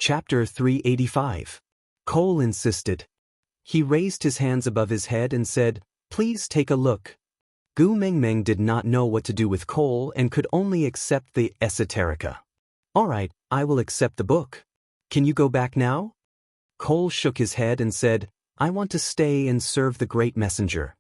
Chapter 385. Cole insisted. He raised his hands above his head and said, "Please take a look." Gu Mengmeng did not know what to do with Cole and could only accept the esoterica. "All right, I will accept the book. Can you go back now?" Cole shook his head and said, "I want to stay and serve the great messenger."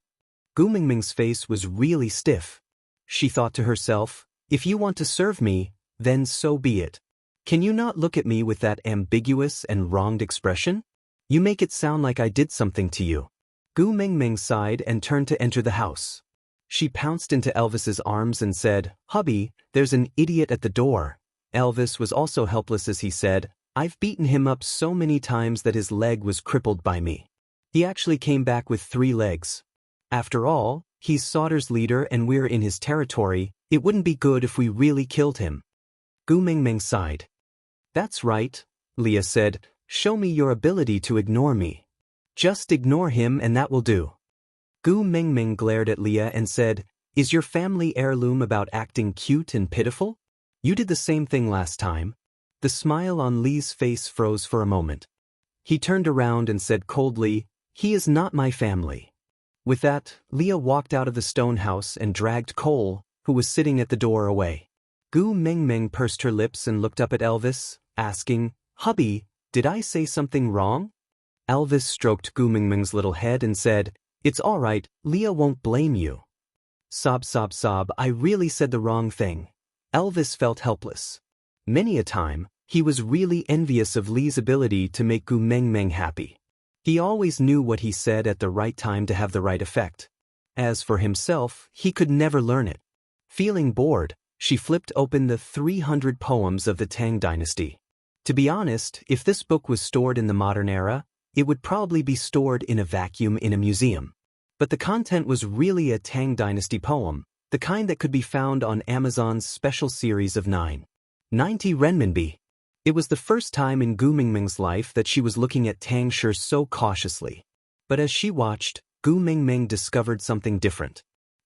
Gu Mengmeng's face was really stiff. She thought to herself, "If you want to serve me, then so be it. Can you not look at me with that ambiguous and wronged expression? You make it sound like I did something to you." Gu Mengmeng sighed and turned to enter the house. She pounced into Elvis's arms and said, "Hubby, there's an idiot at the door." Elvis was also helpless as he said, "I've beaten him up so many times that his leg was crippled by me. He actually came back with 3 legs. After all, he's Sauter's leader and we're in his territory. It wouldn't be good if we really killed him." Gu Mengmeng sighed. "That's right," Leah said. "Show me your ability to ignore me. Just ignore him and that will do." Gu Mengmeng glared at Leah and said, "Is your family heirloom about acting cute and pitiful? You did the same thing last time." The smile on Lee's face froze for a moment. He turned around and said coldly, "He is not my family." With that, Leah walked out of the stone house and dragged Cole, who was sitting at the door, away. Gu Mengmeng pursed her lips and looked up at Elvis, asking, "Hubby, did I say something wrong?" Elvis stroked Gu Mengmeng's little head and said, "It's all right, Leah won't blame you." Sob, sob, sob, I really said the wrong thing. Elvis felt helpless. Many a time, he was really envious of Lee's ability to make Gu Mengmeng happy. He always knew what he said at the right time to have the right effect. As for himself, he could never learn it. Feeling bored, she flipped open the 300 poems of the Tang Dynasty. To be honest, if this book was stored in the modern era, it would probably be stored in a vacuum in a museum. But the content was really a Tang Dynasty poem, the kind that could be found on Amazon's special series of 990 renminbi. It was the first time in Gu Mengmeng's life that she was looking at Tang Shi so cautiously. But as she watched, Gu Mengmeng discovered something different.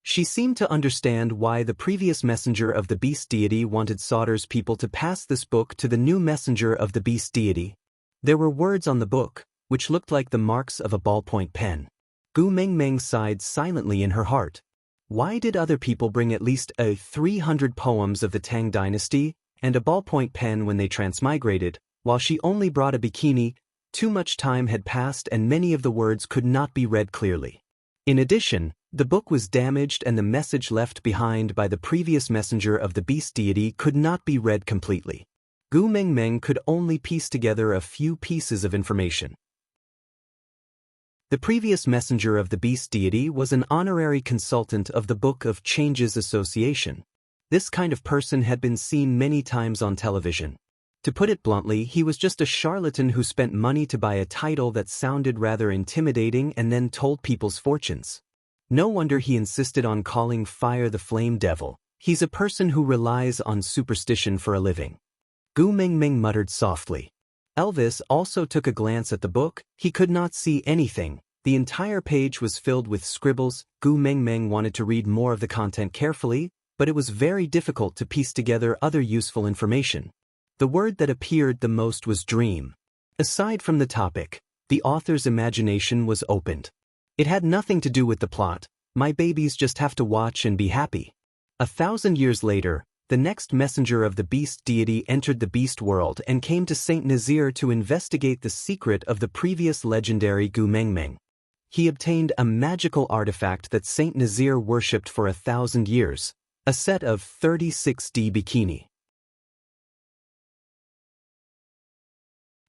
She seemed to understand why the previous messenger of the beast deity wanted Sauter's people to pass this book to the new messenger of the beast deity. There were words on the book, which looked like the marks of a ballpoint pen. Gu Mengmeng sighed silently in her heart. Why did other people bring at least 300 poems of the Tang Dynasty and a ballpoint pen when they transmigrated, while she only brought a bikini? Too much time had passed and many of the words could not be read clearly. In addition, the book was damaged and the message left behind by the previous messenger of the beast deity could not be read completely. Gu Mengmeng could only piece together a few pieces of information. The previous messenger of the beast deity was an honorary consultant of the Book of Changes Association. This kind of person had been seen many times on television. To put it bluntly, he was just a charlatan who spent money to buy a title that sounded rather intimidating and then told people's fortunes. No wonder he insisted on calling fire the flame devil. He's a person who relies on superstition for a living. Gu Mengmeng muttered softly. Elvis also took a glance at the book. He could not see anything. The entire page was filled with scribbles. Gu Mengmeng wanted to read more of the content carefully, but it was very difficult to piece together other useful information. The word that appeared the most was dream. Aside from the topic, the author's imagination was opened. It had nothing to do with the plot. My babies just have to watch and be happy. 1,000 years later, the next messenger of the beast deity entered the beast world and came to Saint Nazir to investigate the secret of the previous legendary Gu Mengmeng. He obtained a magical artifact that Saint Nazir worshipped for 1,000 years, a set of 36D bikini.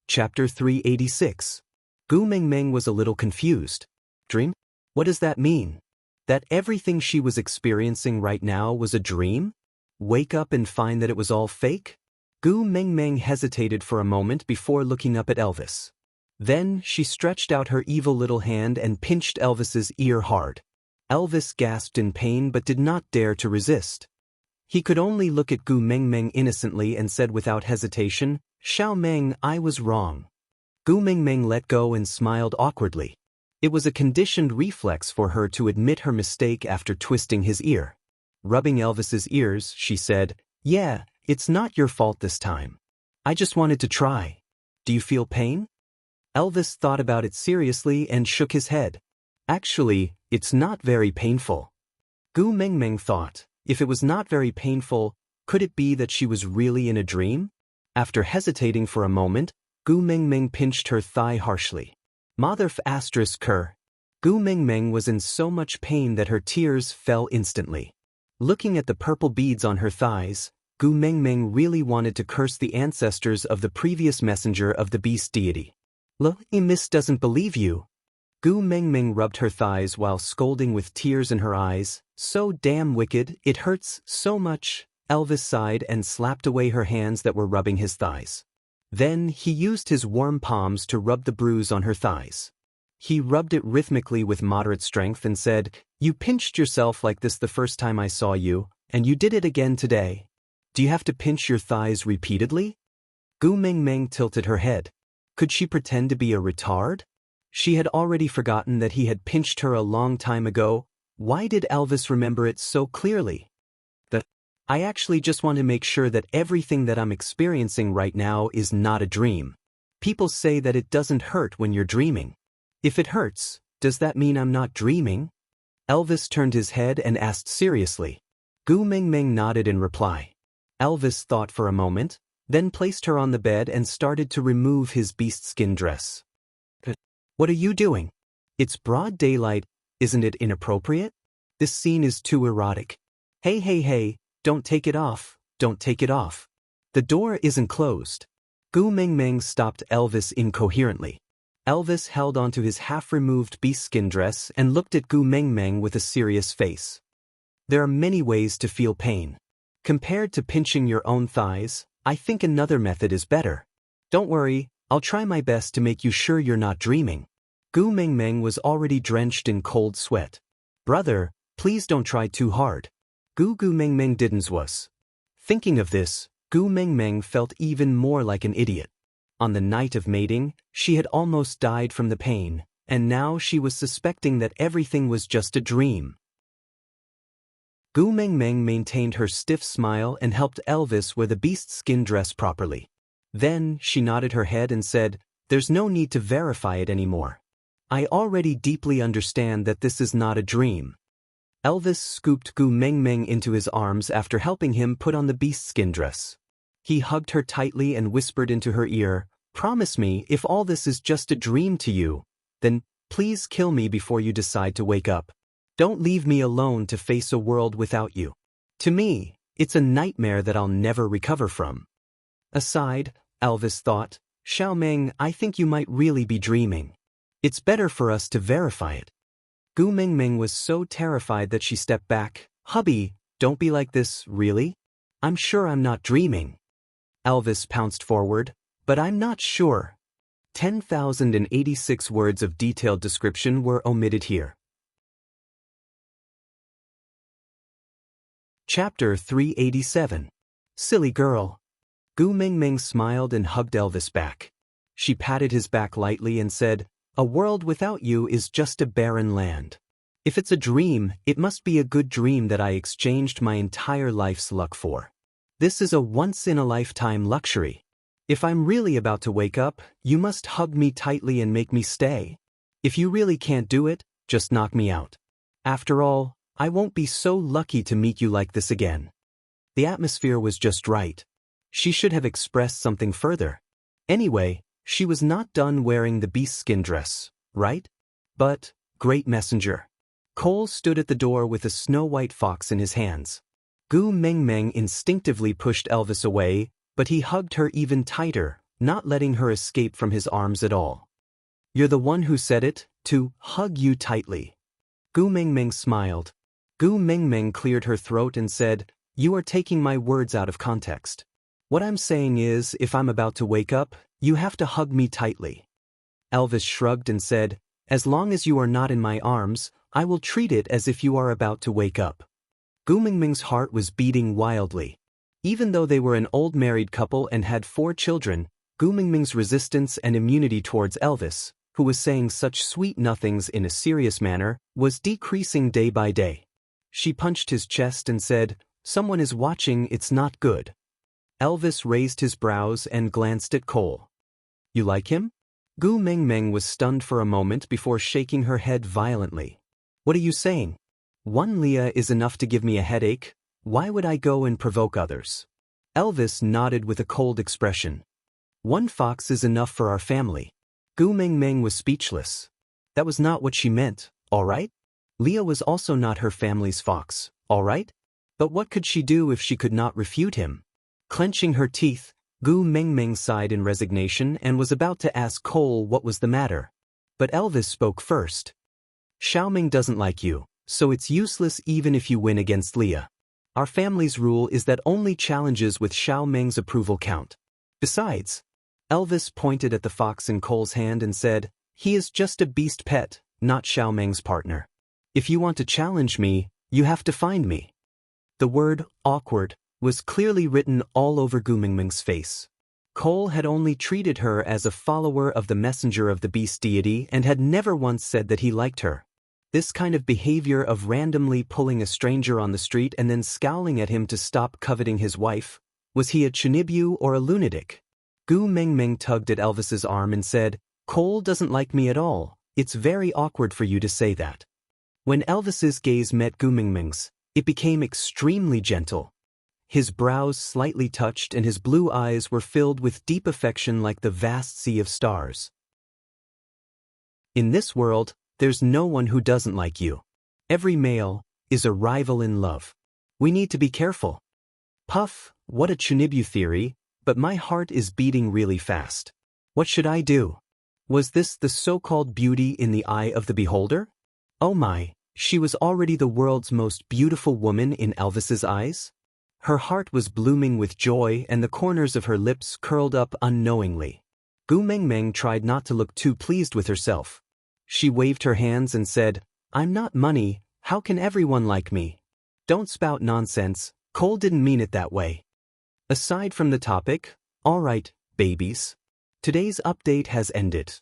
Chapter 386. Gu Mengmeng was a little confused. Dream? What does that mean? That everything she was experiencing right now was a dream? Wake up and find that it was all fake? Gu Mengmeng hesitated for a moment before looking up at Elvis. Then she stretched out her evil little hand and pinched Elvis's ear hard. Elvis gasped in pain but did not dare to resist. He could only look at Gu Mengmeng innocently and said without hesitation, "Xiao Meng, I was wrong." Gu Mengmeng let go and smiled awkwardly. It was a conditioned reflex for her to admit her mistake after twisting his ear. Rubbing Elvis's ears, she said, "Yeah, it's not your fault this time. I just wanted to try." Do you feel pain? Elvis thought about it seriously and shook his head. Actually, it's not very painful. Gu Mengmeng thought, if it was not very painful, could it be that she was really in a dream? After hesitating for a moment, Gu Mengmeng pinched her thigh harshly. Mother f***. Gu Mengmeng was in so much pain that her tears fell instantly. Looking at the purple beads on her thighs, Gu Mengmeng really wanted to curse the ancestors of the previous messenger of the beast deity. Miss doesn't believe you. Gu Mengmeng rubbed her thighs while scolding with tears in her eyes. So damn wicked, it hurts so much. Elvis sighed and slapped away her hands that were rubbing his thighs. Then he used his warm palms to rub the bruise on her thighs. He rubbed it rhythmically with moderate strength and said, "You pinched yourself like this the first time I saw you, and you did it again today. Do you have to pinch your thighs repeatedly?" Gu Mengmeng tilted her head. Could she pretend to be a retard? She had already forgotten that he had pinched her a long time ago. Why did Elvis remember it so clearly? I actually just want to make sure that everything that I'm experiencing right now is not a dream. People say that it doesn't hurt when you're dreaming. If it hurts, does that mean I'm not dreaming? Elvis turned his head and asked seriously. Gu Mengmeng nodded in reply. Elvis thought for a moment, then placed her on the bed and started to remove his beast-skin dress. What are you doing? It's broad daylight, isn't it inappropriate? This scene is too erotic. Hey, don't take it off, don't take it off. The door isn't closed. Gu Mengmeng stopped Elvis incoherently. Elvis held onto his half-removed beast-skin dress and looked at Gu Mengmeng with a serious face. There are many ways to feel pain. Compared to pinching your own thighs, I think another method is better. Don't worry, I'll try my best to make you sure you're not dreaming. Gu Mengmeng was already drenched in cold sweat. Brother, please don't try too hard. Gu Mengmeng didn't was. Thinking of this, Gu Mengmeng felt even more like an idiot. On the night of mating, she had almost died from the pain, and now she was suspecting that everything was just a dream. Gu Mengmeng maintained her stiff smile and helped Elvis wear the beast-skin dress properly. Then she nodded her head and said, "There's no need to verify it anymore. I already deeply understand that this is not a dream." Elvis scooped Gu Mengmeng into his arms after helping him put on the beast-skin dress. He hugged her tightly and whispered into her ear, "Promise me, if all this is just a dream to you, then please kill me before you decide to wake up. Don't leave me alone to face a world without you. To me, it's a nightmare that I'll never recover from." Aside, Elvis thought, "Xiaomeng, I think you might really be dreaming. It's better for us to verify it." Gu Mengmeng was so terrified that she stepped back. "Hubby, don't be like this, really? I'm sure I'm not dreaming." Elvis pounced forward, "But I'm not sure." 10,086 words of detailed description were omitted here. Chapter 387. Silly girl. Gu Mengmeng smiled and hugged Elvis back. She patted his back lightly and said, "A world without you is just a barren land. If it's a dream, it must be a good dream that I exchanged my entire life's luck for. This is a once-in-a-lifetime luxury. If I'm really about to wake up, you must hug me tightly and make me stay. If you really can't do it, just knock me out. After all, I won't be so lucky to meet you like this again." The atmosphere was just right. She should have expressed something further. Anyway, she was not done wearing the beast-skin dress, right? But, great messenger. Cole stood at the door with a snow-white fox in his hands. Gu Mengmeng instinctively pushed Elvis away, but he hugged her even tighter, not letting her escape from his arms at all. "You're the one who said it, to hug you tightly." Gu Mengmeng smiled. Gu Mengmeng cleared her throat and said, "You are taking my words out of context. What I'm saying is, if I'm about to wake up, you have to hug me tightly." Elvis shrugged and said, "As long as you are not in my arms, I will treat it as if you are about to wake up." Gu Mengmeng's heart was beating wildly. Even though they were an old married couple and had 4 children, Gu Mengmeng's resistance and immunity towards Elvis, who was saying such sweet nothings in a serious manner, was decreasing day by day. She punched his chest and said, "Someone is watching, it's not good." Elvis raised his brows and glanced at Cole. You like him? Gu Mengmeng was stunned for a moment before shaking her head violently. What are you saying? One Leah is enough to give me a headache. Why would I go and provoke others? Elvis nodded with a cold expression. One fox is enough for our family. Gu Mengmeng was speechless. That was not what she meant, all right? Leah was also not her family's fox, all right? But what could she do if she could not refute him? Clenching her teeth, Gu Mengmeng sighed in resignation and was about to ask Cole what was the matter. But Elvis spoke first. Xiaoming doesn't like you, so it's useless even if you win against Leah. Our family's rule is that only challenges with Xiaoming's approval count. Besides, Elvis pointed at the fox in Cole's hand and said, he is just a beast pet, not Xiaoming's partner. If you want to challenge me, you have to find me. The word, awkward, was clearly written all over Gu Mengmeng's face. Cole had only treated her as a follower of the messenger of the beast deity and had never once said that he liked her. This kind of behavior of randomly pulling a stranger on the street and then scowling at him to stop coveting his wife, was he a Chunibyu or a lunatic? Gu Mengmeng tugged at Elvis's arm and said, Cole doesn't like me at all. It's very awkward for you to say that. When Elvis's gaze met Gu Mengmeng's, it became extremely gentle. His brows slightly touched and his blue eyes were filled with deep affection like the vast sea of stars. In this world, there's no one who doesn't like you. Every male is a rival in love. We need to be careful. Puff, what a Chunibyu theory, but my heart is beating really fast. What should I do? Was this the so-called beauty in the eye of the beholder? Oh my, she was already the world's most beautiful woman in Elvis's eyes? Her heart was blooming with joy and the corners of her lips curled up unknowingly. Gu Mengmeng tried not to look too pleased with herself. She waved her hands and said, I'm not money, how can everyone like me? Don't spout nonsense, Cole didn't mean it that way. Aside from the topic, all right, babies. Today's update has ended.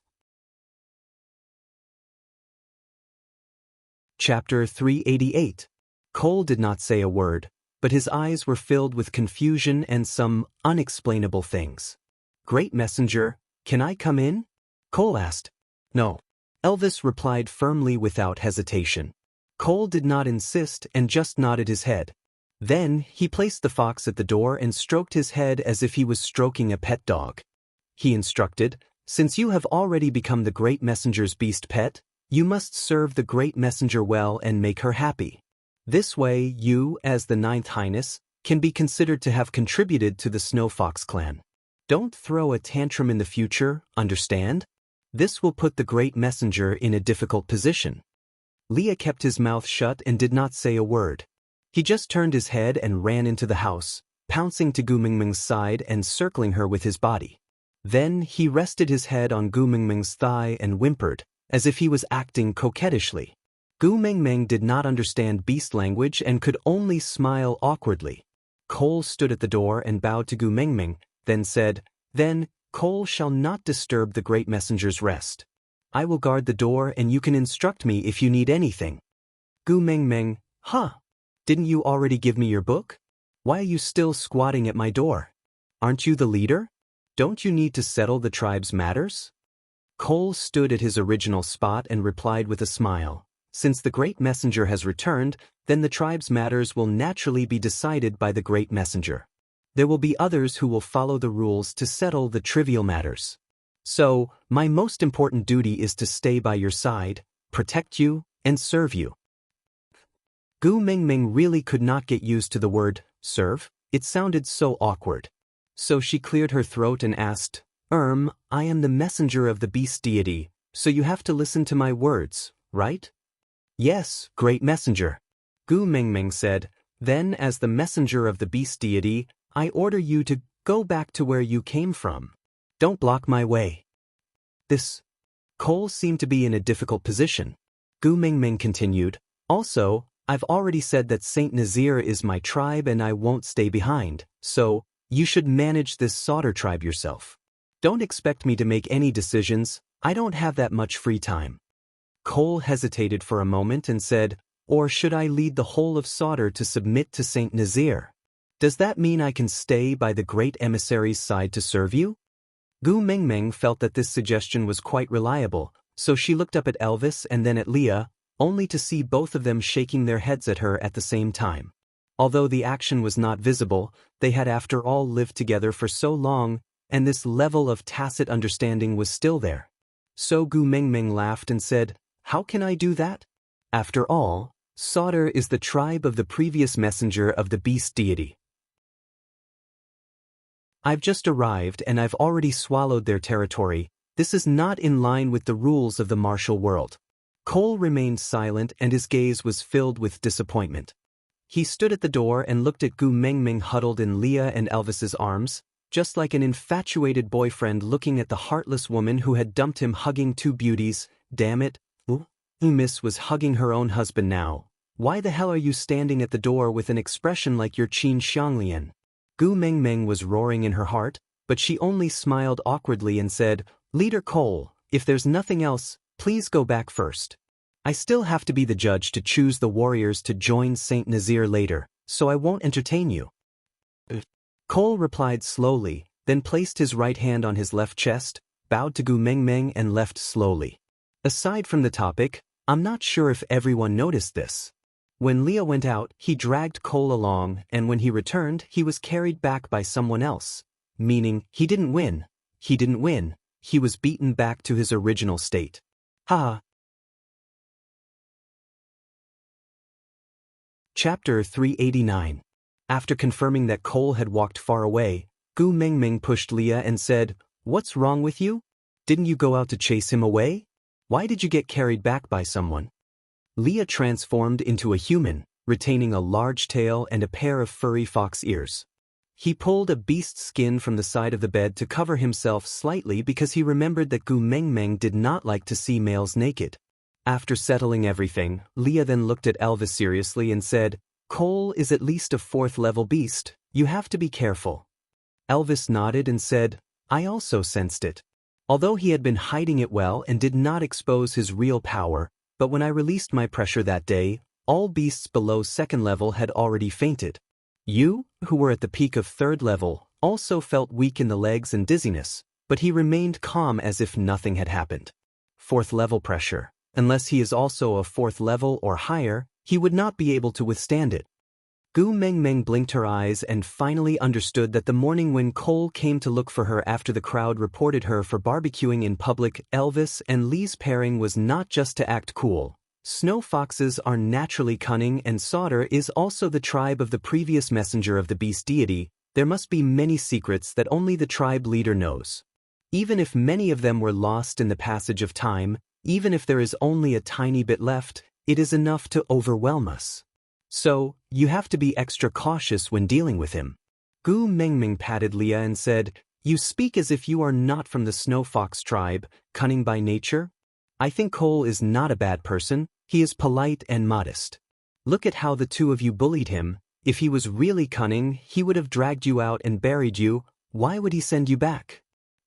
Chapter 388. Cole did not say a word, but his eyes were filled with confusion and some unexplainable things. Great messenger, can I come in? Cole asked. No. Elvis replied firmly without hesitation. Cole did not insist and just nodded his head. Then he placed the fox at the door and stroked his head as if he was stroking a pet dog. He instructed, since you have already become the great messenger's beast pet, you must serve the great messenger well and make her happy. This way you, as the Ninth Highness, can be considered to have contributed to the Snow Fox clan. Don't throw a tantrum in the future, understand? This will put the great messenger in a difficult position. Leah kept his mouth shut and did not say a word. He just turned his head and ran into the house, pouncing to Gu Mengmeng's side and circling her with his body. Then he rested his head on Gu Mengmeng's thigh and whimpered, as if he was acting coquettishly. Gu Mengmeng did not understand beast language and could only smile awkwardly. Cole stood at the door and bowed to Gu Mengmeng, then said, Then, Cole shall not disturb the great messenger's rest. I will guard the door and you can instruct me if you need anything. Gu Mengmeng, didn't you already give me your book? Why are you still squatting at my door? Aren't you the leader? Don't you need to settle the tribe's matters? Cole stood at his original spot and replied with a smile. Since the great messenger has returned, then the tribe's matters will naturally be decided by the great messenger. There will be others who will follow the rules to settle the trivial matters. So, my most important duty is to stay by your side, protect you, and serve you. Gu Mengmeng really could not get used to the word, serve. It sounded so awkward. So she cleared her throat and asked, I am the messenger of the beast deity, so you have to listen to my words, right? Yes, great messenger. Gu Mengmeng said, Then as the messenger of the beast deity, I order you to go back to where you came from. Don't block my way. Cole seemed to be in a difficult position. Gu Mengmeng continued, Also, I've already said that Saint Nazir is my tribe and I won't stay behind, so you should manage this Sauter tribe yourself. Don't expect me to make any decisions, I don't have that much free time. Cole hesitated for a moment and said, Or should I lead the whole of Sauter to submit to Saint Nazir? Does that mean I can stay by the great emissary's side to serve you? Gu Mengmeng felt that this suggestion was quite reliable, so she looked up at Elvis and then at Leah, only to see both of them shaking their heads at her at the same time. Although the action was not visible, they had after all lived together for so long, and this level of tacit understanding was still there. So Gu Mengmeng laughed and said, "How can I do that? After all, Sauter is the tribe of the previous messenger of the beast deity. I've just arrived and I've already swallowed their territory. This is not in line with the rules of the martial world." Cole remained silent and his gaze was filled with disappointment. He stood at the door and looked at Gu Mengmeng huddled in Leah and Elvis's arms, just like an infatuated boyfriend looking at the heartless woman who had dumped him hugging two beauties. Damn it, Miss was hugging her own husband now. Why the hell are you standing at the door with an expression like you're Qin Xianglian? Gu Mengmeng was roaring in her heart, but she only smiled awkwardly and said, "Leader Cole, if there's nothing else, please go back first. I still have to be the judge to choose the warriors to join Saint Nazir later, so I won't entertain you." Cole replied slowly, then placed his right hand on his left chest, bowed to Gu Mengmeng and left slowly. Aside from the topic, I'm not sure if everyone noticed this. When Leah went out, he dragged Cole along, and when he returned, he was carried back by someone else. Meaning, he didn't win. He didn't win. He was beaten back to his original state. Ha! Chapter 389. After confirming that Cole had walked far away, Gu Mengmeng pushed Leah and said, "What's wrong with you? Didn't you go out to chase him away? Why did you get carried back by someone?" Leah transformed into a human, retaining a large tail and a pair of furry fox ears. He pulled a beast skin from the side of the bed to cover himself slightly because he remembered that Gu Mengmeng did not like to see males naked. After settling everything, Leah then looked at Elvis seriously and said, "Cole is at least a 4th-level beast. You have to be careful." Elvis nodded and said, "I also sensed it. Although he had been hiding it well and did not expose his real power, but when I released my pressure that day, all beasts below 2nd level had already fainted. You, who were at the peak of 3rd level, also felt weak in the legs and dizziness, but he remained calm as if nothing had happened. 4th level pressure. Unless he is also a 4th level or higher, he would not be able to withstand it." Gu Mengmeng blinked her eyes and finally understood that the morning when Cole came to look for her after the crowd reported her for barbecuing in public, Elvis and Lee's pairing was not just to act cool. Snow foxes are naturally cunning and Sauter is also the tribe of the previous messenger of the beast deity. There must be many secrets that only the tribe leader knows. Even if many of them were lost in the passage of time, even if there is only a tiny bit left, it is enough to overwhelm us. So, you have to be extra cautious when dealing with him. Gu Mengmeng patted Leah and said, "You speak as if you are not from the Snow Fox tribe, cunning by nature. I think Cole is not a bad person, he is polite and modest. Look at how the two of you bullied him. If he was really cunning, he would have dragged you out and buried you. Why would he send you back?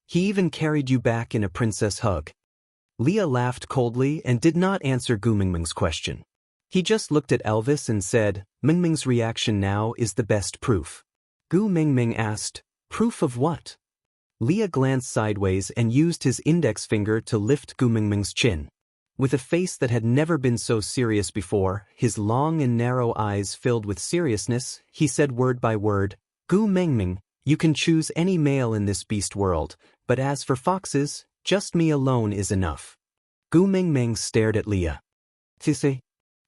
He even carried you back in a princess hug." Leah laughed coldly and did not answer Gu Mengmeng's question. He just looked at Elvis and said, "Mengmeng's reaction now is the best proof." Gu Mengmeng asked, "Proof of what?" Leah glanced sideways and used his index finger to lift Gu Mengmeng's chin. With a face that had never been so serious before, his long and narrow eyes filled with seriousness, he said word by word, "Gu Mengmeng, you can choose any male in this beast world, but as for foxes, just me alone is enough." Gu Mengmeng stared at Leah. "Tisse?"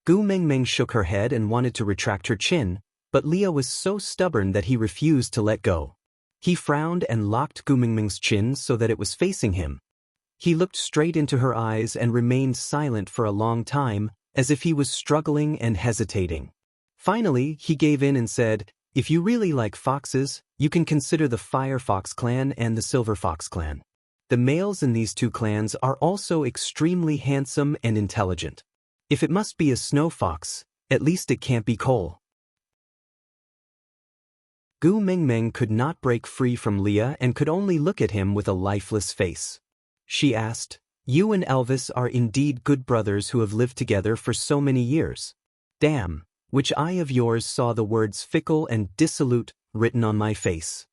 Gu Mengmeng shook her head and wanted to retract her chin, but Leah was so stubborn that he refused to let go. He frowned and locked Gu Mengmeng's chin so that it was facing him. He looked straight into her eyes and remained silent for a long time, as if he was struggling and hesitating. Finally, he gave in and said, "If you really like foxes, you can consider the Fire Fox clan and the Silver Fox clan. The males in these two clans are also extremely handsome and intelligent. If it must be a snow fox, at least it can't be Cole." Gu Mengmeng could not break free from Leah and could only look at him with a lifeless face. She asked, "You and Elvis are indeed good brothers who have lived together for so many years. Damn, which eye of yours saw the words fickle and dissolute written on my face?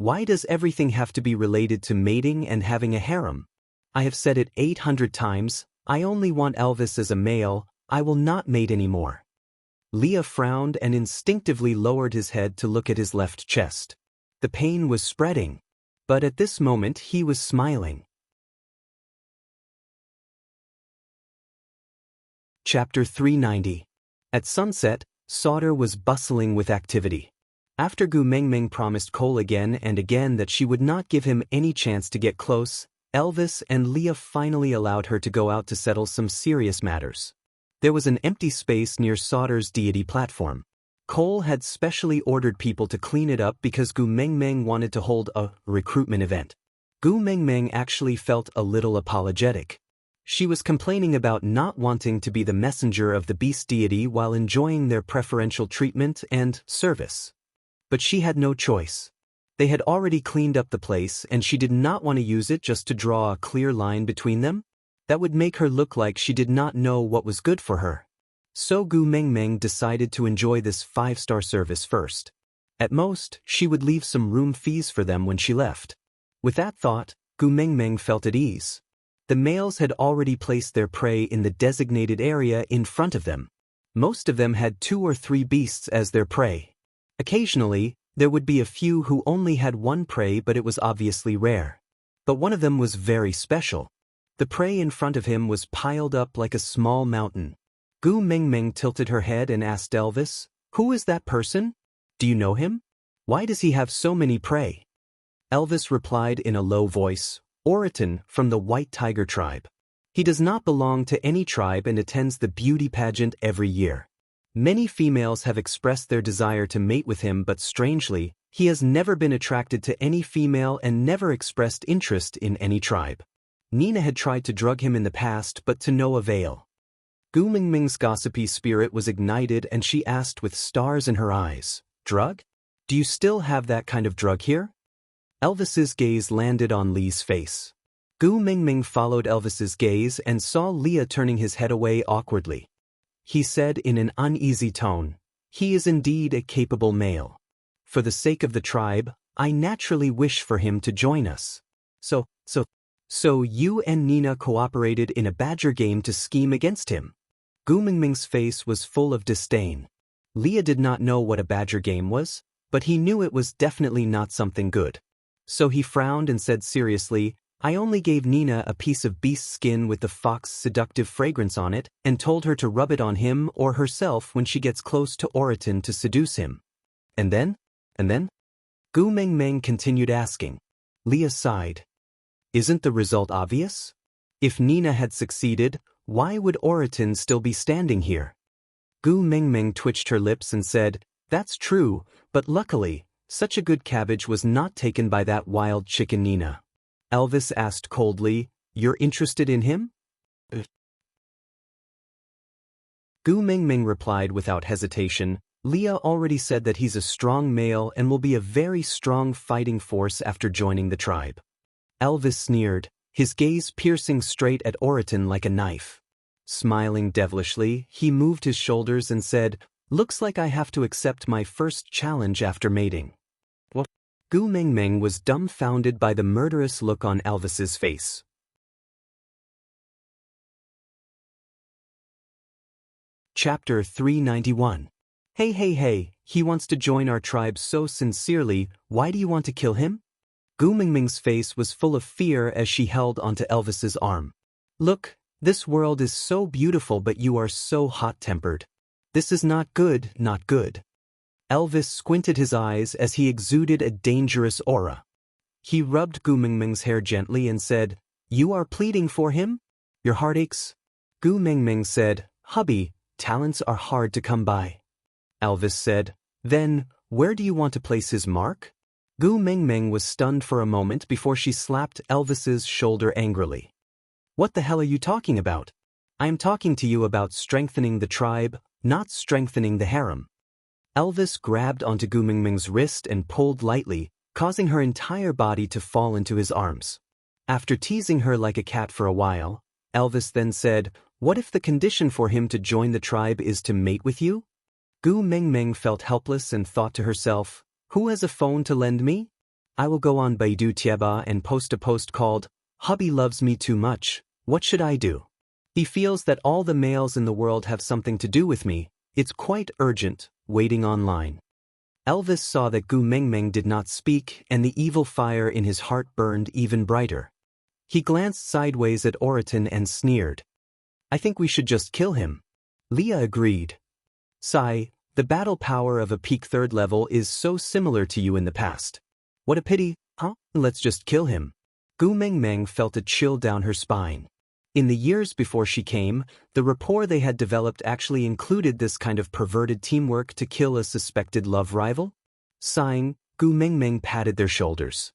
Why does everything have to be related to mating and having a harem? I have said it 800 times, I only want Elvis as a male, I will not mate anymore. Leah frowned and instinctively lowered his head to look at his left chest. The pain was spreading. But at this moment he was smiling. Chapter 390. At sunset, Sauter was bustling with activity. After Gu Mengmeng promised Cole again and again that she would not give him any chance to get close, Elvis and Leah finally allowed her to go out to settle some serious matters. There was an empty space near Sauter's deity platform. Cole had specially ordered people to clean it up because Gu Mengmeng wanted to hold a recruitment event. Gu Mengmeng actually felt a little apologetic. She was complaining about not wanting to be the messenger of the beast deity while enjoying their preferential treatment and service. But she had no choice. They had already cleaned up the place and she did not want to use it just to draw a clear line between them. That would make her look like she did not know what was good for her. So Gu Mengmeng decided to enjoy this 5-star service first. At most, she would leave some room fees for them when she left. With that thought, Gu Mengmeng felt at ease. The males had already placed their prey in the designated area in front of them. Most of them had 2 or 3 beasts as their prey. Occasionally, there would be a few who only had one prey, but it was obviously rare. But one of them was very special. The prey in front of him was piled up like a small mountain. Gu Mengmeng tilted her head and asked Elvis, "Who is that person? Do you know him? Why does he have so many prey?" Elvis replied in a low voice, "Oriton from the White Tiger tribe. He does not belong to any tribe and attends the beauty pageant every year. Many females have expressed their desire to mate with him, but strangely, he has never been attracted to any female and never expressed interest in any tribe. Nina had tried to drug him in the past, but to no avail." Gu Mengmeng's gossipy spirit was ignited and she asked with stars in her eyes, "Drug? Do you still have that kind of drug here?" Elvis's gaze landed on Lee's face. Gu Mengmeng followed Elvis's gaze and saw Leah turning his head away awkwardly. He said in an uneasy tone, "He is indeed a capable male. For the sake of the tribe, I naturally wish for him to join us. So you and Nina cooperated in a badger game to scheme against him?" Gu Mengmeng's face was full of disdain. Leah did not know what a badger game was, but he knew it was definitely not something good. So he frowned and said seriously, "I only gave Nina a piece of beast skin with the fox seductive fragrance on it and told her to rub it on him or herself when she gets close to Oriton to seduce him. And then? Gu Mengmeng continued asking. Leah sighed. Isn't the result obvious? If Nina had succeeded, why would Oriton still be standing here? Gu Mengmeng twitched her lips and said, "That's true, but luckily, such a good cabbage was not taken by that wild chicken Nina." Elvis asked coldly, "You're interested in him?" Gu Mengmeng replied without hesitation, "Leah already said that he's a strong male and will be a very strong fighting force after joining the tribe." Elvis sneered, his gaze piercing straight at Oriton like a knife. Smiling devilishly, he moved his shoulders and said, "Looks like I have to accept my first challenge after mating." What? Gu Mengmeng was dumbfounded by the murderous look on Elvis's face. Chapter 391. Hey, he wants to join our tribe so sincerely, why do you want to kill him? Gu Mengmeng's face was full of fear as she held onto Elvis's arm. "Look, this world is so beautiful but you are so hot-tempered. This is not good, not good." Elvis squinted his eyes as he exuded a dangerous aura. He rubbed Gu Mengmeng's hair gently and said, "You are pleading for him? Your heart aches?" Gu Mengmeng said, "Hubby, talents are hard to come by." Elvis said, "Then, where do you want to place his mark?" Gu Mengmeng was stunned for a moment before she slapped Elvis's shoulder angrily. "What the hell are you talking about? I am talking to you about strengthening the tribe, not strengthening the harem." Elvis grabbed onto Gu Mengmeng's wrist and pulled lightly, causing her entire body to fall into his arms. After teasing her like a cat for a while, Elvis then said, "What if the condition for him to join the tribe is to mate with you?" Gu Mengmeng felt helpless and thought to herself, "Who has a phone to lend me?" I will go on Baidu Tieba and post a post called, "Hubby loves me too much, what should I do?" He feels that all the males in the world have something to do with me, it's quite urgent, waiting online. Elvis saw that Gu Mengmeng did not speak and the evil fire in his heart burned even brighter. He glanced sideways at Oraton and sneered. "I think we should just kill him." Leah agreed. "Sigh, the battle power of a peak 3rd level is so similar to you in the past. What a pity, huh? Let's just kill him." Gu Mengmeng felt a chill down her spine. In the years before she came, the rapport they had developed actually included this kind of perverted teamwork to kill a suspected love rival. Sighing, Gu Mengmeng patted their shoulders.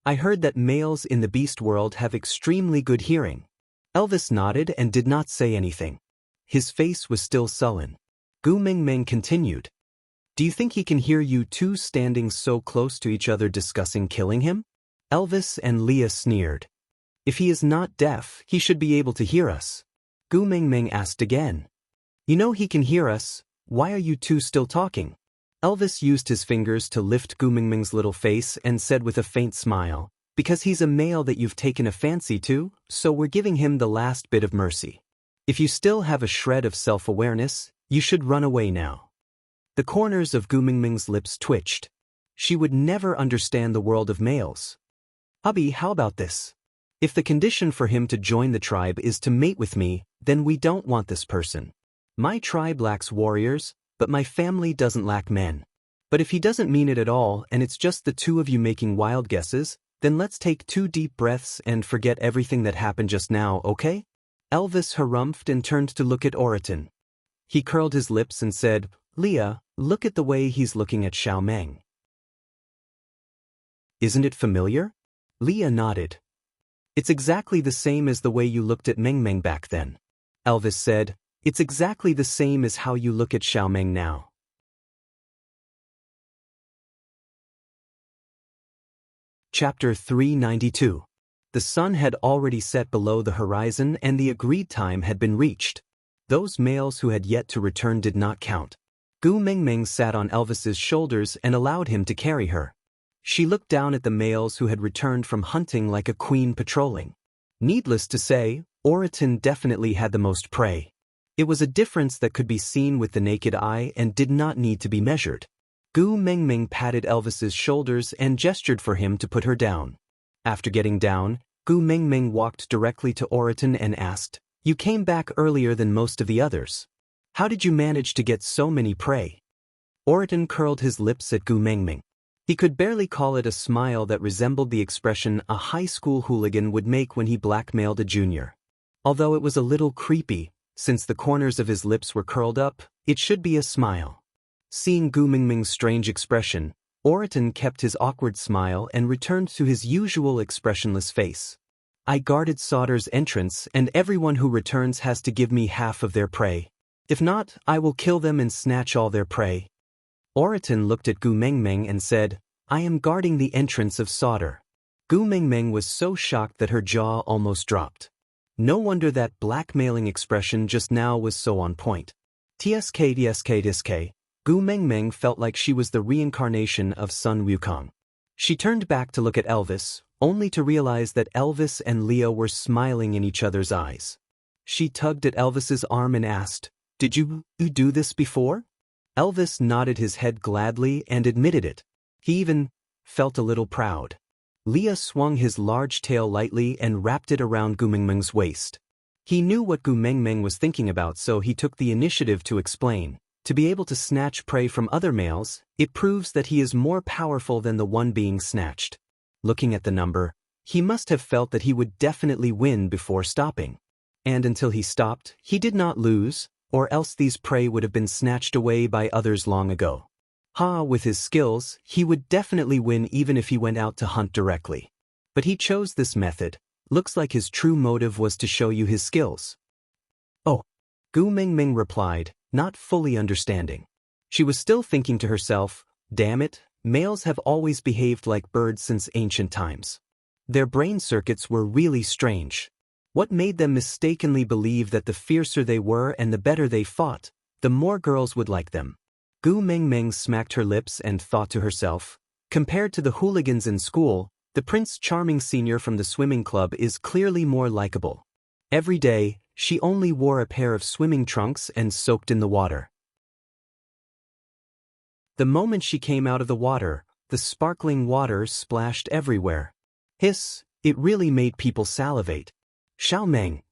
"I heard that males in the beast world have extremely good hearing." Elvis nodded and did not say anything. His face was still sullen. Gu Mengmeng continued. "Do you think he can hear you two standing so close to each other discussing killing him?" Elvis and Leah sneered. "If he is not deaf, he should be able to hear us." Gu Mengmeng asked again. "You know he can hear us, why are you two still talking?" Elvis used his fingers to lift Gu Mengmeng's little face and said with a faint smile, "Because he's a male that you've taken a fancy to, so we're giving him the last bit of mercy. If you still have a shred of self-awareness, you should run away now." The corners of Gu Mengmeng's lips twitched. She would never understand the world of males. "Hubby, how about this? If the condition for him to join the tribe is to mate with me, then we don't want this person. My tribe lacks warriors, but my family doesn't lack men. But if he doesn't mean it at all and it's just the two of you making wild guesses, then let's take 2 deep breaths and forget everything that happened just now, okay?" Elvis harumphed and turned to look at Oraton. He curled his lips and said, "Leah, look at the way he's looking at Xiao Meng. Isn't it familiar?" Leah nodded. "It's exactly the same as the way you looked at Meng Meng back then." Elvis said, "It's exactly the same as how you look at Xiao Meng now." Chapter 392. The sun had already set below the horizon and the agreed time had been reached. Those males who had yet to return did not count. Gu Mengmeng sat on Elvis's shoulders and allowed him to carry her. She looked down at the males who had returned from hunting like a queen patrolling. Needless to say, Oraton definitely had the most prey. It was a difference that could be seen with the naked eye and did not need to be measured. Gu Mengmeng patted Elvis's shoulders and gestured for him to put her down. After getting down, Gu Mengmeng walked directly to Oraton and asked, "You came back earlier than most of the others. How did you manage to get so many prey?" Oraton curled his lips at Gu Mengmeng. He could barely call it a smile that resembled the expression a high school hooligan would make when he blackmailed a junior. Although it was a little creepy, since the corners of his lips were curled up, it should be a smile. Seeing Gu Mengmeng's strange expression, Oraton kept his awkward smile and returned to his usual expressionless face. "I guarded Sauter's entrance and everyone who returns has to give me half of their prey. If not, I will kill them and snatch all their prey." Oraton looked at Gu Mengmeng and said, "I am guarding the entrance of Sauter." Gu Mengmeng was so shocked that her jaw almost dropped. No wonder that blackmailing expression just now was so on point. Tsk. Gu Mengmeng felt like she was the reincarnation of Sun Wukong. She turned back to look at Elvis, only to realize that Elvis and Leah were smiling in each other's eyes. She tugged at Elvis's arm and asked, "Did you do this before?" Elvis nodded his head gladly and admitted it. He even felt a little proud. Leah swung his large tail lightly and wrapped it around Gu Mengmeng's waist. He knew what Gu Mengmeng was thinking about, so he took the initiative to explain. To be able to snatch prey from other males, it proves that he is more powerful than the one being snatched. Looking at the number, he must have felt that he would definitely win before stopping. And until he stopped, he did not lose, or else these prey would have been snatched away by others long ago. With his skills, he would definitely win even if he went out to hunt directly. But he chose this method. Looks like his true motive was to show you his skills. "Oh," Gu Mengmeng replied, not fully understanding. She was still thinking to herself, "Damn it, males have always behaved like birds since ancient times." Their brain circuits were really strange. What made them mistakenly believe that the fiercer they were and the better they fought, the more girls would like them? Gu Mengmeng smacked her lips and thought to herself, Compared to the hooligans in school, the Prince Charming senior from the swimming club is clearly more likable. Every day, she only wore a pair of swimming trunks and soaked in the water. The moment she came out of the water, the sparkling water splashed everywhere. Hiss, it really made people salivate. Xiao Meng.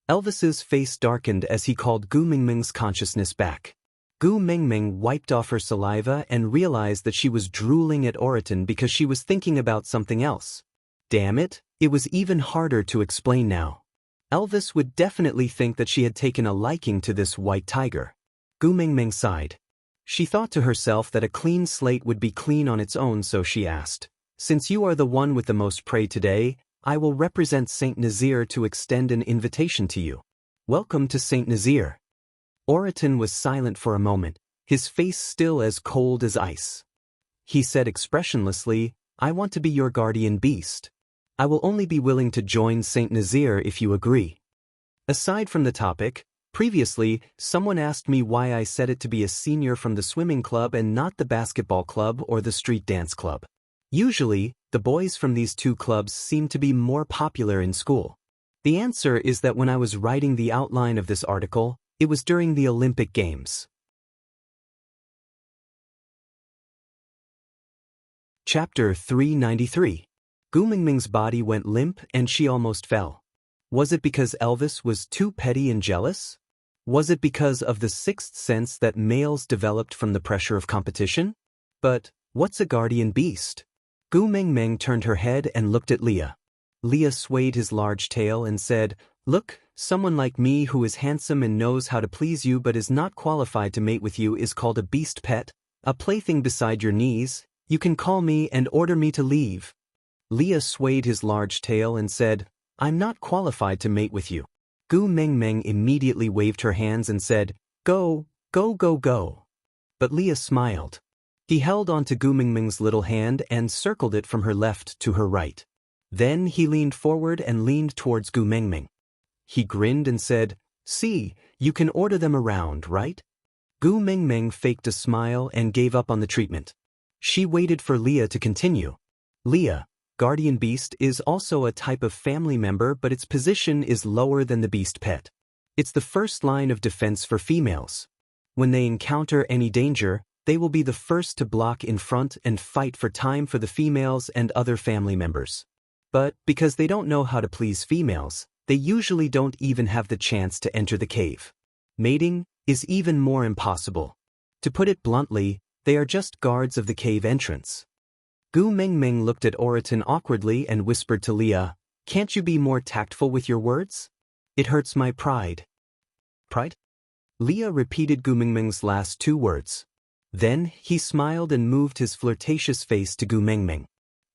Elvis's face darkened as he called Gu Mingming's consciousness back. Gu Mingming wiped off her saliva and realized that she was drooling at Oriton because she was thinking about something else. Damn it, it was even harder to explain now. Elvis would definitely think that she had taken a liking to this white tiger. Gu Mingming sighed. She thought to herself that a clean slate would be clean on its own, so she asked, "Since you are the one with the most prey today, I will represent Saint Nazir to extend an invitation to you. Welcome to Saint Nazir." Oriton was silent for a moment, his face still as cold as ice. He said expressionlessly, "I want to be your guardian beast. I will only be willing to join Saint Nazir if you agree." Aside from the topic, previously, someone asked me why I said it to be a senior from the swimming club and not the basketball club or the street dance club. Usually, the boys from these two clubs seem to be more popular in school. The answer is that when I was writing the outline of this article, it was during the Olympic Games. Chapter 393. Gu Mingming's body went limp and she almost fell. Was it because Elvis was too petty and jealous? Was it because of the sixth sense that males developed from the pressure of competition? But what's a guardian beast? Gu Mingming turned her head and looked at Leah. Leah swayed his large tail and said, "Look, someone like me who is handsome and knows how to please you but is not qualified to mate with you is called a beast pet, a plaything beside your knees. You can call me and order me to leave." Leah swayed his large tail and said, "I'm not qualified to mate with you." Gu Mingming immediately waved her hands and said, "Go, go, go, go." But Leah smiled. He held onto Gu Mingming's little hand and circled it from her left to her right. Then he leaned forward and leaned towards Gu Mingming. He grinned and said, "See, you can order them around, right?" Gu Mingming faked a smile and gave up on the treatment. She waited for Leah to continue. "Leah, guardian beast is also a type of family member, but its position is lower than the beast pet. It's the first line of defense for females. When they encounter any danger, they will be the first to block in front and fight for time for the females and other family members. But because they don't know how to please females, they usually don't even have the chance to enter the cave. Mating is even more impossible. To put it bluntly, they are just guards of the cave entrance." Gu Mingming looked at Oriton awkwardly and whispered to Leah, "Can't you be more tactful with your words? It hurts my pride." "Pride?" Leah repeated Gu Mingming's last two words. Then he smiled and moved his flirtatious face to Gu Mingming.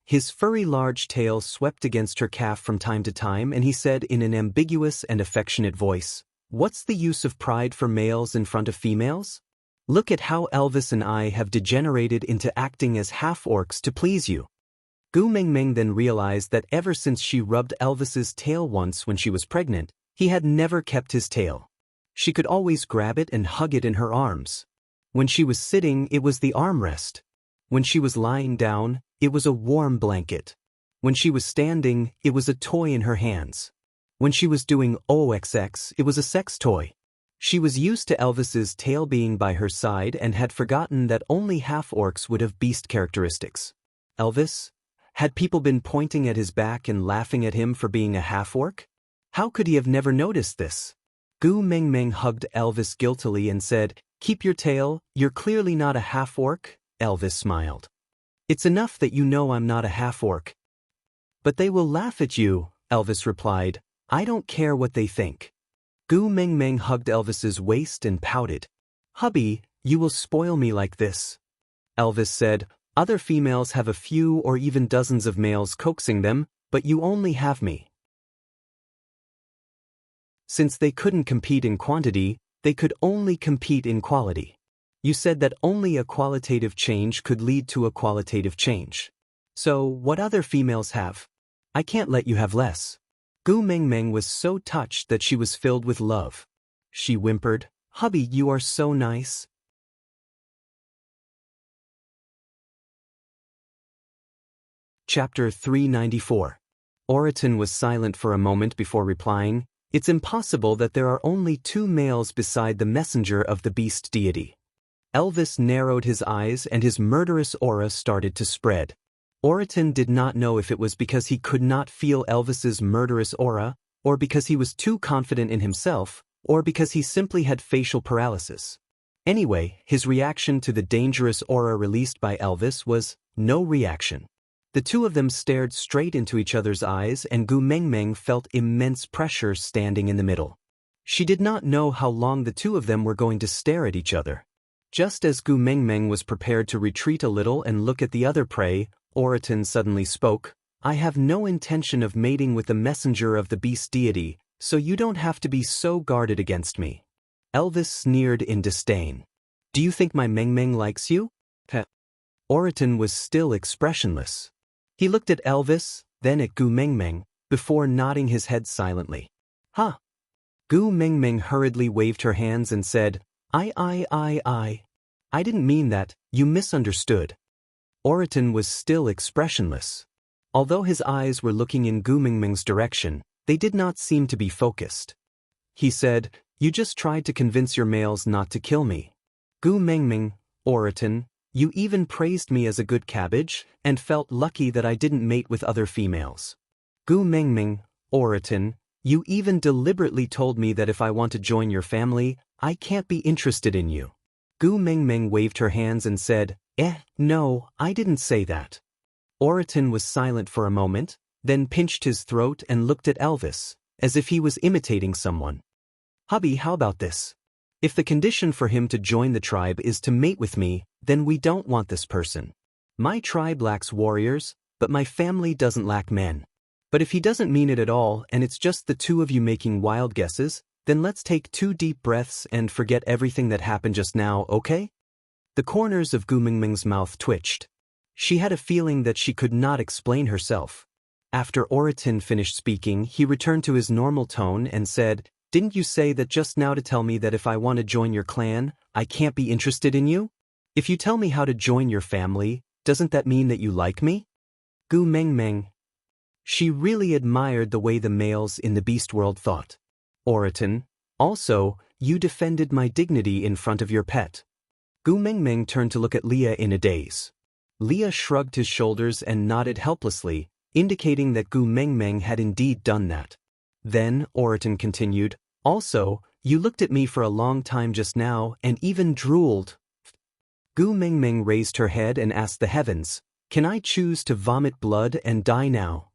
His furry large tail swept against her calf from time to time and he said in an ambiguous and affectionate voice, "What's the use of pride for males in front of females? Look at how Elvis and I have degenerated into acting as half-orcs to please you." Gu Mingming then realized that ever since she rubbed Elvis's tail once when she was pregnant, he had never kept his tail. She could always grab it and hug it in her arms. When she was sitting, it was the armrest. When she was lying down, it was a warm blanket. When she was standing, it was a toy in her hands. When she was doing OXX, it was a sex toy. She was used to Elvis's tail being by her side and had forgotten that only half-orcs would have beast characteristics. Elvis? Had people been pointing at his back and laughing at him for being a half-orc? How could he have never noticed this? Gu Mingming hugged Elvis guiltily and said, "Keep your tail, you're clearly not a half-orc." Elvis smiled. "It's enough that you know I'm not a half-orc." "But they will laugh at you," Elvis replied. "I don't care what they think." Gu Mingming hugged Elvis's waist and pouted. "Hubby, you will spoil me like this." Elvis said, "Other females have a few or even dozens of males coaxing them, but you only have me." Since they couldn't compete in quantity, they could only compete in quality. You said that only a qualitative change could lead to a qualitative change. So, what other females have? I can't let you have less. Gu Mingming was so touched that she was filled with love. She whimpered, "Hubby, you are so nice." Chapter 394. Oriton was silent for a moment before replying, "It's impossible that there are only two males beside the messenger of the beast deity." Elvis narrowed his eyes and his murderous aura started to spread. Oriton did not know if it was because he could not feel Elvis's murderous aura, or because he was too confident in himself, or because he simply had facial paralysis. Anyway, his reaction to the dangerous aura released by Elvis was no reaction. The two of them stared straight into each other's eyes and Gu Mengmeng felt immense pressure standing in the middle. She did not know how long the two of them were going to stare at each other. Just as Gu Mengmeng was prepared to retreat a little and look at the other prey, Oriton suddenly spoke, "I have no intention of mating with the messenger of the beast deity, so you don't have to be so guarded against me." Elvis sneered in disdain. "Do you think my Mengmeng likes you?" Oriton was still expressionless. He looked at Elvis, then at Gu Mengmeng, before nodding his head silently. "Huh." Gu Mengmeng hurriedly waved her hands and said, I didn't mean that, you misunderstood." Oriton was still expressionless. Although his eyes were looking in Gu Mengmeng's direction, they did not seem to be focused. He said, "You just tried to convince your males not to kill me. Gu Mengmeng, Oriton, you even praised me as a good cabbage, and felt lucky that I didn't mate with other females. Gu Mengmeng, Oriton, you even deliberately told me that if I want to join your family, I can't be interested in you." Gu Mengmeng waved her hands and said, No, I didn't say that." Oriton was silent for a moment, then pinched his throat and looked at Elvis, as if he was imitating someone. "Hubby, how about this? If the condition for him to join the tribe is to mate with me, then we don't want this person. My tribe lacks warriors, but my family doesn't lack men. But if he doesn't mean it at all and it's just the two of you making wild guesses, then let's take 2 deep breaths and forget everything that happened just now, okay?" The corners of Gu Mengmeng's mouth twitched. She had a feeling that she could not explain herself. After Oriton finished speaking, he returned to his normal tone and said, "Didn't you say that just now to tell me that if I want to join your clan, I can't be interested in you? If you tell me how to join your family, doesn't that mean that you like me?" Gu Mengmeng. She really admired the way the males in the beast world thought. Oriton, also, you defended my dignity in front of your pet. Gu Mengmeng turned to look at Leah in a daze. Leah shrugged his shoulders and nodded helplessly, indicating that Gu Mengmeng had indeed done that. Then, Oriton continued, "Also, you looked at me for a long time just now and even drooled." Gu Mengmeng raised her head and asked the heavens, "Can I choose to vomit blood and die now?"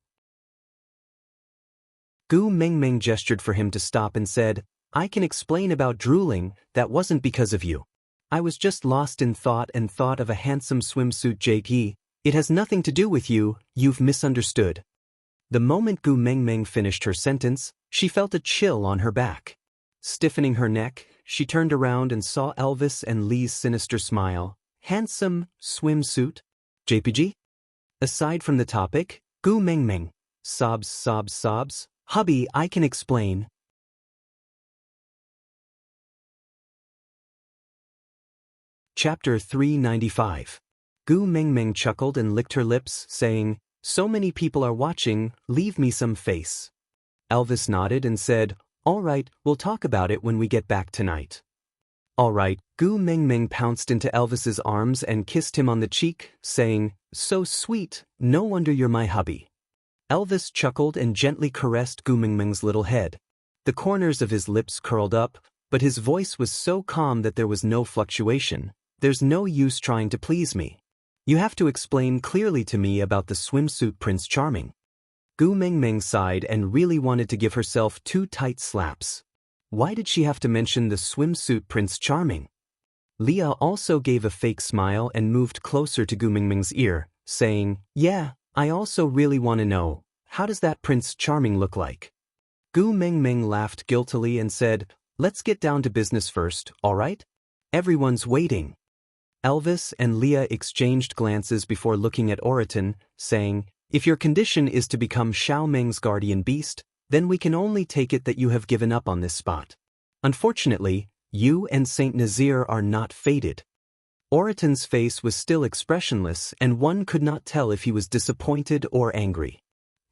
Gu Mengmeng gestured for him to stop and said, "I can explain about drooling, that wasn't because of you. I was just lost in thought and thought of a handsome swimsuit JG. It has nothing to do with you, you've misunderstood." The moment Gu Mengmeng finished her sentence, she felt a chill on her back. Stiffening her neck, she turned around and saw Elvis and Lee's sinister smile. "Handsome swimsuit? JPG?" Aside from the topic, Gu Mengmeng. Sobs. "Hubby, I can explain." Chapter 395. Gu Mengmeng chuckled and licked her lips, saying, "So many people are watching, leave me some face." Elvis nodded and said, "All right, we'll talk about it when we get back tonight." "All right." Gu Mengmeng pounced into Elvis's arms and kissed him on the cheek, saying, "So sweet, no wonder you're my hubby." Elvis chuckled and gently caressed Gu Mengmeng's little head. The corners of his lips curled up, but his voice was so calm that there was no fluctuation. "There's no use trying to please me. You have to explain clearly to me about the swimsuit Prince Charming." Gu Mengmeng sighed and really wanted to give herself 2 tight slaps. Why did she have to mention the swimsuit Prince Charming? Leah also gave a fake smile and moved closer to Gu Mengmeng's ear, saying, "Yeah, I also really want to know, how does that Prince Charming look like?" Gu Mengmeng laughed guiltily and said, "Let's get down to business first, all right? Everyone's waiting." Elvis and Leah exchanged glances before looking at Oriton, saying, "If your condition is to become Xiao Meng's guardian beast, then we can only take it that you have given up on this spot. Unfortunately, you and Saint Nazir are not fated." Oraton's face was still expressionless and one could not tell if he was disappointed or angry.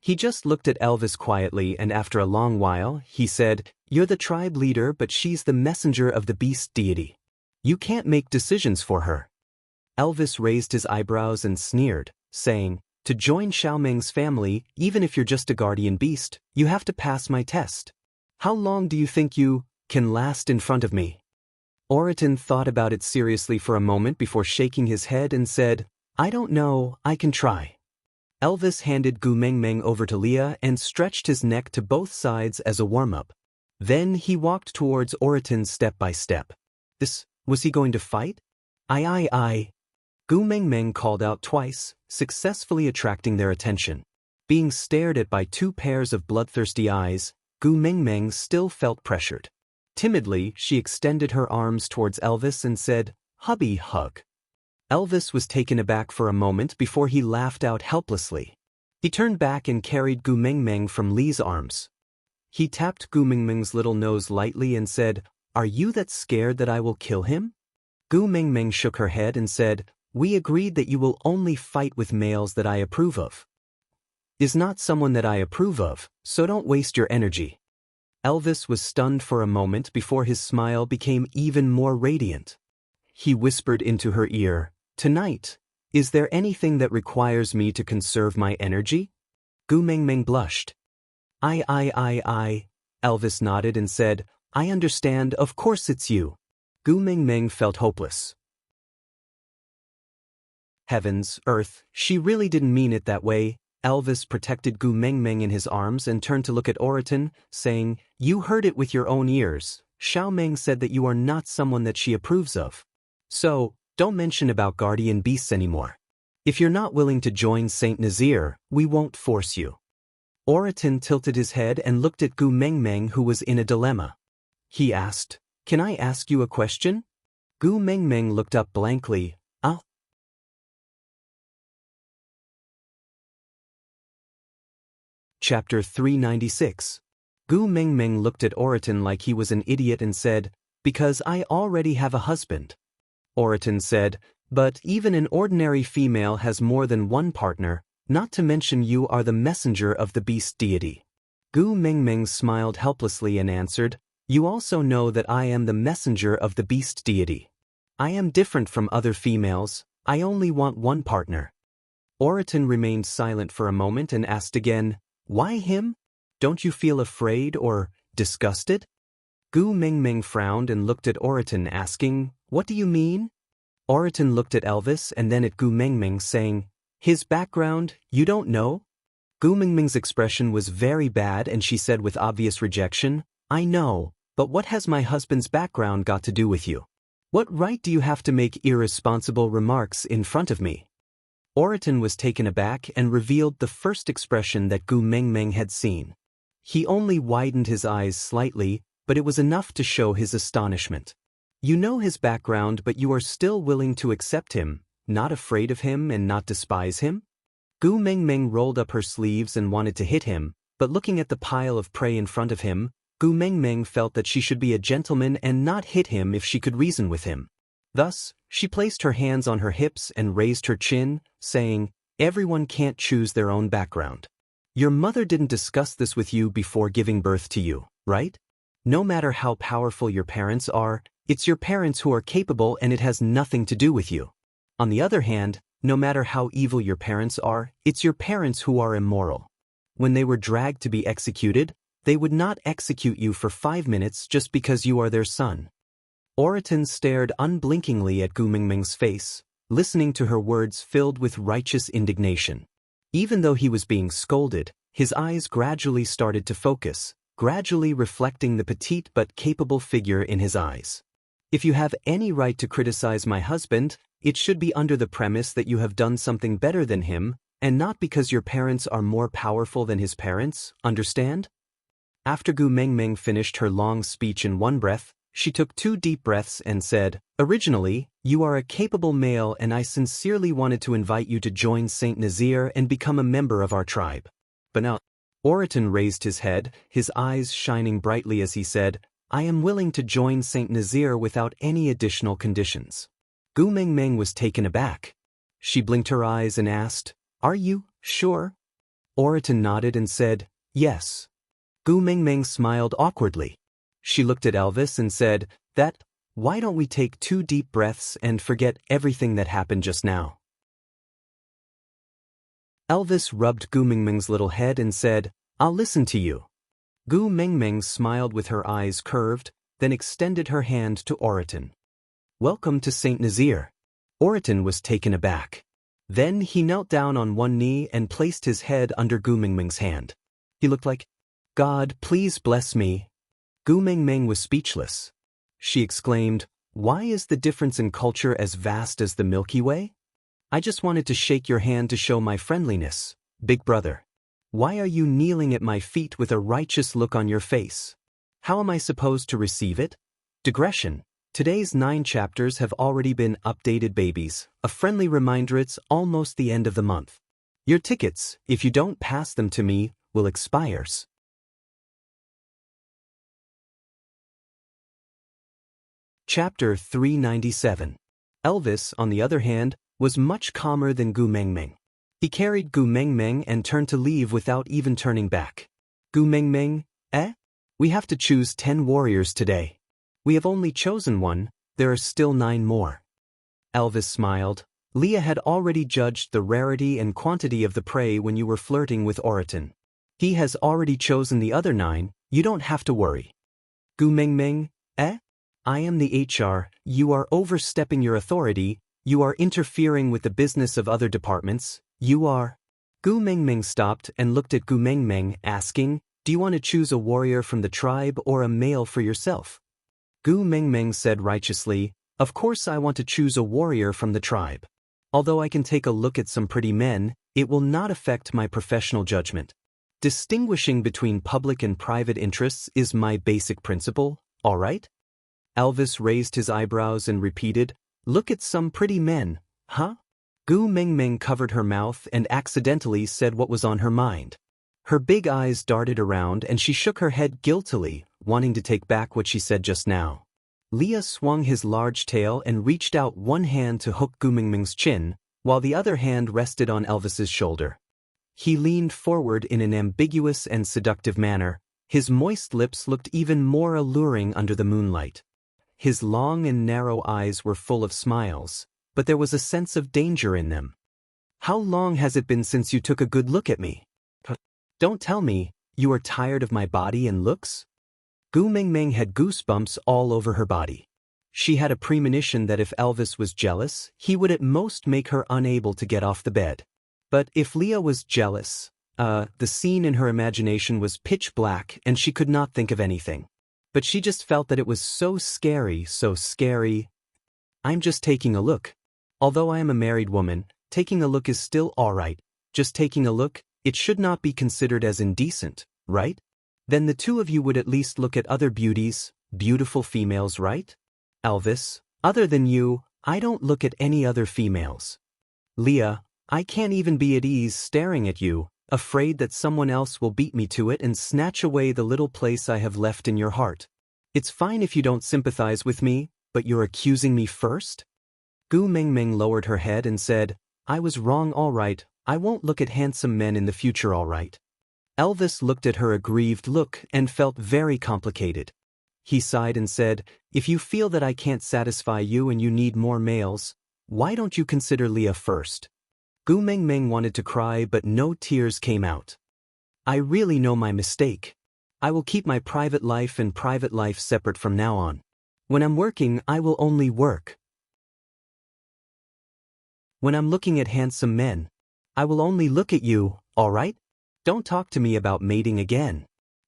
He just looked at Elvis quietly and after a long while, he said, "You're the tribe leader but she's the messenger of the beast deity. You can't make decisions for her." Elvis raised his eyebrows and sneered, saying, "To join Xiaomeng's family, even if you're just a guardian beast, you have to pass my test. How long do you think you can last in front of me?" Oraton thought about it seriously for a moment before shaking his head and said, "I don't know, I can try." Elvis handed Gu Mengmeng over to Leah and stretched his neck to both sides as a warm-up. Then he walked towards Oraton step by step. Was he going to fight? Aye. Gu Mengmeng called out twice, successfully attracting their attention. Being stared at by two pairs of bloodthirsty eyes, Gu Mengmeng still felt pressured. Timidly, she extended her arms towards Elvis and said, "Hubby hug." Elvis was taken aback for a moment before he laughed out helplessly. He turned back and carried Gu Mengmeng from Li's arms. He tapped Gu Mengmeng's little nose lightly and said, "Are you that scared that I will kill him?" Gu Mengmeng shook her head and said, "We agreed that you will only fight with males that I approve of." "Is not someone that I approve of, so don't waste your energy." Elvis was stunned for a moment before his smile became even more radiant. He whispered into her ear, "Tonight, is there anything that requires me to conserve my energy?" Gu Mengmeng blushed. Aye. Elvis nodded and said, "I understand, of course it's you." Gu Mengmeng felt hopeless. Heavens, earth, she really didn't mean it that way. Elvis protected Gu Mengmeng in his arms and turned to look at Oraton, saying, "You heard it with your own ears. Xiaomeng said that you are not someone that she approves of. So, don't mention about guardian beasts anymore. If you're not willing to join Saint Nazir, we won't force you." Oraton tilted his head and looked at Gu Mengmeng, who was in a dilemma. He asked, "Can I ask you a question?" Gu Mengmeng looked up blankly. Chapter 396. Gu Mengmeng looked at Oraton like he was an idiot and said, "Because I already have a husband." Oraton said, "But even an ordinary female has more than one partner, not to mention you are the messenger of the beast deity." Gu Mengmeng smiled helplessly and answered, "You also know that I am the messenger of the beast deity. I am different from other females, I only want one partner." Oraton remained silent for a moment and asked again, "Why him? Don't you feel afraid or disgusted?" Gu Mengmeng frowned and looked at Oraton asking, "What do you mean?" Oraton looked at Elvis and then at Gu Mengmeng saying, "His background, you don't know?" Gu Mengmeng's expression was very bad and she said with obvious rejection, "I know, but what has my husband's background got to do with you? What right do you have to make irresponsible remarks in front of me?" Oraton was taken aback and revealed the first expression that Gu Mengmeng had seen. He only widened his eyes slightly, but it was enough to show his astonishment. "You know his background but you are still willing to accept him, not afraid of him and not despise him?" Gu Mengmeng rolled up her sleeves and wanted to hit him, but looking at the pile of prey in front of him, Gu Mengmeng felt that she should be a gentleman and not hit him if she could reason with him. Thus, she placed her hands on her hips and raised her chin, saying, "Everyone can't choose their own background. Your mother didn't discuss this with you before giving birth to you, right? No matter how powerful your parents are, it's your parents who are capable and it has nothing to do with you. On the other hand, no matter how evil your parents are, it's your parents who are immoral. When they were dragged to be executed, they would not execute you for 5 minutes just because you are their son." Oraton stared unblinkingly at Gu Mengmeng's face, listening to her words filled with righteous indignation. Even though he was being scolded, his eyes gradually started to focus, gradually reflecting the petite but capable figure in his eyes. "If you have any right to criticize my husband, it should be under the premise that you have done something better than him, and not because your parents are more powerful than his parents, understand?" After Gu Mengmeng finished her long speech in one breath, she took 2 deep breaths and said, "Originally, you are a capable male and I sincerely wanted to invite you to join Saint Nazir and become a member of our tribe. But now," Oraton raised his head, his eyes shining brightly as he said, "I am willing to join Saint Nazir without any additional conditions." Gu Mengmeng was taken aback. She blinked her eyes and asked, "Are you sure?" Oriton nodded and said, "Yes." Gu Mengmeng smiled awkwardly. She looked at Elvis and said, Why don't we take 2 deep breaths and forget everything that happened just now?" Elvis rubbed Gu Mengmeng's little head and said, "I'll listen to you." Gu Mengmeng smiled with her eyes curved, then extended her hand to Oriton. "Welcome to St. Nazaire." Oriton was taken aback. Then he knelt down on one knee and placed his head under Gu Mengmeng's hand. He looked like, "God, please bless me." Gu Mengmeng was speechless. She exclaimed, "Why is the difference in culture as vast as the Milky Way? I just wanted to shake your hand to show my friendliness, big brother. Why are you kneeling at my feet with a righteous look on your face? How am I supposed to receive it?" Digression. Today's 9 chapters have already been updated, babies. A friendly reminder, it's almost the end of the month. Your tickets, if you don't pass them to me, will expires. Chapter 397. Elvis, on the other hand, was much calmer than Gu Mengmeng. He carried Gu Mengmeng and turned to leave without even turning back. "Gu Mengmeng, we have to choose 10 warriors today. We have only chosen 1, there are still 9 more." Elvis smiled. "Leah had already judged the rarity and quantity of the prey when you were flirting with Oriton. He has already chosen the other 9, you don't have to worry." "Gu Mengmeng, I am the HR, you are overstepping your authority, you are interfering with the business of other departments, you are..." Gu Mengmeng stopped and looked at Gu Mengmeng, asking, "Do you want to choose a warrior from the tribe or a male for yourself?" Gu Mengmeng said righteously, "Of course I want to choose a warrior from the tribe. Although I can take a look at some pretty men, it will not affect my professional judgment. Distinguishing between public and private interests is my basic principle, all right?" Elvis raised his eyebrows and repeated, "Look at some pretty men, huh?" Gu Mengmeng covered her mouth and accidentally said what was on her mind. Her big eyes darted around and she shook her head guiltily, wanting to take back what she said just now. Leah swung his large tail and reached out one hand to hook Gu Mengmeng's chin, while the other hand rested on Elvis's shoulder. He leaned forward in an ambiguous and seductive manner. His moist lips looked even more alluring under the moonlight. His long and narrow eyes were full of smiles, but there was a sense of danger in them. "How long has it been since you took a good look at me? Don't tell me, you are tired of my body and looks?" Gu Mengmeng had goosebumps all over her body. She had a premonition that if Elvis was jealous, he would at most make her unable to get off the bed. But if Leah was jealous, the scene in her imagination was pitch black and she could not think of anything. But she just felt that it was so scary, so scary. "I'm just taking a look. Although I am a married woman, taking a look is still alright. Just taking a look, it should not be considered as indecent, right? Then the 2 of you would at least look at other beauties, beautiful females, right? Elvis, other than you, I don't look at any other females. Leah, I can't even be at ease staring at you, afraid that someone else will beat me to it and snatch away the little place I have left in your heart. It's fine if you don't sympathize with me, but you're accusing me first?" Gu Mengmeng lowered her head and said, "I was wrong, all right. I won't look at handsome men in the future, all right." Elvis looked at her aggrieved look and felt very complicated. He sighed and said, "If you feel that I can't satisfy you and you need more males, why don't you consider Leah first?" Gu Mengmeng wanted to cry, but no tears came out. "I really know my mistake. I will keep my private life and private life separate from now on. When I'm working, I will only work. When I'm looking at handsome men, I will only look at you, all right? Don't talk to me about mating again.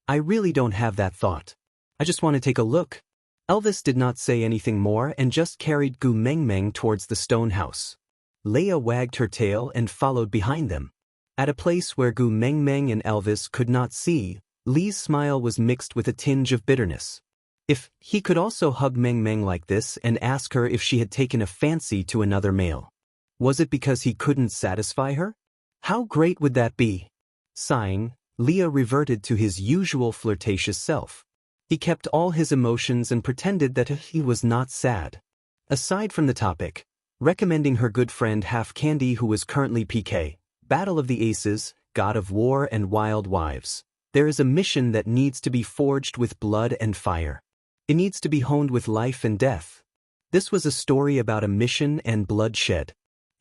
I really don't have that thought. I just want to take a look." Elvis did not say anything more and just carried Gu Mengmeng towards the stone house. Leah wagged her tail and followed behind them. At a place where Gu Mengmeng and Elvis could not see, Lee's smile was mixed with a tinge of bitterness. If he could also hug Mengmeng like this and ask her if she had taken a fancy to another male. Was it because he couldn't satisfy her? How great would that be? Sighing, Leah reverted to his usual flirtatious self. He kept all his emotions and pretended that he was not sad. Aside from the topic, recommending her good friend Half Candy, who was currently PK, Battle of the Aces, God of War and Wild Wives. There is a mission that needs to be forged with blood and fire. It needs to be honed with life and death. This was a story about a mission and bloodshed.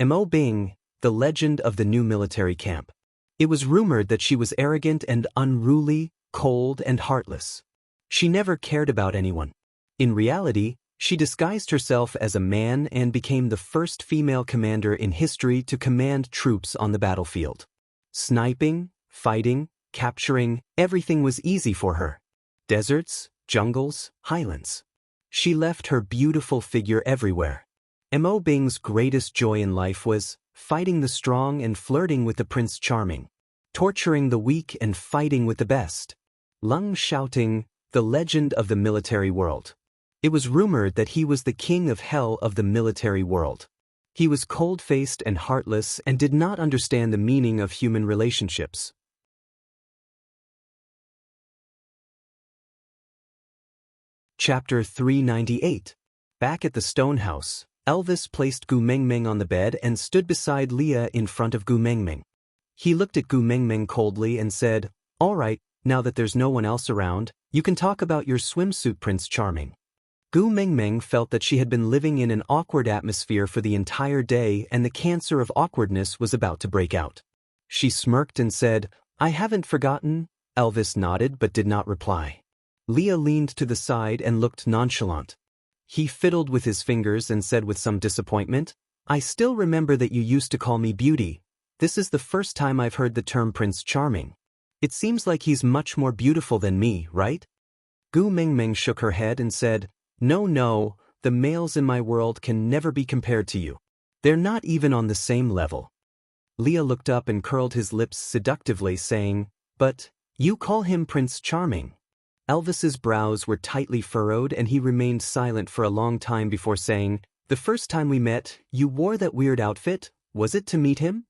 Mo Bing, the legend of the new military camp. It was rumored that she was arrogant and unruly, cold and heartless. She never cared about anyone. In reality, she disguised herself as a man and became the first female commander in history to command troops on the battlefield. Sniping, fighting, capturing, everything was easy for her. Deserts, jungles, highlands. She left her beautiful figure everywhere. Mo Bing's greatest joy in life was fighting the strong and flirting with the Prince Charming, torturing the weak and fighting with the best. Lung shouting, the legend of the military world. It was rumored that he was the king of hell of the military world. He was cold-faced and heartless and did not understand the meaning of human relationships. Chapter 398. Back at the stone house, Elvis placed Gu Mengmeng on the bed and stood beside Leah in front of Gu Mengmeng. He looked at Gu Mengmeng coldly and said, "All right, now that there's no one else around, you can talk about your swimsuit, Prince Charming." Gu Mengmeng felt that she had been living in an awkward atmosphere for the entire day and the cancer of awkwardness was about to break out. She smirked and said, "I haven't forgotten." Elvis nodded but did not reply. Leah leaned to the side and looked nonchalant. He fiddled with his fingers and said with some disappointment, "I still remember that you used to call me Beauty. This is the first time I've heard the term Prince Charming. It seems like he's much more beautiful than me, right?" Gu Mengmeng shook her head and said, No, the males in my world can never be compared to you. They're not even on the same level." Leah looked up and curled his lips seductively, saying, "But you call him Prince Charming." Elvis's brows were tightly furrowed and he remained silent for a long time before saying, "The first time we met, you wore that weird outfit. Was it to meet him?"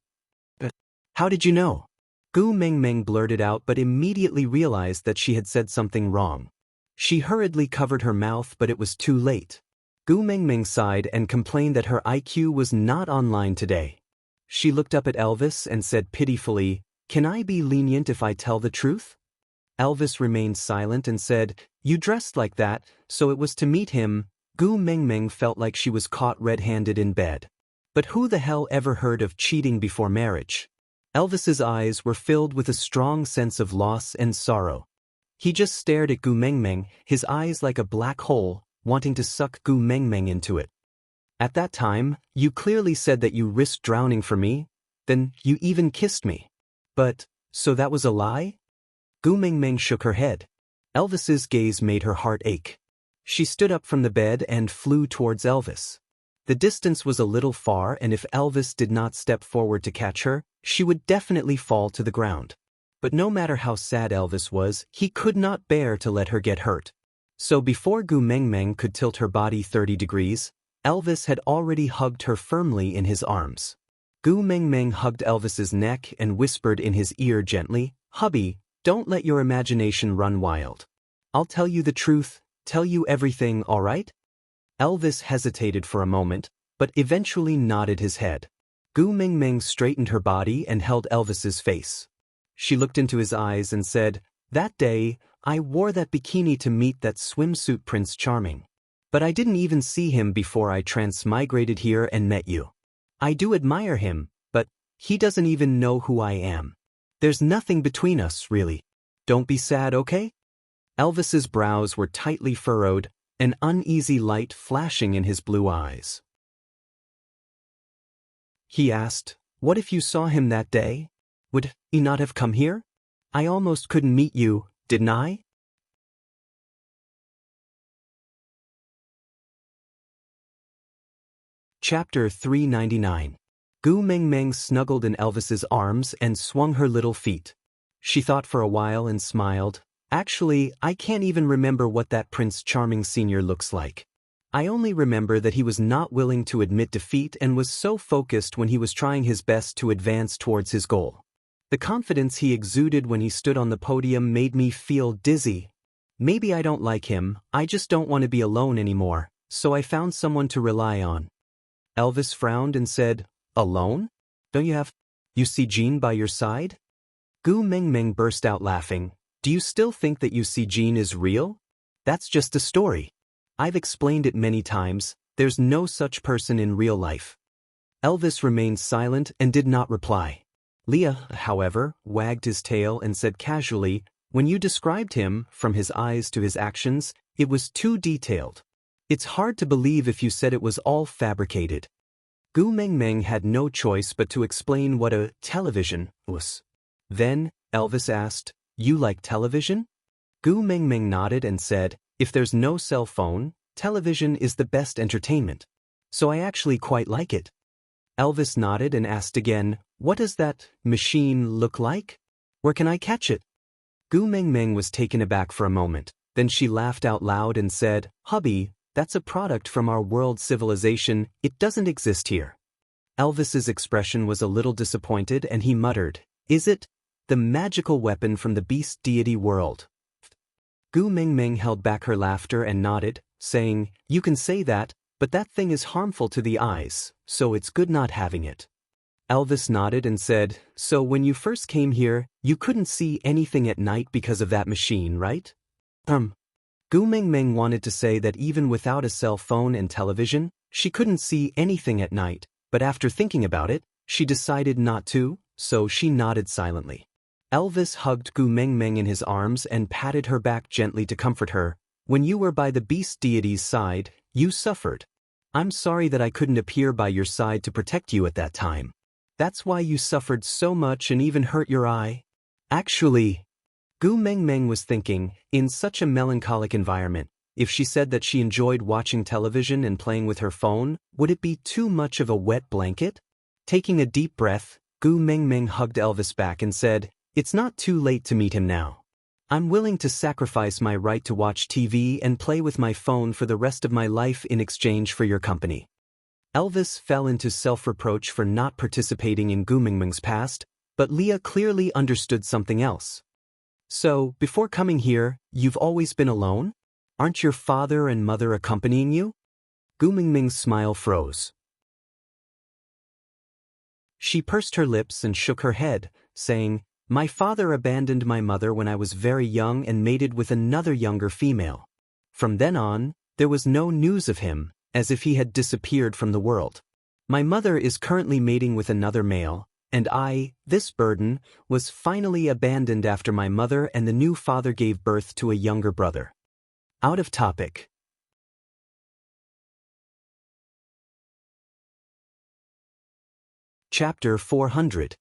"How did you know?" Gu Mengmeng blurted out but immediately realized that she had said something wrong. She hurriedly covered her mouth but it was too late. Gu Mengmeng sighed and complained that her IQ was not online today. She looked up at Elvis and said pitifully, "Can I be lenient if I tell the truth?" Elvis remained silent and said, "You dressed like that, so it was to meet him." Gu Mengmeng felt like she was caught red-handed in bed. But who the hell ever heard of cheating before marriage? Elvis's eyes were filled with a strong sense of loss and sorrow. He just stared at Gu Mengmeng, his eyes like a black hole, wanting to suck Gu Mengmeng into it. "At that time, you clearly said that you risked drowning for me. Then you even kissed me. But, so that was a lie?" Gu Mengmeng shook her head. Elvis's gaze made her heart ache. She stood up from the bed and flew towards Elvis. The distance was a little far and if Elvis did not step forward to catch her, she would definitely fall to the ground. But no matter how sad Elvis was, he could not bear to let her get hurt. So before Gu Mengmeng could tilt her body 30 degrees, Elvis had already hugged her firmly in his arms. Gu Mengmeng hugged Elvis's neck and whispered in his ear gently, "Hubby, don't let your imagination run wild. I'll tell you the truth, tell you everything, all right?" Elvis hesitated for a moment, but eventually nodded his head. Gu Mengmeng straightened her body and held Elvis's face. She looked into his eyes and said, "That day, I wore that bikini to meet that swimsuit Prince Charming. But I didn't even see him before I transmigrated here and met you. I do admire him, but he doesn't even know who I am. There's nothing between us, really. Don't be sad, okay?" Elvis's brows were tightly furrowed, an uneasy light flashing in his blue eyes. He asked, "What if you saw him that day? Would he not have come here? I almost couldn't meet you, didn't I?" Chapter 399. Gu Mengmeng snuggled in Elvis's arms and swung her little feet. She thought for a while and smiled. "Actually, I can't even remember what that Prince Charming Sr. looks like. I only remember that he was not willing to admit defeat and was so focused when he was trying his best to advance towards his goal. The confidence he exuded when he stood on the podium made me feel dizzy. Maybe I don't like him, I just don't want to be alone anymore, so I found someone to rely on." Elvis frowned and said, alone? Don't you see Jean by your side? Gu Mengmeng burst out laughing. Do you still think that you see Jean is real? That's just a story. I've explained it many times, there's no such person in real life. Elvis remained silent and did not reply. Leah, however, wagged his tail and said casually, when you described him, from his eyes to his actions, it was too detailed. It's hard to believe if you said it was all fabricated. Gu Mengmeng had no choice but to explain what a television was. Then, Elvis asked, you like television? Gu Mengmeng nodded and said, if there's no cell phone, television is the best entertainment. So I actually quite like it. Elvis nodded and asked again, what does that machine look like? Where can I catch it? Gu Mengmeng was taken aback for a moment. Then she laughed out loud and said, hubby, that's a product from our world civilization, it doesn't exist here. Elvis's expression was a little disappointed and he muttered, is it? The magical weapon from the beast deity world. Gu Mengmeng held back her laughter and nodded, saying, you can say that, but that thing is harmful to the eyes, so it's good not having it. Elvis nodded and said, so when you first came here, you couldn't see anything at night because of that machine, right? Gu Mengmeng wanted to say that even without a cell phone and television, she couldn't see anything at night, but after thinking about it, she decided not to, so she nodded silently. Elvis hugged Gu Mengmeng in his arms and patted her back gently to comfort her. When you were by the beast deity's side, you suffered. I'm sorry that I couldn't appear by your side to protect you at that time. That's why you suffered so much and even hurt your eye. Actually, Gu Mengmeng was thinking, in such a melancholic environment, if she said that she enjoyed watching television and playing with her phone, would it be too much of a wet blanket? Taking a deep breath, Gu Mengmeng hugged Elvis back and said, it's not too late to meet him now. I'm willing to sacrifice my right to watch TV and play with my phone for the rest of my life in exchange for your company. Elvis fell into self-reproach for not participating in Gu Mengmeng's past, but Leah clearly understood something else. So, before coming here, you've always been alone? Aren't your father and mother accompanying you? Gu Mengmeng's smile froze. She pursed her lips and shook her head, saying, my father abandoned my mother when I was very young and mated with another younger female. From then on, there was no news of him, as if he had disappeared from the world. My mother is currently mating with another male, and this burden, was finally abandoned after my mother and the new father gave birth to a younger brother. Out of topic. Chapter 400.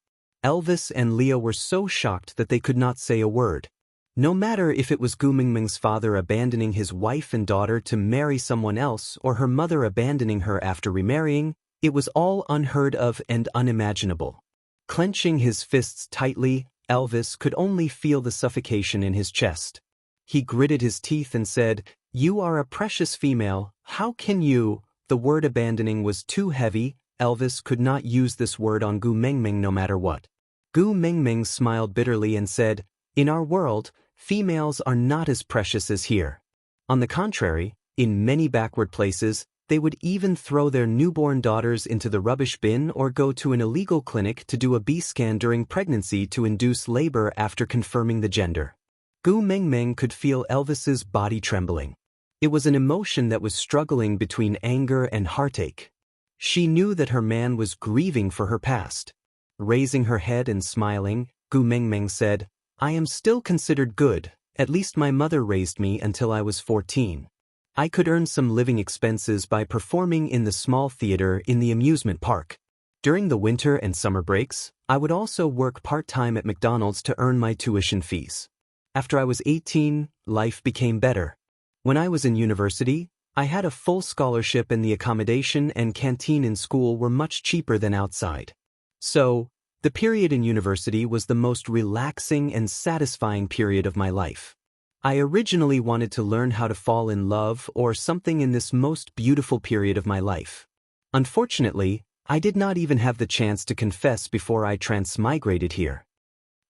Elvis and Leah were so shocked that they could not say a word. No matter if it was Gu Mengmeng's father abandoning his wife and daughter to marry someone else or her mother abandoning her after remarrying, it was all unheard of and unimaginable. Clenching his fists tightly, Elvis could only feel the suffocation in his chest. He gritted his teeth and said, you are a precious female, how can you? The word abandoning was too heavy, Elvis could not use this word on Gu Mengmeng no matter what. Gu Mengmeng smiled bitterly and said, in our world, females are not as precious as here. On the contrary, in many backward places, they would even throw their newborn daughters into the rubbish bin or go to an illegal clinic to do a B-scan during pregnancy to induce labor after confirming the gender. Gu Mengmeng could feel Elvis's body trembling. It was an emotion that was struggling between anger and heartache. She knew that her man was grieving for her past. Raising her head and smiling, Gu Mengmeng said, I am still considered good, at least my mother raised me until I was 14. I could earn some living expenses by performing in the small theater in the amusement park. During the winter and summer breaks, I would also work part-time at McDonald's to earn my tuition fees. After I was 18, life became better. When I was in university, I had a full scholarship and the accommodation and canteen in school were much cheaper than outside. So, the period in university was the most relaxing and satisfying period of my life. I originally wanted to learn how to fall in love or something in this most beautiful period of my life. Unfortunately, I did not even have the chance to confess before I transmigrated here.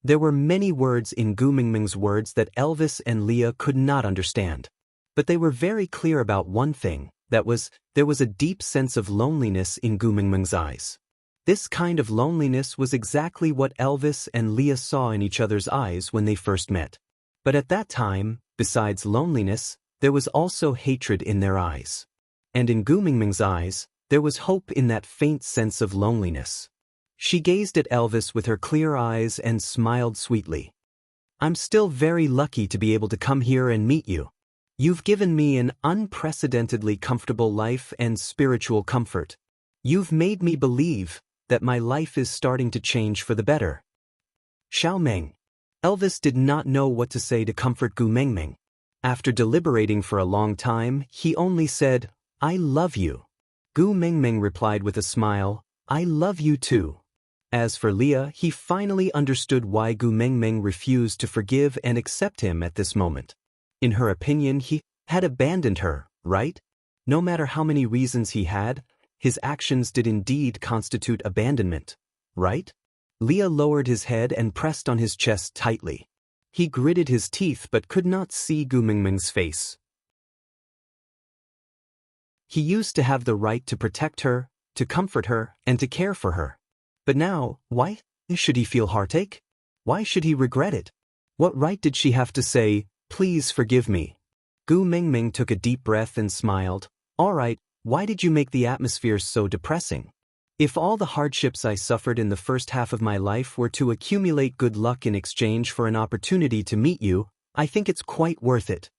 There were many words in Gu Mengmeng's words that Elvis and Leah could not understand. But they were very clear about one thing, There was a deep sense of loneliness in Gu Mingming's eyes. This kind of loneliness was exactly what Elvis and Leah saw in each other's eyes when they first met. But at that time, besides loneliness, there was also hatred in their eyes. And in Gu Mingming's eyes, there was hope in that faint sense of loneliness. She gazed at Elvis with her clear eyes and smiled sweetly. "I'm still very lucky to be able to come here and meet you. You've given me an unprecedentedly comfortable life and spiritual comfort. You've made me believe that my life is starting to change for the better." Xiao Meng. Elvis did not know what to say to comfort Gu Mingming. After deliberating for a long time, he only said, "I love you." Gu Mingming replied with a smile, "I love you too." As for Leah, he finally understood why Gu Mingming refused to forgive and accept him at this moment. In her opinion, he had abandoned her, right? No matter how many reasons he had, his actions did indeed constitute abandonment, right? Leah lowered his head and pressed on his chest tightly. He gritted his teeth but could not see Gu Mingming's face. He used to have the right to protect her, to comfort her, and to care for her. But now, why should he feel heartache? Why should he regret it? What right did she have to say, "Please forgive me"? Gu Mingming took a deep breath and smiled. "All right, why did you make the atmosphere so depressing? If all the hardships I suffered in the first half of my life were to accumulate good luck in exchange for an opportunity to meet you, I think it's quite worth it."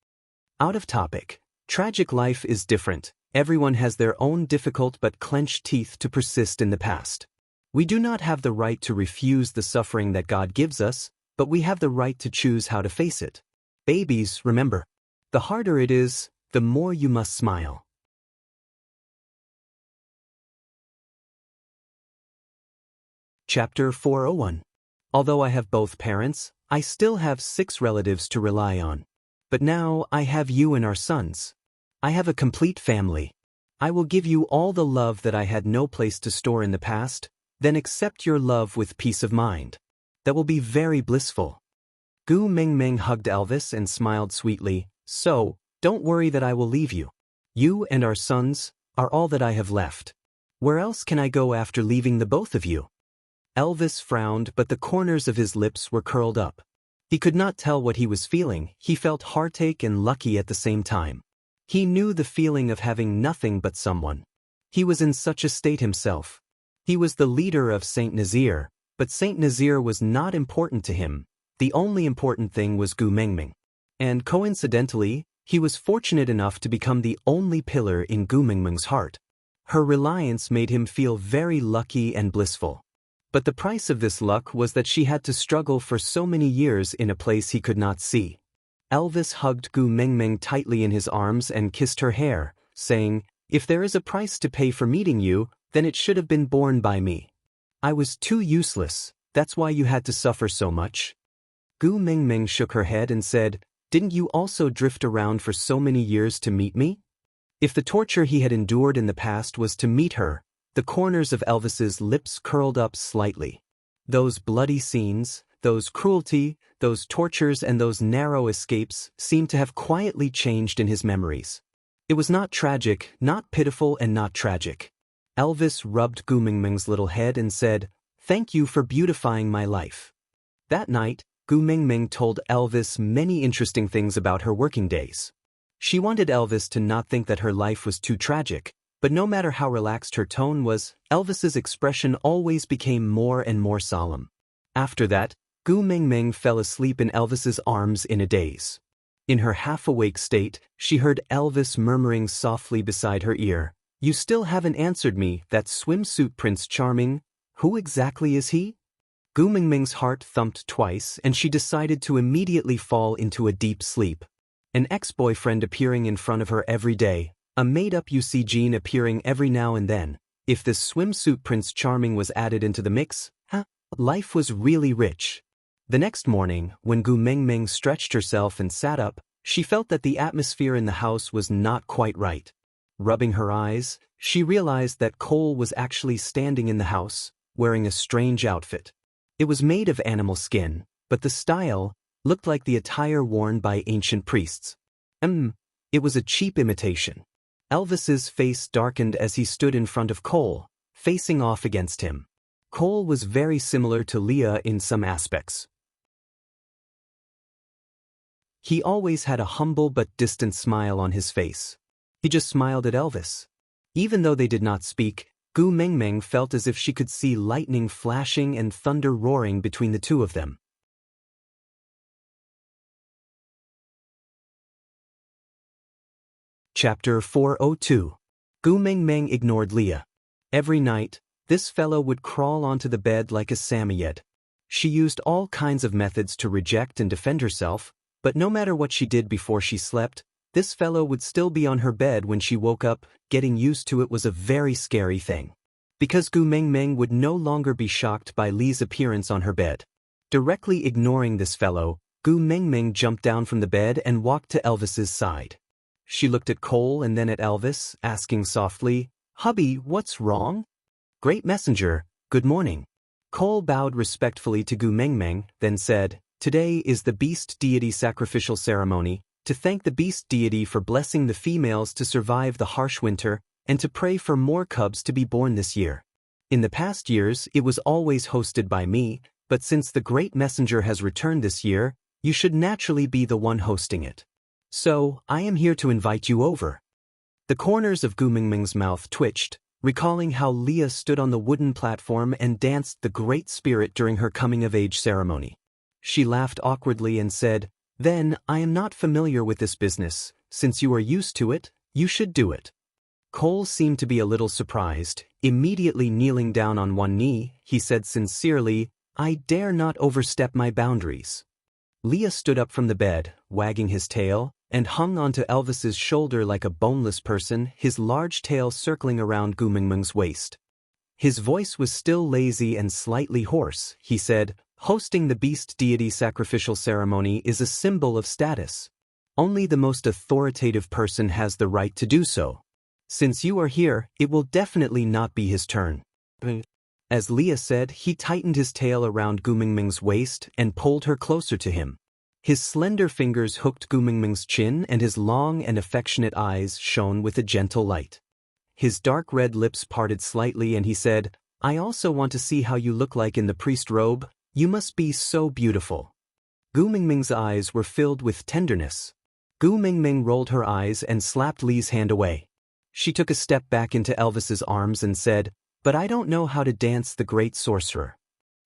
Out of topic. Tragic life is different. Everyone has their own difficult but clenched teeth to persist in the past. We do not have the right to refuse the suffering that God gives us, but we have the right to choose how to face it. Babies, remember, the harder it is, the more you must smile. Chapter 401. Although I have both parents, I still have 6 relatives to rely on. But now I have you and our sons. I have a complete family. I will give you all the love that I had no place to store in the past, then accept your love with peace of mind. That will be very blissful. Gu Mingming hugged Elvis and smiled sweetly. "So, don't worry that I will leave you. You and our sons are all that I have left. Where else can I go after leaving the both of you?" Elvis frowned, but the corners of his lips were curled up. He could not tell what he was feeling. He felt heartache and lucky at the same time. He knew the feeling of having nothing but someone. He was in such a state himself. He was the leader of Saint Nazir, but Saint Nazir was not important to him. The only important thing was Gu Mingming. And coincidentally, he was fortunate enough to become the only pillar in Gu Mingming's heart. Her reliance made him feel very lucky and blissful. But the price of this luck was that she had to struggle for so many years in a place he could not see. Elvis hugged Gu Mingming tightly in his arms and kissed her hair, saying, "If there is a price to pay for meeting you, then it should have been borne by me. I was too useless, that's why you had to suffer so much." Gu Mingming shook her head and said, "Didn't you also drift around for so many years to meet me?" If the torture he had endured in the past was to meet her, the corners of Elvis's lips curled up slightly. Those bloody scenes, those cruelty, those tortures and those narrow escapes seemed to have quietly changed in his memories. It was not tragic, not pitiful and not tragic. Elvis rubbed Gu Mingming's little head and said, "Thank you for beautifying my life." That night, Gu Mingming told Elvis many interesting things about her working days. She wanted Elvis to not think that her life was too tragic, but no matter how relaxed her tone was, Elvis's expression always became more and more solemn. After that, Gu Mingming fell asleep in Elvis's arms in a daze. In her half-awake state, she heard Elvis murmuring softly beside her ear, "You still haven't answered me, that swimsuit Prince Charming. Who exactly is he?" Gu Mingming's heart thumped twice and she decided to immediately fall into a deep sleep. An ex-boyfriend appearing in front of her every day, a made-up Eugene appearing every now and then. If this swimsuit Prince Charming was added into the mix, life was really rich. The next morning, when Gu Mingming stretched herself and sat up, she felt that the atmosphere in the house was not quite right. Rubbing her eyes, she realized that Cole was actually standing in the house, wearing a strange outfit. It was made of animal skin, but the style looked like the attire worn by ancient priests. It was a cheap imitation. Elvis's face darkened as he stood in front of Cole, facing off against him. Cole was very similar to Leah in some aspects. He always had a humble but distant smile on his face. He just smiled at Elvis. Even though they did not speak, Gu Mengmeng felt as if she could see lightning flashing and thunder roaring between the two of them. Chapter 402. Gu Mengmeng ignored Leah. Every night, this fellow would crawl onto the bed like a Samoyed. She used all kinds of methods to reject and defend herself, but no matter what she did before she slept, this fellow would still be on her bed when she woke up. Getting used to it was a very scary thing. Because Gu Mengmeng would no longer be shocked by Li's appearance on her bed. Directly ignoring this fellow, Gu Mengmeng jumped down from the bed and walked to Elvis's side. She looked at Cole and then at Elvis, asking softly, "Hubby, what's wrong?" "Great messenger, good morning." Cole bowed respectfully to Gu Mengmeng, then said, "Today is the beast deity sacrificial ceremony, to thank the beast deity for blessing the females to survive the harsh winter, and to pray for more cubs to be born this year. In the past years, it was always hosted by me, but since the great messenger has returned this year, you should naturally be the one hosting it. So, I am here to invite you over." The corners of Gu Mengmeng's mouth twitched, recalling how Leah stood on the wooden platform and danced the Great Spirit during her coming-of-age ceremony. She laughed awkwardly and said, "Then, I am not familiar with this business. Since you are used to it, you should do it." Cole seemed to be a little surprised. Immediately kneeling down on one knee, he said sincerely, "I dare not overstep my boundaries." Leah stood up from the bed, wagging his tail, and hung onto Elvis's shoulder like a boneless person, his large tail circling around Gu Mengmeng's waist. His voice was still lazy and slightly hoarse. He said, "Hosting the beast deity sacrificial ceremony is a symbol of status. Only the most authoritative person has the right to do so. Since you are here, it will definitely not be his turn." As Leah said, he tightened his tail around Gu Mengmeng's waist and pulled her closer to him. His slender fingers hooked Gu Mengmeng's chin and his long and affectionate eyes shone with a gentle light. His dark red lips parted slightly and he said, "I also want to see how you look like in the priest robe. You must be so beautiful." Gu Mengmeng's eyes were filled with tenderness. Gu Mengmeng rolled her eyes and slapped Li's hand away. She took a step back into Elvis's arms and said, "But I don't know how to dance the great sorcerer."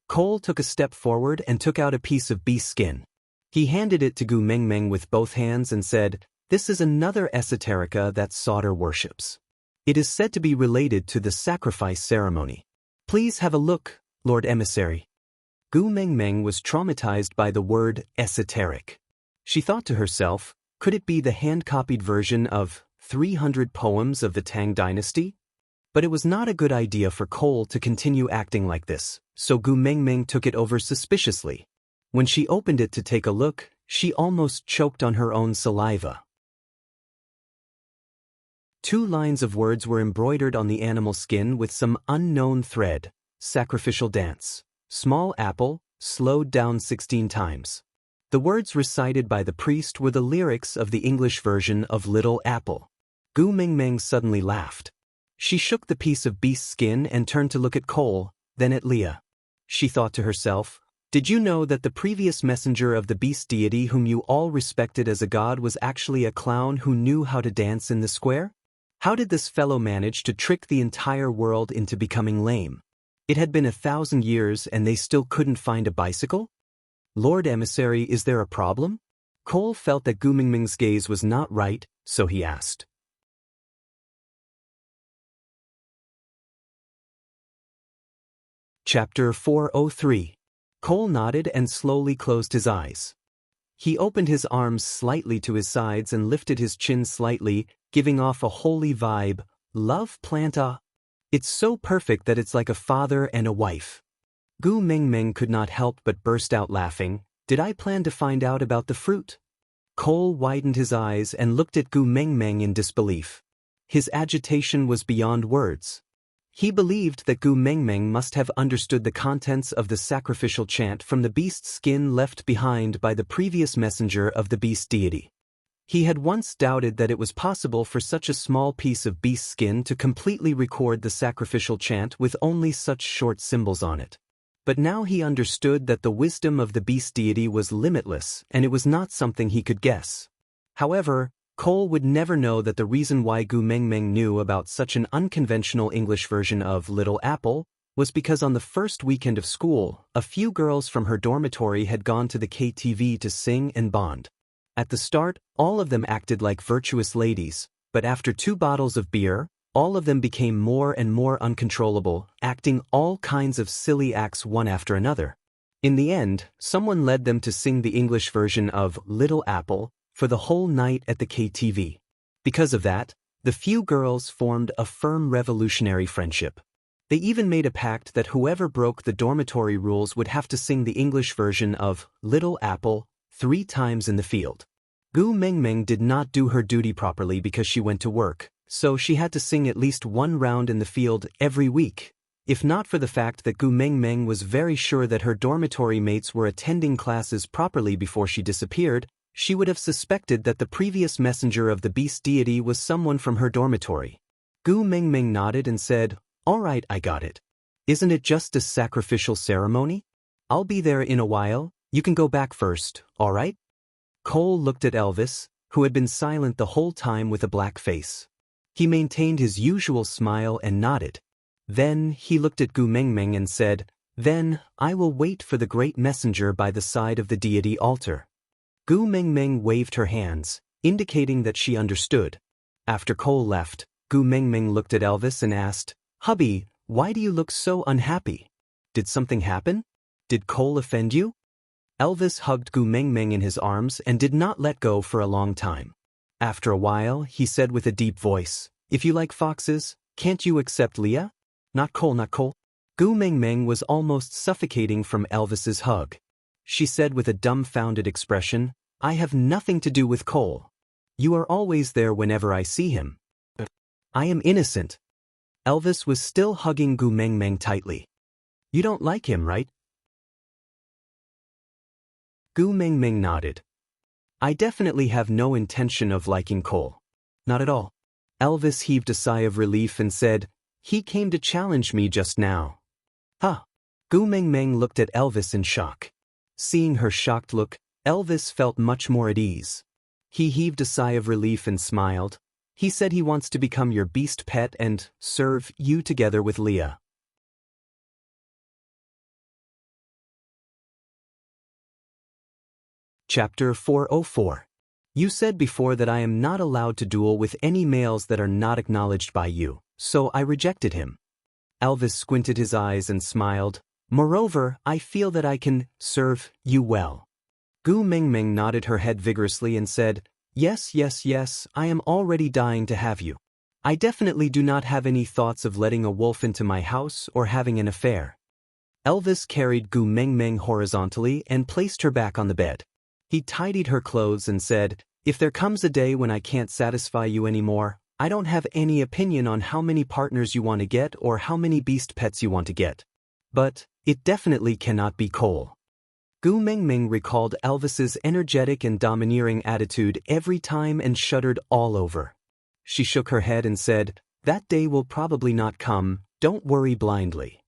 Cole took a step forward and took out a piece of beast skin. He handed it to Gu Mengmeng with both hands and said, "This is another esoterica that Sauter worships. It is said to be related to the sacrifice ceremony. Please have a look, Lord Emissary." Gu Mengmeng was traumatized by the word esoteric. She thought to herself, could it be the hand-copied version of 300 poems of the Tang dynasty? But it was not a good idea for Cole to continue acting like this, so Gu Mengmeng took it over suspiciously. When she opened it to take a look, she almost choked on her own saliva. 2 lines of words were embroidered on the animal skin with some unknown thread. Sacrificial dance. Small apple, slowed down 16 times. The words recited by the priest were the lyrics of the English version of Little Apple. Gu Mengmeng suddenly laughed. She shook the piece of beast skin and turned to look at Cole, then at Leah. She thought to herself, "Did you know that the previous messenger of the beast deity whom you all respected as a god was actually a clown who knew how to dance in the square? How did this fellow manage to trick the entire world into becoming lame? It had been 1,000 years and they still couldn't find a bicycle? Lord Emissary, is there a problem?" Cole felt that Gu Mengmeng's gaze was not right, so he asked. Chapter 403. Cole nodded and slowly closed his eyes. He opened his arms slightly to his sides and lifted his chin slightly, giving off a holy vibe. "Love planta. It's so perfect that it's like a father and a wife." Gu Mengmeng could not help but burst out laughing. "Did I plan to find out about the fruit?" Cole widened his eyes and looked at Gu Mengmeng in disbelief. His agitation was beyond words. He believed that Gu Mengmeng must have understood the contents of the sacrificial chant from the beast skin left behind by the previous messenger of the beast deity. He had once doubted that it was possible for such a small piece of beast skin to completely record the sacrificial chant with only such short symbols on it. But now he understood that the wisdom of the beast deity was limitless, and it was not something he could guess. However, Cole would never know that the reason why Gu Mengmeng knew about such an unconventional English version of Little Apple was because on the first weekend of school, a few girls from her dormitory had gone to the KTV to sing and bond. At the start, all of them acted like virtuous ladies, but after 2 bottles of beer, all of them became more and more uncontrollable, acting all kinds of silly acts one after another. In the end, someone led them to sing the English version of Little Apple for the whole night at the KTV. Because of that, the few girls formed a firm revolutionary friendship. They even made a pact that whoever broke the dormitory rules would have to sing the English version of Little Apple 3 times in the field. Gu Mengmeng did not do her duty properly because she went to work, so she had to sing at least 1 round in the field every week. If not for the fact that Gu Mengmeng was very sure that her dormitory mates were attending classes properly before she disappeared, she would have suspected that the previous messenger of the beast deity was someone from her dormitory. Gu Mengmeng nodded and said, "All right, I got it. Isn't it just a sacrificial ceremony? I'll be there in a while, you can go back first, all right?" Cole looked at Elvis, who had been silent the whole time with a black face. He maintained his usual smile and nodded. Then he looked at Gu Mengmeng and said, "Then I will wait for the great messenger by the side of the deity altar." Gu Mengmeng waved her hands, indicating that she understood. After Cole left, Gu Mengmeng looked at Elvis and asked, "Hubby, why do you look so unhappy? Did something happen? Did Cole offend you?" Elvis hugged Gu Mengmeng in his arms and did not let go for a long time. After a while, he said with a deep voice, "If you like foxes, can't you accept Leah? Not Cole, not Cole." Gu Mengmeng was almost suffocating from Elvis's hug. She said with a dumbfounded expression, "I have nothing to do with Cole. You are always there whenever I see him. I am innocent." Elvis was still hugging Gu Mengmeng tightly. "You don't like him, right?" Gu Mengmeng nodded. "I definitely have no intention of liking Cole. Not at all." Elvis heaved a sigh of relief and said, "He came to challenge me just now." "Huh." Gu Mengmeng looked at Elvis in shock. Seeing her shocked look, Elvis felt much more at ease. He heaved a sigh of relief and smiled. "He said he wants to become your beast pet and serve you together with Leah." Chapter 404. You said before that I am not allowed to duel with any males that are not acknowledged by you, so I rejected him. Elvis squinted his eyes and smiled. "Moreover, I feel that I can serve you well." Gu Mengmeng nodded her head vigorously and said, Yes, I am already dying to have you. I definitely do not have any thoughts of letting a wolf into my house or having an affair." Elvis carried Gu Mengmeng horizontally and placed her back on the bed. He tidied her clothes and said, "If there comes a day when I can't satisfy you anymore, I don't have any opinion on how many partners you want to get or how many beast pets you want to get. But it definitely cannot be Cole." Gu Mengmeng recalled Elvis's energetic and domineering attitude every time and shuddered all over. She shook her head and said, "That day will probably not come, don't worry blindly."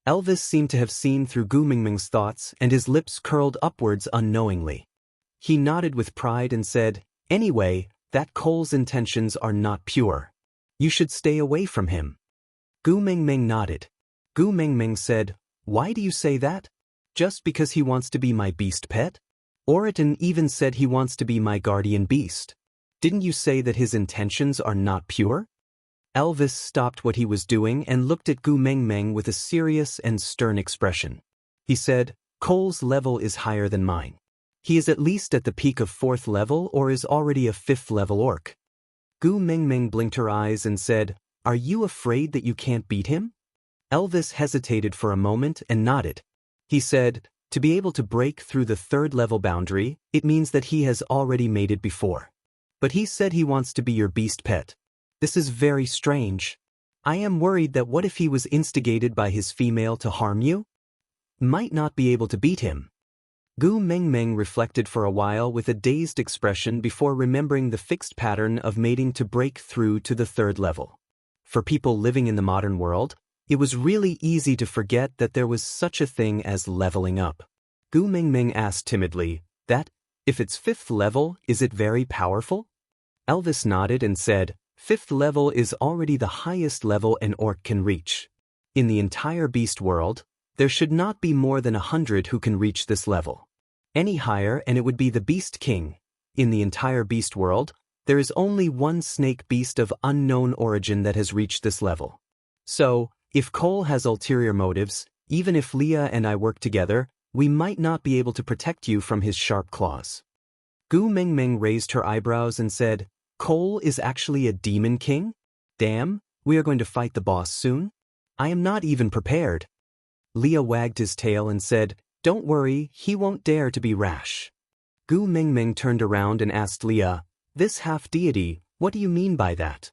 Elvis seemed to have seen through Gu Mengmeng's thoughts and his lips curled upwards unknowingly. He nodded with pride and said, "Anyway, that Cole's intentions are not pure. You should stay away from him." Gu Mengmeng nodded. Gu Mengmeng said, "Why do you say that? Just because he wants to be my beast pet? Oriton even said he wants to be my guardian beast. Didn't you say that his intentions are not pure?" Elvis stopped what he was doing and looked at Gu Mengmeng with a serious and stern expression. He said, "Cole's level is higher than mine. He is at least at the peak of 4th level or is already a 5th level orc." Gu Mengmeng blinked her eyes and said, "Are you afraid that you can't beat him?" Elvis hesitated for a moment and nodded. He said, "To be able to break through the 3rd level boundary, it means that he has already made it before. But he said he wants to be your beast pet. This is very strange. I am worried that what if he was instigated by his female to harm you? Might not be able to beat him." Gu Mengmeng reflected for a while with a dazed expression before remembering the fixed pattern of mating to break through to the third level. For people living in the modern world, it was really easy to forget that there was such a thing as leveling up. Gu Mengmeng asked timidly, "That, if it's fifth level, is it very powerful?" Elvis nodded and said, "Fifth level is already the highest level an orc can reach. In the entire beast world, there should not be more than 100 who can reach this level. Any higher and it would be the Beast King. In the entire beast world, there is only one snake beast of unknown origin that has reached this level. So, if Cole has ulterior motives, even if Leah and I work together, we might not be able to protect you from his sharp claws." Gu Mengmeng raised her eyebrows and said, "Cole is actually a demon king? Damn, we are going to fight the boss soon? I am not even prepared." Leah wagged his tail and said, "Don't worry, he won't dare to be rash." Gu Mengmeng turned around and asked Leah, "This half-deity, what do you mean by that?"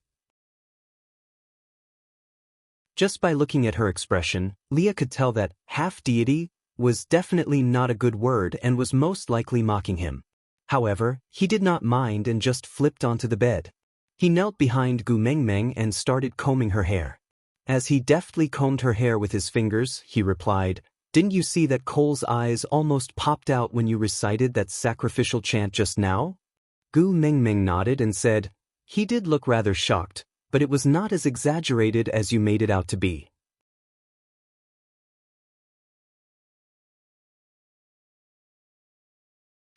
Just by looking at her expression, Leah could tell that half-deity was definitely not a good word and was most likely mocking him. However, he did not mind and just flipped onto the bed. He knelt behind Gu Mengmeng and started combing her hair. As he deftly combed her hair with his fingers, he replied, "Didn't you see that Cole's eyes almost popped out when you recited that sacrificial chant just now?" Gu Mengmeng nodded and said, "He did look rather shocked, but it was not as exaggerated as you made it out to be."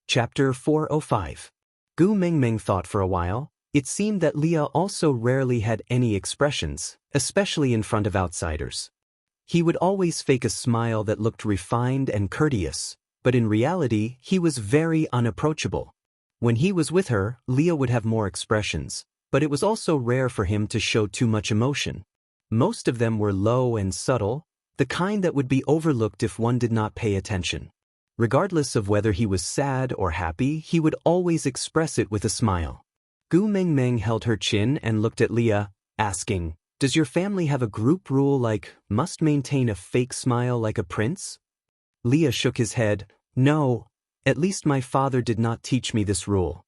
Chapter 405. Gu Mengmeng thought for a while. It seemed that Leah also rarely had any expressions, especially in front of outsiders. He would always fake a smile that looked refined and courteous, but in reality he was very unapproachable. When he was with her, Leah would have more expressions, but it was also rare for him to show too much emotion. Most of them were low and subtle, the kind that would be overlooked if one did not pay attention. Regardless of whether he was sad or happy, he would always express it with a smile. Gu Mengmeng held her chin and looked at Leah, asking, "Does your family have a group rule like, must maintain a fake smile like a prince?" Leah shook his head, "No, at least my father did not teach me this rule."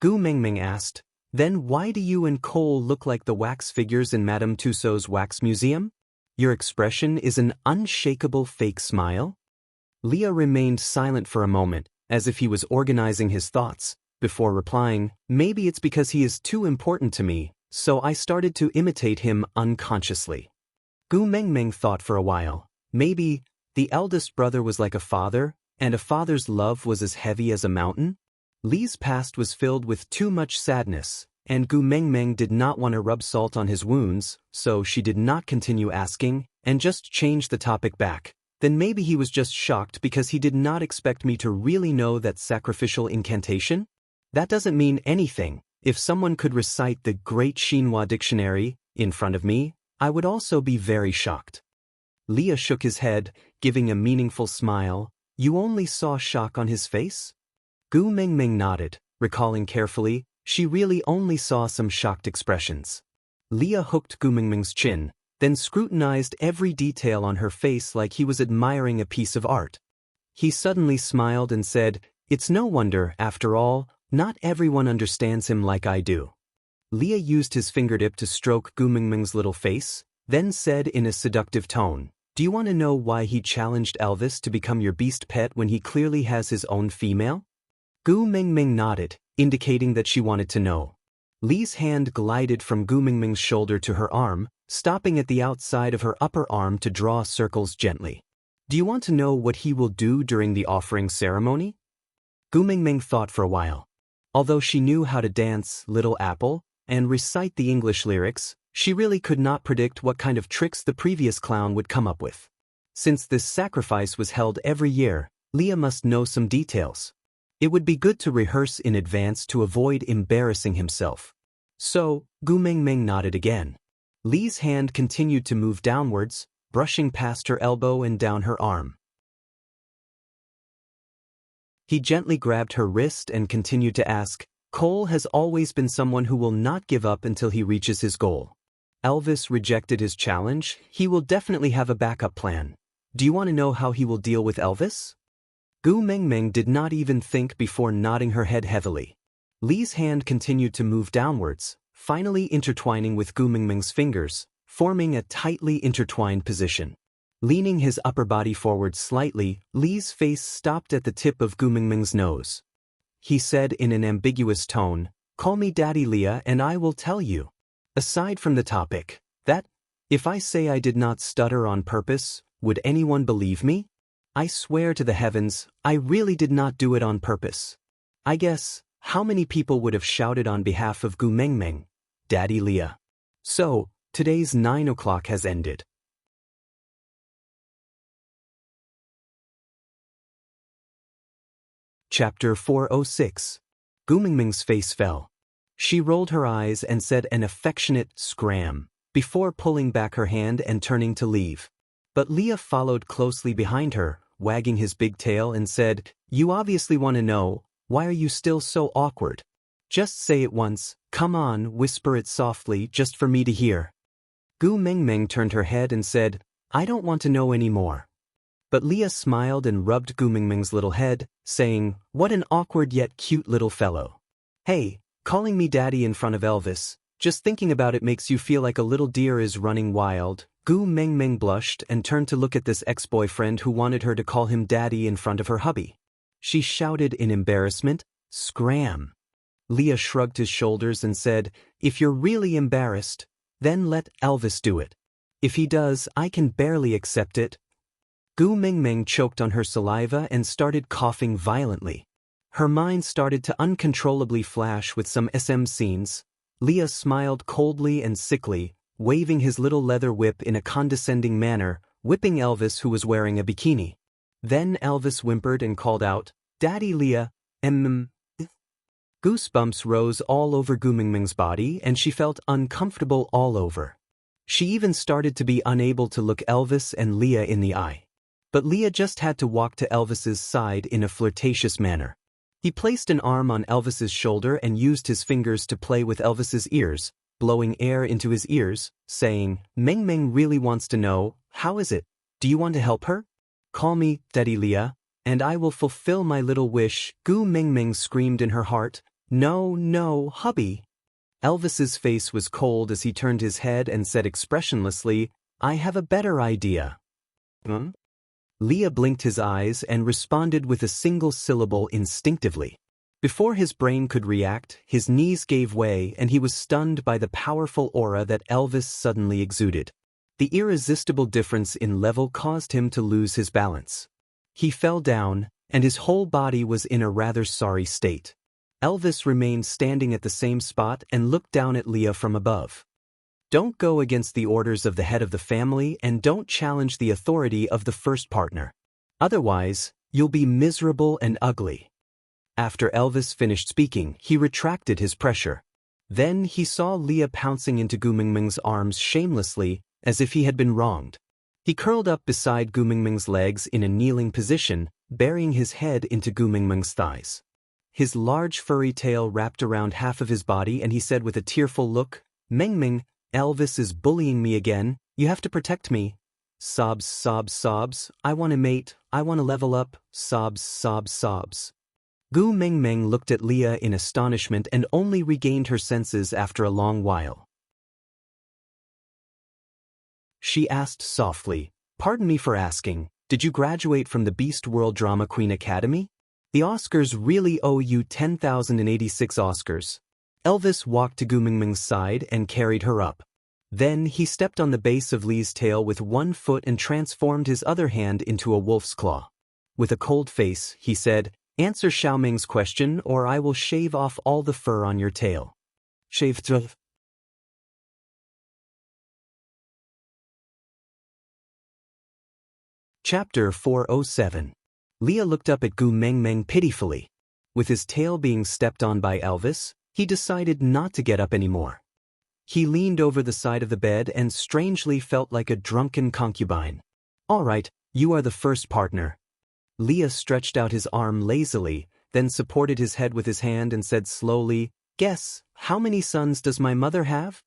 Gu Mengmeng asked, "Then why do you and Cole look like the wax figures in Madame Tussauds wax museum? Your expression is an unshakable fake smile?" Leah remained silent for a moment, as if he was organizing his thoughts, before replying, "Maybe it's because he is too important to me, so I started to imitate him unconsciously." Gu Mengmeng thought for a while. Maybe the eldest brother was like a father, and a father's love was as heavy as a mountain? Lee's past was filled with too much sadness, and Gu Mengmeng did not want to rub salt on his wounds, so she did not continue asking, and just changed the topic back. Then maybe he was just shocked because he did not expect me to really know that sacrificial incantation? That doesn't mean anything. If someone could recite the Great Xinhua Dictionary in front of me, I would also be very shocked. Leah shook his head, giving a meaningful smile. "You only saw shock on his face?" Gu Mengmeng nodded, recalling carefully, she really only saw some shocked expressions. Leah hooked Gu Mengmeng's chin, then scrutinized every detail on her face like he was admiring a piece of art. He suddenly smiled and said, "It's no wonder, after all, not everyone understands him like I do." Leah used his fingertip to stroke Gu Mengmeng's little face, then said in a seductive tone, "Do you want to know why he challenged Elvis to become your beast pet when he clearly has his own female?" Gu Mengmeng nodded, indicating that she wanted to know. Lee's hand glided from Gu Mengmeng's shoulder to her arm, stopping at the outside of her upper arm to draw circles gently. "Do you want to know what he will do during the offering ceremony?" Gu Mengmeng thought for a while. Although she knew how to dance Little Apple and recite the English lyrics, she really could not predict what kind of tricks the previous clown would come up with. Since this sacrifice was held every year, Leah must know some details. It would be good to rehearse in advance to avoid embarrassing himself. So, Gu Mengmeng nodded again. Lee's hand continued to move downwards, brushing past her elbow and down her arm. He gently grabbed her wrist and continued to ask, "Cole has always been someone who will not give up until he reaches his goal. Elvis rejected his challenge. He will definitely have a backup plan. Do you want to know how he will deal with Elvis?" Gu Mengmeng did not even think before nodding her head heavily. Li's hand continued to move downwards, finally intertwining with Gu Mengmeng's fingers, forming a tightly intertwined position. Leaning his upper body forward slightly, Li's face stopped at the tip of Gu Mengmeng's nose. He said in an ambiguous tone, "Call me Daddy Leah and I will tell you. Aside from the topic, that, if I say I did not stutter on purpose, would anyone believe me? I swear to the heavens, I really did not do it on purpose. I guess, how many people would have shouted on behalf of Gu Mengmeng, Daddy Leah? So, today's 9 o'clock has ended." Chapter 406. Gu Mengmeng's face fell. She rolled her eyes and said an affectionate scram, before pulling back her hand and turning to leave. But Leah followed closely behind her, wagging his big tail and said, "You obviously want to know, why are you still so awkward? Just say it once, come on, whisper it softly just for me to hear." Gu Mengmeng turned her head and said, "I don't want to know any more." But Leah smiled and rubbed Gu Mengmeng's little head, saying, "What an awkward yet cute little fellow. Hey, calling me daddy in front of Elvis, just thinking about it makes you feel like a little deer is running wild." Gu Mengmeng blushed and turned to look at this ex-boyfriend who wanted her to call him daddy in front of her hubby. She shouted in embarrassment, "Scram!" Leah shrugged his shoulders and said, "If you're really embarrassed, then let Elvis do it. If he does, I can barely accept it." Gu Mengmeng choked on her saliva and started coughing violently. Her mind started to uncontrollably flash with some SM scenes. Leah smiled coldly and sickly, waving his little leather whip in a condescending manner, whipping Elvis who was wearing a bikini. Then Elvis whimpered and called out, "Daddy Leah, Goosebumps rose all over Gu Mengmeng's body and she felt uncomfortable all over. She even started to be unable to look Elvis and Leah in the eye. But Leah just had to walk to Elvis's side in a flirtatious manner. He placed an arm on Elvis's shoulder and used his fingers to play with Elvis's ears, blowing air into his ears, saying, "Mengmeng really wants to know, how is it? Do you want to help her? Call me Daddy Leah, and I will fulfill my little wish." Gu Mengmeng screamed in her heart, "No, no, hubby." Elvis's face was cold as he turned his head and said expressionlessly, "I have a better idea." Leah blinked his eyes and responded with a single syllable instinctively. Before his brain could react, his knees gave way and he was stunned by the powerful aura that Elvis suddenly exuded. The irresistible difference in level caused him to lose his balance. He fell down, and his whole body was in a rather sorry state. Elvis remained standing at the same spot and looked down at Leah from above. Don't go against the orders of the head of the family and don't challenge the authority of the first partner. Otherwise, you'll be miserable and ugly. After Elvis finished speaking, he retracted his pressure. Then he saw Leah pouncing into Gu Mengmeng's arms shamelessly, as if he had been wronged. He curled up beside Gu Mengmeng's legs in a kneeling position, burying his head into Gu Mengmeng's thighs. His large furry tail wrapped around half of his body and he said with a tearful look, "Mengmeng, Elvis is bullying me again, you have to protect me." Sobs, sobs, sobs, "I want to mate, I want to level up." Sobs, sobs, sobs. Gu Mengmeng looked at Leah in astonishment and only regained her senses after a long while. She asked softly, "Pardon me for asking, did you graduate from the Beast World Drama Queen Academy? The Oscars really owe you 10,086 Oscars." Elvis walked to Gu Mengmeng's side and carried her up. Then he stepped on the base of Lee's tail with one foot and transformed his other hand into a wolf's claw. With a cold face, he said, "Answer Xiaoming's question or I will shave off all the fur on your tail." Shave. Chapter 407. Leah looked up at Gu Mengmeng pitifully. With his tail being stepped on by Elvis, he decided not to get up anymore. He leaned over the side of the bed and strangely felt like a drunken concubine. "All right, you are the first partner." Leah stretched out his arm lazily, then supported his head with his hand and said slowly, "Guess, how many sons does my mother have?"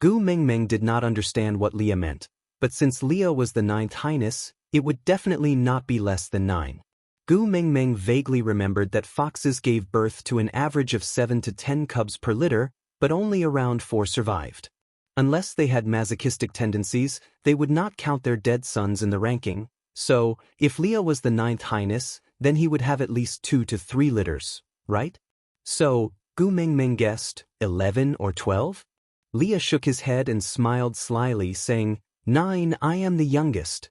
Gu Mengmeng did not understand what Leah meant, but since Leah was the ninth highness, it would definitely not be less than 9. Gu Mengmeng vaguely remembered that foxes gave birth to an average of 7 to 10 cubs per litter, but only around 4 survived. Unless they had masochistic tendencies, they would not count their dead sons in the ranking, so, if Leah was the 9th highness, then he would have at least 2 to 3 litters, right? So, Gu Mengmeng guessed, 11 or 12? Leah shook his head and smiled slyly, saying, 9, I am the youngest.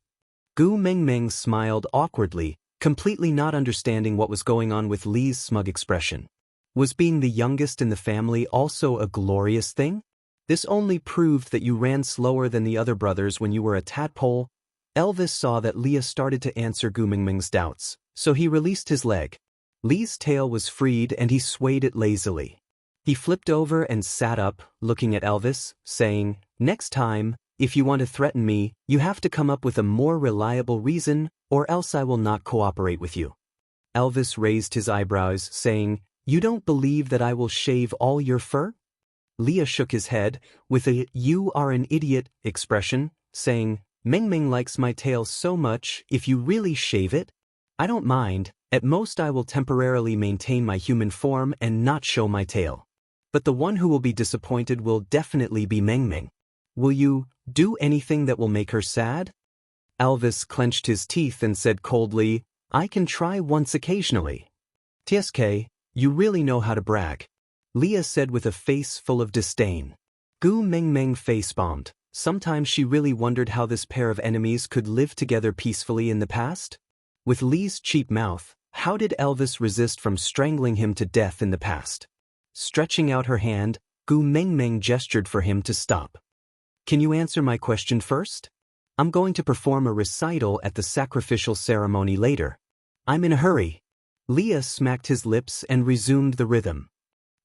Gu Mengmeng smiled awkwardly, completely not understanding what was going on with Li's smug expression. Was being the youngest in the family also a glorious thing? This only proved that you ran slower than the other brothers when you were a tadpole. Elvis saw that Leah started to answer Gu Mengmeng's doubts, so he released his leg. Li's tail was freed and he swayed it lazily. He flipped over and sat up, looking at Elvis, saying, next time, if you want to threaten me, you have to come up with a more reliable reason, or else I will not cooperate with you. Elvis raised his eyebrows, saying, you don't believe that I will shave all your fur? Leah shook his head, with a you are an idiot expression, saying, Mengmeng likes my tail so much, if you really shave it, I don't mind, at most I will temporarily maintain my human form and not show my tail. But the one who will be disappointed will definitely be Mengmeng. Will you do anything that will make her sad? Elvis clenched his teeth and said coldly, I can try once occasionally. TSK, you really know how to brag. Leah said with a face full of disdain. Gu Mengmeng face-bombed. Sometimes she really wondered how this pair of enemies could live together peacefully in the past. With Li's cheap mouth, how did Elvis resist from strangling him to death in the past? Stretching out her hand, Gu Mengmeng gestured for him to stop. Can you answer my question first? I'm going to perform a recital at the sacrificial ceremony later. I'm in a hurry. Leah smacked his lips and resumed the rhythm.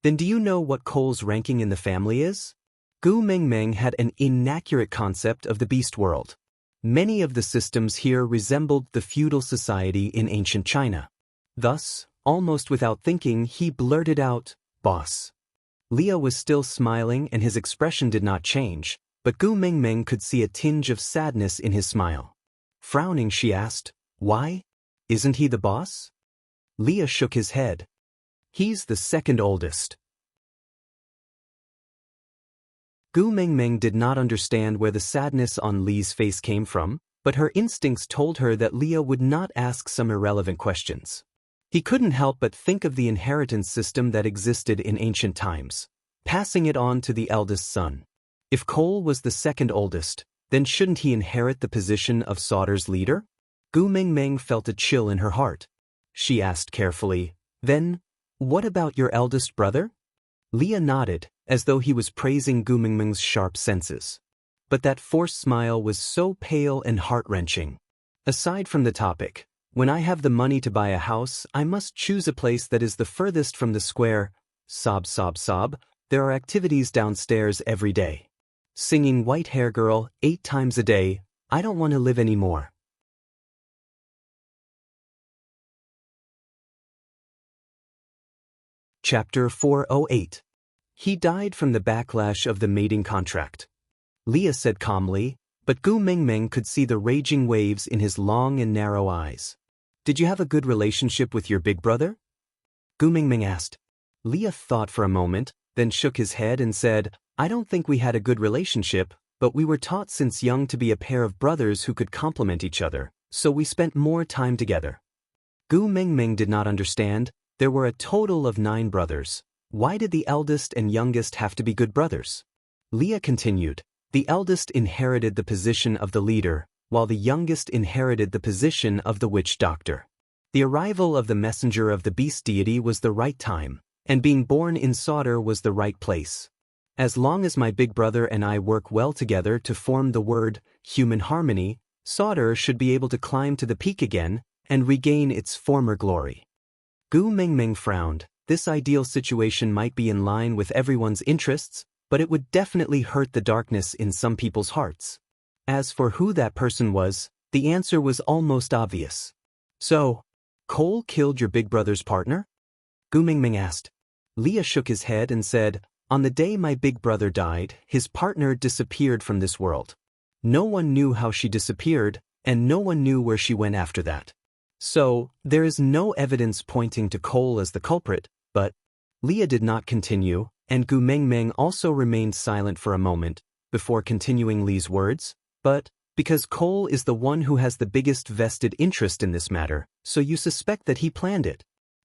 Then do you know what Cole's ranking in the family is? Gu Mengmeng had an inaccurate concept of the beast world. Many of the systems here resembled the feudal society in ancient China. Thus, almost without thinking, he blurted out, boss. Leah was still smiling and his expression did not change, but Gu Mengmeng could see a tinge of sadness in his smile. Frowning, she asked, why? Isn't he the boss? Leah shook his head. He's the second oldest. Gu Mengmeng did not understand where the sadness on Li's face came from, but her instincts told her that Leah would not ask some irrelevant questions. He couldn't help but think of the inheritance system that existed in ancient times, passing it on to the eldest son. If Cole was the second oldest, then shouldn't he inherit the position of Sauter's leader? Gu Mengmeng felt a chill in her heart. She asked carefully, then, what about your eldest brother? Leah nodded, as though he was praising Gu Mengmeng's sharp senses. But that forced smile was so pale and heart-wrenching. Aside from the topic, when I have the money to buy a house, I must choose a place that is the furthest from the square. Sob, sob, sob, there are activities downstairs every day. Singing White Hair Girl 8 times a day, I don't want to live anymore. Chapter 408. He died from the backlash of the mating contract. Leah said calmly, but Gu Mengmeng could see the raging waves in his long and narrow eyes. Did you have a good relationship with your big brother? Gu Mengmeng asked. Leah thought for a moment, then shook his head and said, I don't think we had a good relationship, but we were taught since young to be a pair of brothers who could complement each other, so we spent more time together. Gu Mengmeng did not understand. There were a total of 9 brothers. Why did the eldest and youngest have to be good brothers? Leah continued, the eldest inherited the position of the leader, while the youngest inherited the position of the witch doctor. The arrival of the messenger of the beast deity was the right time, and being born in Sauter was the right place. As long as my big brother and I work well together to form the word, human harmony, Sauter should be able to climb to the peak again and regain its former glory. Gu Mengmeng frowned. This ideal situation might be in line with everyone's interests, but it would definitely hurt the darkness in some people's hearts. As for who that person was, the answer was almost obvious. So, Cole killed your big brother's partner? Gu Mengmeng asked. Leah shook his head and said, on the day my big brother died, his partner disappeared from this world. No one knew how she disappeared, and no one knew where she went after that. So, there is no evidence pointing to Cole as the culprit, but Leah did not continue, and Gu Mengmeng also remained silent for a moment, before continuing Li's words, but because Cole is the one who has the biggest vested interest in this matter, so you suspect that he planned it.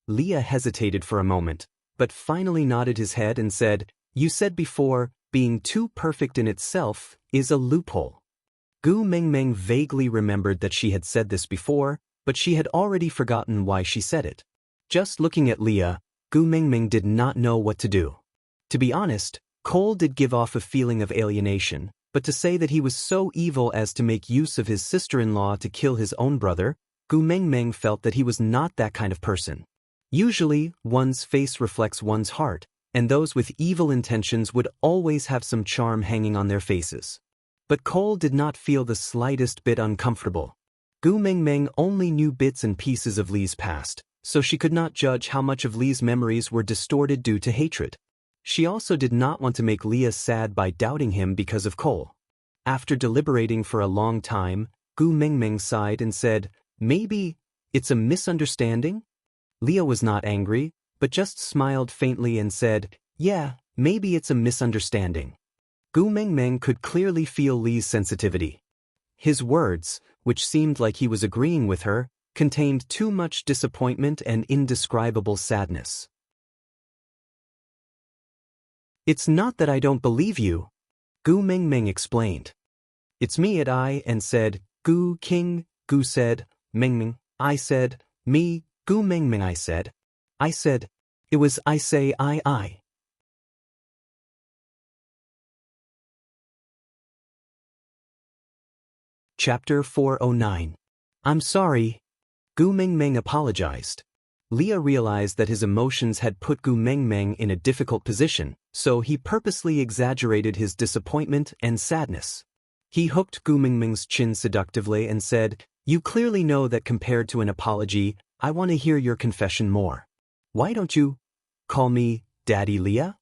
Leah hesitated for a moment, but finally nodded his head and said, "You said before, being too perfect in itself is a loophole." Gu Mengmeng vaguely remembered that she had said this before, but she had already forgotten why she said it. Just looking at Leah, Gu Mengmeng did not know what to do. To be honest, Cole did give off a feeling of alienation, but to say that he was so evil as to make use of his sister-in-law to kill his own brother, Gu Mengmeng felt that he was not that kind of person. Usually, one's face reflects one's heart, and those with evil intentions would always have some charm hanging on their faces. But Cole did not feel the slightest bit uncomfortable. Gu Mengmeng only knew bits and pieces of Li's past, so she could not judge how much of Li's memories were distorted due to hatred. She also did not want to make Leah sad by doubting him because of Cole. After deliberating for a long time, Gu Mengmeng sighed and said, "Maybe it's a misunderstanding?" Leah was not angry, but just smiled faintly and said, "Yeah, maybe it's a misunderstanding." Gu Mengmeng could clearly feel Li's sensitivity. His words, which seemed like he was agreeing with her, contained too much disappointment and indescribable sadness. "It's not that I don't believe you," Gu Mengmeng explained. "It's me at I and said, Gu King, Gu said, Mengmeng, I said, me, Gu Mengmeng I said, it was I say I. Chapter 409. I'm sorry. Gu Mengmeng apologized. Leah realized that his emotions had put Gu Mengmeng in a difficult position, so he purposely exaggerated his disappointment and sadness. He hooked Gu Mengmeng's chin seductively and said, "You clearly know that compared to an apology, I want to hear your confession more. Why don't you call me Daddy Leah?"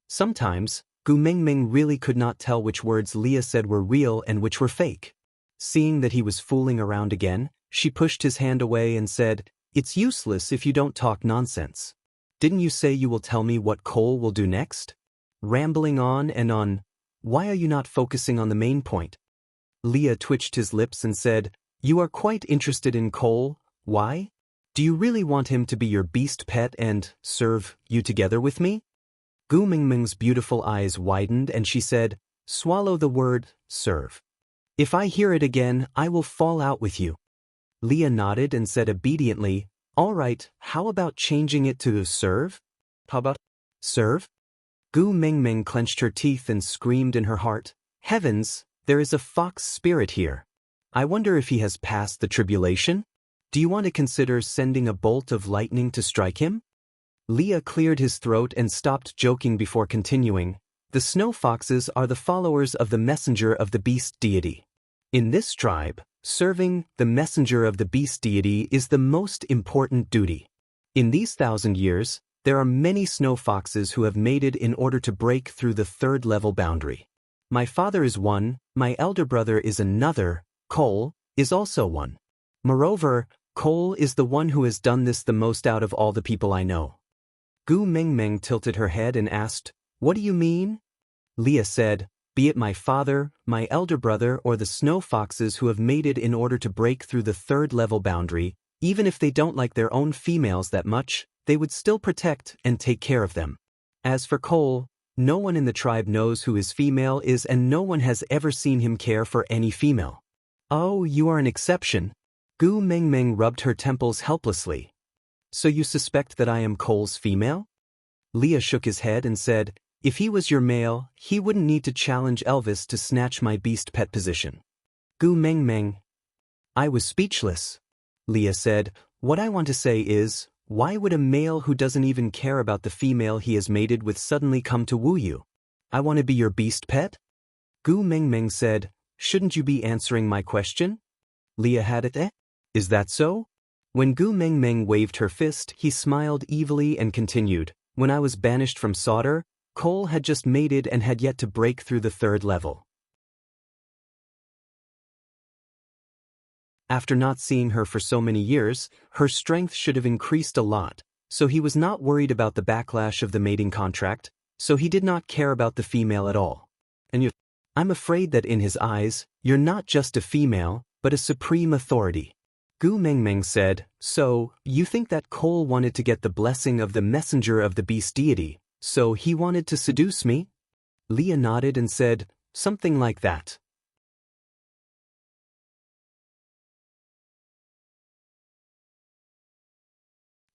Sometimes, Gu Mengmeng really could not tell which words Leah said were real and which were fake. Seeing that he was fooling around again, she pushed his hand away and said, "It's useless if you don't talk nonsense. Didn't you say you will tell me what Cole will do next?" Rambling on and on. Why are you not focusing on the main point? Leah twitched his lips and said, "You are quite interested in Cole. Why? Do you really want him to be your beast pet and serve you together with me?" Gu Mengmeng's beautiful eyes widened and she said, "Swallow the word, serve. If I hear it again, I will fall out with you." Leah nodded and said obediently, "All right, how about changing it to serve?" "How about serve?" Gu Mengmeng clenched her teeth and screamed in her heart, "Heavens, there is a fox spirit here. I wonder if he has passed the tribulation? Do you want to consider sending a bolt of lightning to strike him?" Leah cleared his throat and stopped joking before continuing, "The snow foxes are the followers of the messenger of the beast deity. In this tribe, serving the messenger of the beast deity is the most important duty. In these 1,000 years, there are many snow foxes who have mated in order to break through the third level boundary. My father is one, my elder brother is another, Cole is also one. Moreover, Cole is the one who has done this the most out of all the people I know." Gu Mengmeng tilted her head and asked, "What do you mean?" Leah said, "Be it my father, my elder brother, or the snow foxes who have mated in order to break through the third level boundary, even if they don't like their own females that much, they would still protect and take care of them. As for Cole, no one in the tribe knows who his female is and no one has ever seen him care for any female." "Oh, you are an exception." Gu Mengmeng rubbed her temples helplessly. "So you suspect that I am Cole's female?" Leah shook his head and said, "If he was your male, he wouldn't need to challenge Elvis to snatch my beast pet position." Gu Mengmeng. I was speechless. Leah said, "What I want to say is, why would a male who doesn't even care about the female he has mated with suddenly come to woo you? I want to be your beast pet?" Gu Mengmeng said, "Shouldn't you be answering my question?" Leah had it, Is that so?" When Gu Mengmeng waved her fist, he smiled evilly and continued, "When I was banished from Sauter, Cole had just mated and had yet to break through the third level. After not seeing her for so many years, her strength should have increased a lot, so he was not worried about the backlash of the mating contract, so he did not care about the female at all. And I'm afraid that in his eyes, you're not just a female, but a supreme authority. Gu Mengmeng said, so, you think that Cole wanted to get the blessing of the messenger of the beast deity, so he wanted to seduce me? Leah nodded and said, something like that.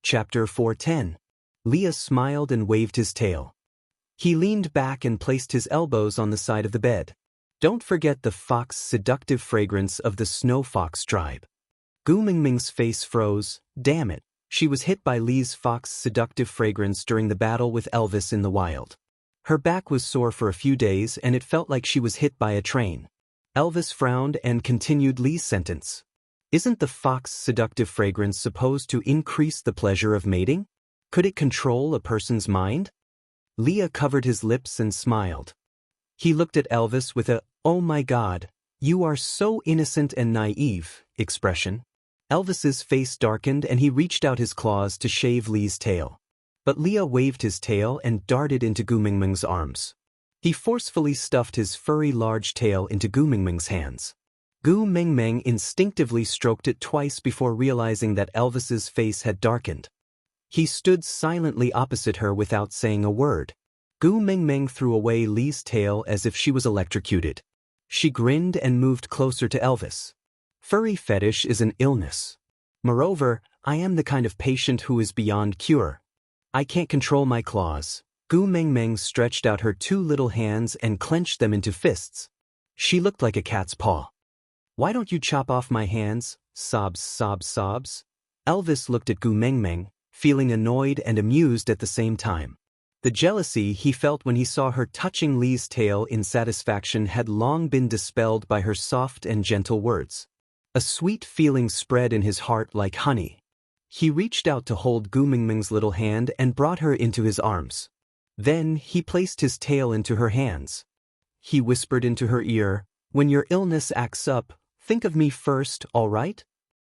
Chapter 410. Leah smiled and waved his tail. He leaned back and placed his elbows on the side of the bed. Don't forget the fox's seductive fragrance of the snow fox tribe. Gu Mingming's face froze. Damn it, she was hit by Lee's fox's seductive fragrance during the battle with Elvis in the wild. Her back was sore for a few days and it felt like she was hit by a train. Elvis frowned and continued Lee's sentence. Isn't the fox's seductive fragrance supposed to increase the pleasure of mating? Could it control a person's mind? Leah covered his lips and smiled. He looked at Elvis with a, oh my God, you are so innocent and naive, expression. Elvis's face darkened and he reached out his claws to shave Lee's tail. But Leah waved his tail and darted into Gu Mingming's arms. He forcefully stuffed his furry large tail into Gu Mingming's hands. Gu Mingming instinctively stroked it twice before realizing that Elvis's face had darkened. He stood silently opposite her without saying a word. Gu Mingming threw away Lee's tail as if she was electrocuted. She grinned and moved closer to Elvis. Furry fetish is an illness. Moreover, I am the kind of patient who is beyond cure. I can't control my claws. Gu Mingming stretched out her two little hands and clenched them into fists. She looked like a cat's paw. Why don't you chop off my hands? Sobs, sobs, sobs. Elvis looked at Gu Mingming, feeling annoyed and amused at the same time. The jealousy he felt when he saw her touching Lee's tail in satisfaction had long been dispelled by her soft and gentle words. A sweet feeling spread in his heart like honey. He reached out to hold Gu Mingming's little hand and brought her into his arms. Then he placed his tail into her hands. He whispered into her ear, when your illness acts up, think of me first, all right?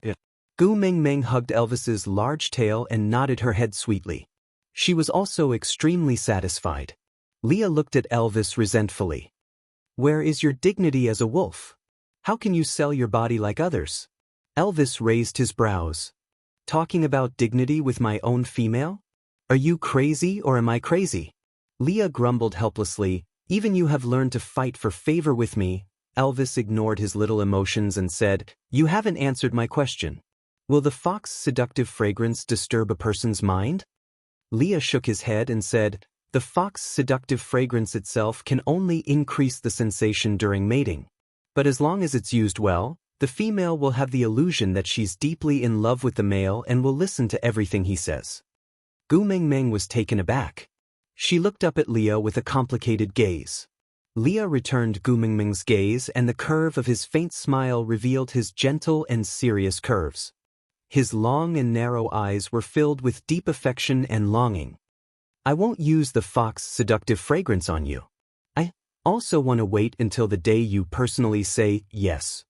Yeah. Gu Mingming hugged Elvis's large tail and nodded her head sweetly. She was also extremely satisfied. Leah looked at Elvis resentfully. Where is your dignity as a wolf? How can you sell your body like others? Elvis raised his brows. Talking about dignity with my own female? Are you crazy or am I crazy? Leah grumbled helplessly, even you have learned to fight for favor with me. Elvis ignored his little emotions and said, you haven't answered my question. Will the fox's seductive fragrance disturb a person's mind? Leah shook his head and said, the fox's seductive fragrance itself can only increase the sensation during mating. But as long as it's used well, the female will have the illusion that she's deeply in love with the male and will listen to everything he says. Gu Mingming was taken aback. She looked up at Leah with a complicated gaze. Leah returned Gu Mingming's gaze and the curve of his faint smile revealed his gentle and serious curves. His long and narrow eyes were filled with deep affection and longing. I won't use the fox's seductive fragrance on you. I also want to wait until the day you personally say yes.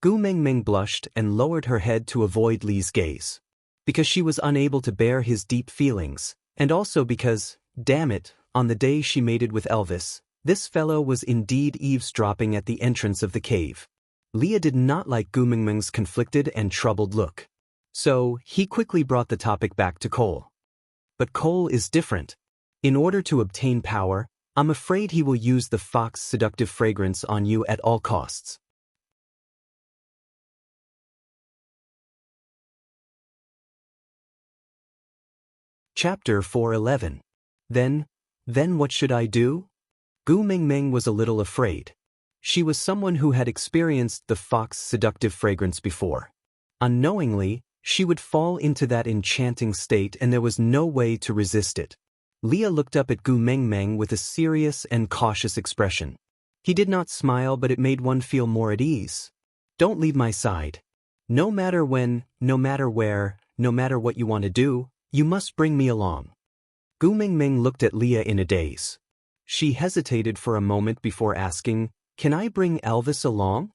Gu Mingming blushed and lowered her head to avoid Lee's gaze. Because she was unable to bear his deep feelings, and also because, damn it, on the day she mated with Elvis, this fellow was indeed eavesdropping at the entrance of the cave. Leah did not like Gu Mingming's conflicted and troubled look. So, he quickly brought the topic back to Cole. But Cole is different. In order to obtain power, I'm afraid he will use the fox's seductive fragrance on you at all costs. Chapter 411. Then what should I do? Gu Mingming was a little afraid. She was someone who had experienced the fox's seductive fragrance before. Unknowingly, she would fall into that enchanting state and there was no way to resist it. Leah looked up at Gu Mingming with a serious and cautious expression. He did not smile, but it made one feel more at ease. Don't leave my side. No matter when, no matter where, no matter what you want to do, you must bring me along. Gu Mingming looked at Leah in a daze. She hesitated for a moment before asking, Can I bring Elvis along?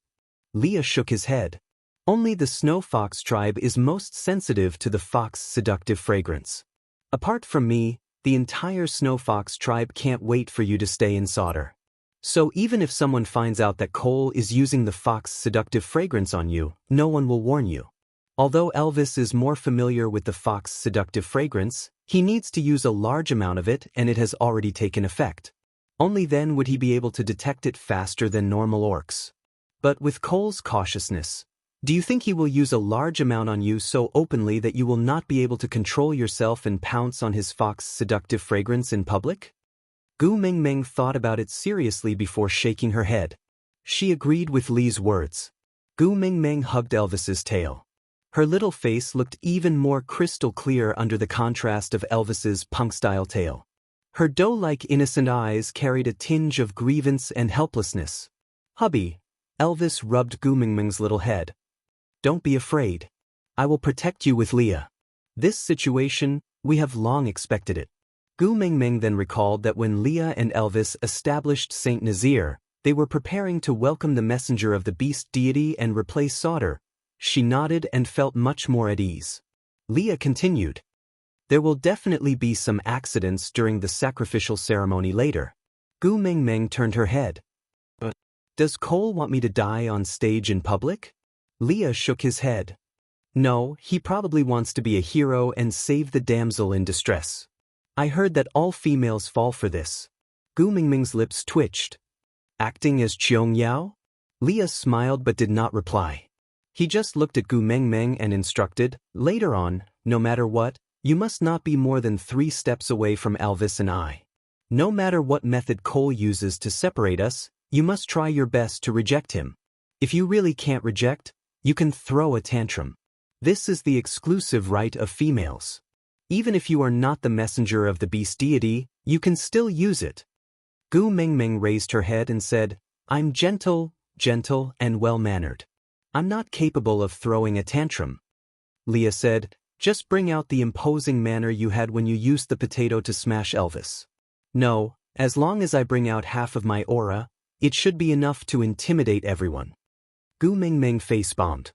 Leah shook his head. Only the snow fox tribe is most sensitive to the fox's seductive fragrance. Apart from me, the entire snow fox tribe can't wait for you to stay in Sodor. So even if someone finds out that Cole is using the fox's seductive fragrance on you, no one will warn you. Although Elvis is more familiar with the fox's seductive fragrance, he needs to use a large amount of it, and it has already taken effect. Only then would he be able to detect it faster than normal orcs. But with Cole's cautiousness, do you think he will use a large amount on you so openly that you will not be able to control yourself and pounce on his fox's seductive fragrance in public? Gu Mengmeng thought about it seriously before shaking her head. She agreed with Li's words. Gu Mengmeng hugged Elvis's tail. Her little face looked even more crystal clear under the contrast of Elvis's punk-style tail. Her doe-like innocent eyes carried a tinge of grievance and helplessness. Hubby, Elvis rubbed Gu Mengmeng's little head. Don't be afraid. I will protect you with Leah. This situation, we have long expected it. Gu Mengmeng then recalled that when Leah and Elvis established Saint Nazir, they were preparing to welcome the messenger of the beast deity and replace Sodor. She nodded and felt much more at ease. Leah continued. There will definitely be some accidents during the sacrificial ceremony later. Gu Mengmeng turned her head. But does Cole want me to die on stage in public? Leah shook his head. No, he probably wants to be a hero and save the damsel in distress. I heard that all females fall for this. Gu Mengmeng's lips twitched. Acting as Cheong Yao? Leah smiled but did not reply. He just looked at Gu Mengmeng and instructed, later on, no matter what, you must not be more than 3 steps away from Elvis and I. No matter what method Cole uses to separate us, you must try your best to reject him. If you really can't reject, you can throw a tantrum. This is the exclusive right of females. Even if you are not the messenger of the beast deity, you can still use it. Gu Mengmeng raised her head and said, I'm gentle, and well-mannered. I'm not capable of throwing a tantrum. Leah said, just bring out the imposing manner you had when you used the potato to smash Elvis. No, as long as I bring out half of my aura, it should be enough to intimidate everyone. Gu Mengmeng face-bombed.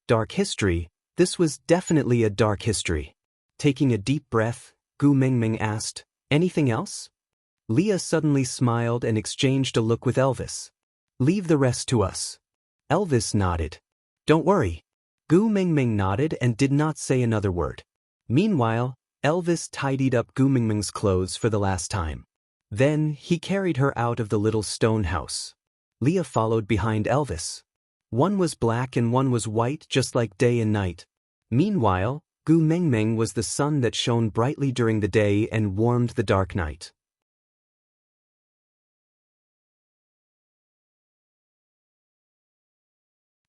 Dark history. This was definitely a dark history. Taking a deep breath, Gu Mengmeng asked, anything else? Leah suddenly smiled and exchanged a look with Elvis. Leave the rest to us. Elvis nodded. Don't worry. Gu Mengmeng nodded and did not say another word. Meanwhile, Elvis tidied up Gu Mengmeng's clothes for the last time. Then, he carried her out of the little stone house. Leah followed behind Elvis. One was black and one was white, just like day and night. Meanwhile, Gu Mengmeng was the sun that shone brightly during the day and warmed the dark night.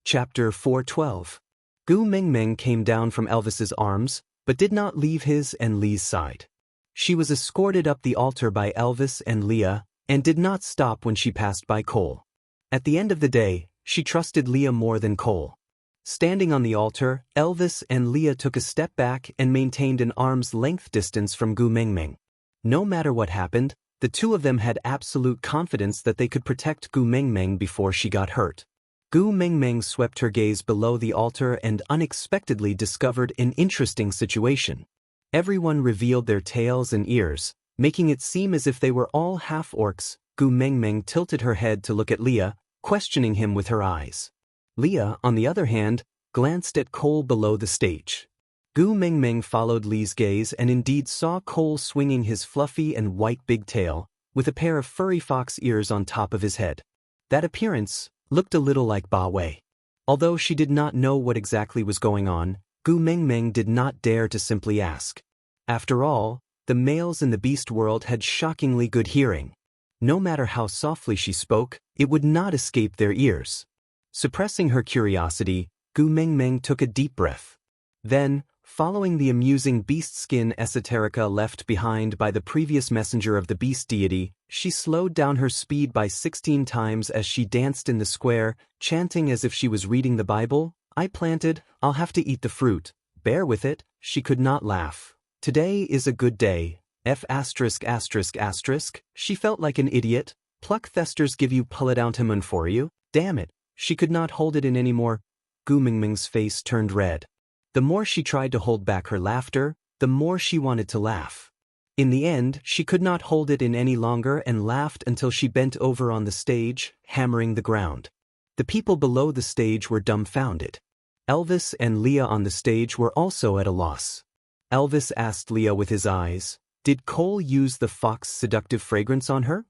Chapter 412. Gu Mengmeng came down from Elvis's arms, but did not leave his and Li's side. She was escorted up the altar by Elvis and Leah, and did not stop when she passed by Cole. At the end of the day, she trusted Leah more than Cole. Standing on the altar, Elvis and Leah took a step back and maintained an arm's-length distance from Gu Mengmeng. No matter what happened, the two of them had absolute confidence that they could protect Gu Mengmeng before she got hurt. Gu Mengmeng swept her gaze below the altar and unexpectedly discovered an interesting situation. Everyone revealed their tails and ears, making it seem as if they were all half-orcs. Gu Mengmeng tilted her head to look at Leah, questioning him with her eyes. Leah, on the other hand, glanced at Cole below the stage. Gu Mengmeng followed Li's gaze and indeed saw Cole swinging his fluffy and white big tail, with a pair of furry fox ears on top of his head. That appearance looked a little like Ba Wei. Although she did not know what exactly was going on, Gu Mengmeng did not dare to simply ask. After all, the males in the beast world had shockingly good hearing. No matter how softly she spoke, it would not escape their ears. Suppressing her curiosity, Gu Mengmeng took a deep breath. Then, following the amusing beast skin esoterica left behind by the previous messenger of the beast deity, she slowed down her speed by 16 times as she danced in the square, chanting as if she was reading the Bible, I planted, I'll have to eat the fruit. Bear with it, she could not laugh. Today is a good day. F asterisk asterisk asterisk, she felt like an idiot. Pluck thesters give you pull it out him for you. Damn it, she could not hold it in anymore. Gu Mingming's face turned red. The more she tried to hold back her laughter, the more she wanted to laugh. In the end, she could not hold it in any longer and laughed until she bent over on the stage, hammering the ground. The people below the stage were dumbfounded. Elvis and Leah on the stage were also at a loss. Elvis asked Leah with his eyes, "Did Cole use the Fox seductive fragrance on her?"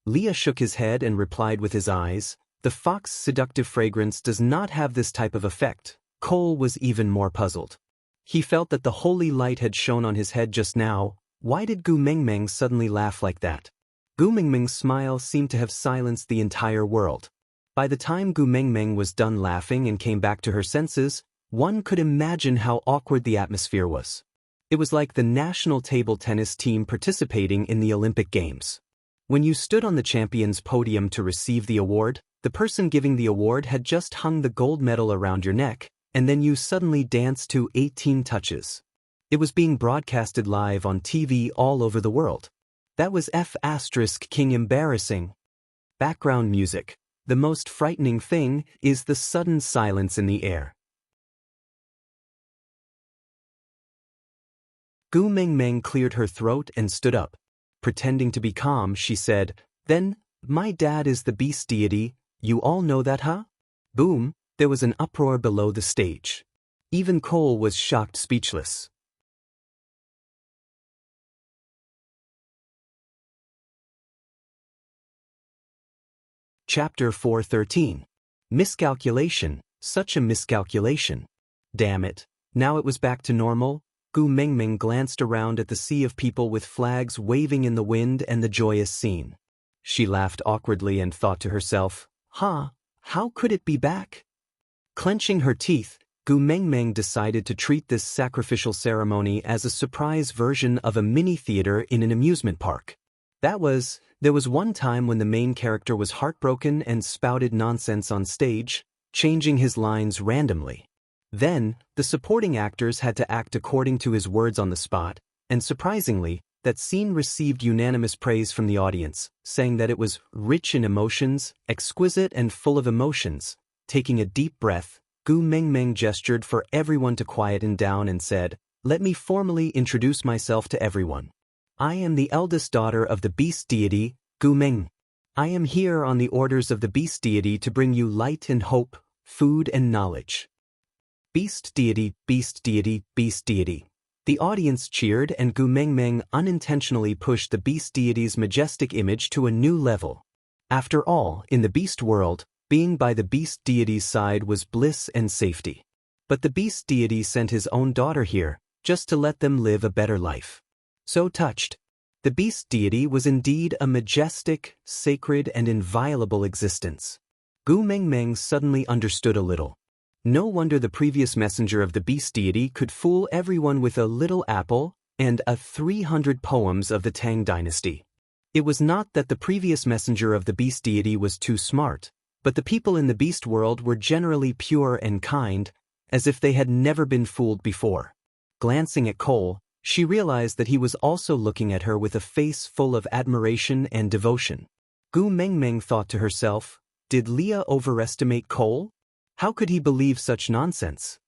Leah shook his head and replied with his eyes, "The Fox seductive fragrance does not have this type of effect." Cole was even more puzzled. He felt that the holy light had shone on his head just now. Why did Gu Mingming suddenly laugh like that? Gu Mingming's smile seemed to have silenced the entire world. By the time Gu Mingming was done laughing and came back to her senses, one could imagine how awkward the atmosphere was. It was like the national table tennis team participating in the Olympic Games. When you stood on the champion's podium to receive the award, the person giving the award had just hung the gold medal around your neck, and then you suddenly danced to 18 touches. It was being broadcasted live on TV all over the world. That was F asterisk king embarrassing. Background music. The most frightening thing is the sudden silence in the air. Gu Mingming cleared her throat and stood up. Pretending to be calm, she said, "Then, my dad is the beast deity, you all know that, huh?" Boom, there was an uproar below the stage. Even Cole was shocked speechless. Chapter 413. Miscalculation, such a miscalculation. Damn it, now it was back to normal. Gu Mingming glanced around at the sea of people with flags waving in the wind and the joyous scene. She laughed awkwardly and thought to herself, how could it be back? Clenching her teeth, Gu Mingming decided to treat this sacrificial ceremony as a surprise version of a mini-theater in an amusement park. There was one time when the main character was heartbroken and spouted nonsense on stage, changing his lines randomly. Then, the supporting actors had to act according to his words on the spot, and surprisingly, that scene received unanimous praise from the audience, saying that it was rich in emotions, exquisite and full of emotions. Taking a deep breath, Gu Mingming gestured for everyone to quieten down and said, "Let me formally introduce myself to everyone. I am the eldest daughter of the beast deity, Gu Ming. I am here on the orders of the beast deity to bring you light and hope, food and knowledge." Beast deity, beast deity, beast deity. The audience cheered and Gu Mingming unintentionally pushed the beast deity's majestic image to a new level. After all, in the beast world, being by the beast deity's side was bliss and safety. But the beast deity sent his own daughter here, just to let them live a better life. So touched. The beast deity was indeed a majestic, sacred and inviolable existence. Gu Mingming suddenly understood a little. No wonder the previous messenger of the beast deity could fool everyone with a little apple and 300 poems of the Tang dynasty. It was not that the previous messenger of the beast deity was too smart, but the people in the beast world were generally pure and kind, as if they had never been fooled before. Glancing at Cole, she realized that he was also looking at her with a face full of admiration and devotion. Gu Mingming thought to herself, did Leah overestimate Cole? How could he believe such nonsense?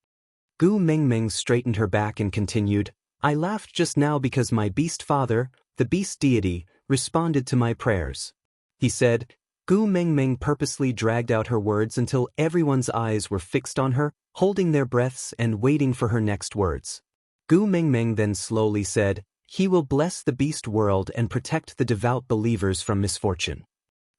Gu Mingming straightened her back and continued, I laughed just now because my beast father, the beast deity, responded to my prayers. He said. Gu Mingming purposely dragged out her words until everyone's eyes were fixed on her, holding their breaths and waiting for her next words. Gu Mingming then slowly said, He will bless the beast world and protect the devout believers from misfortune.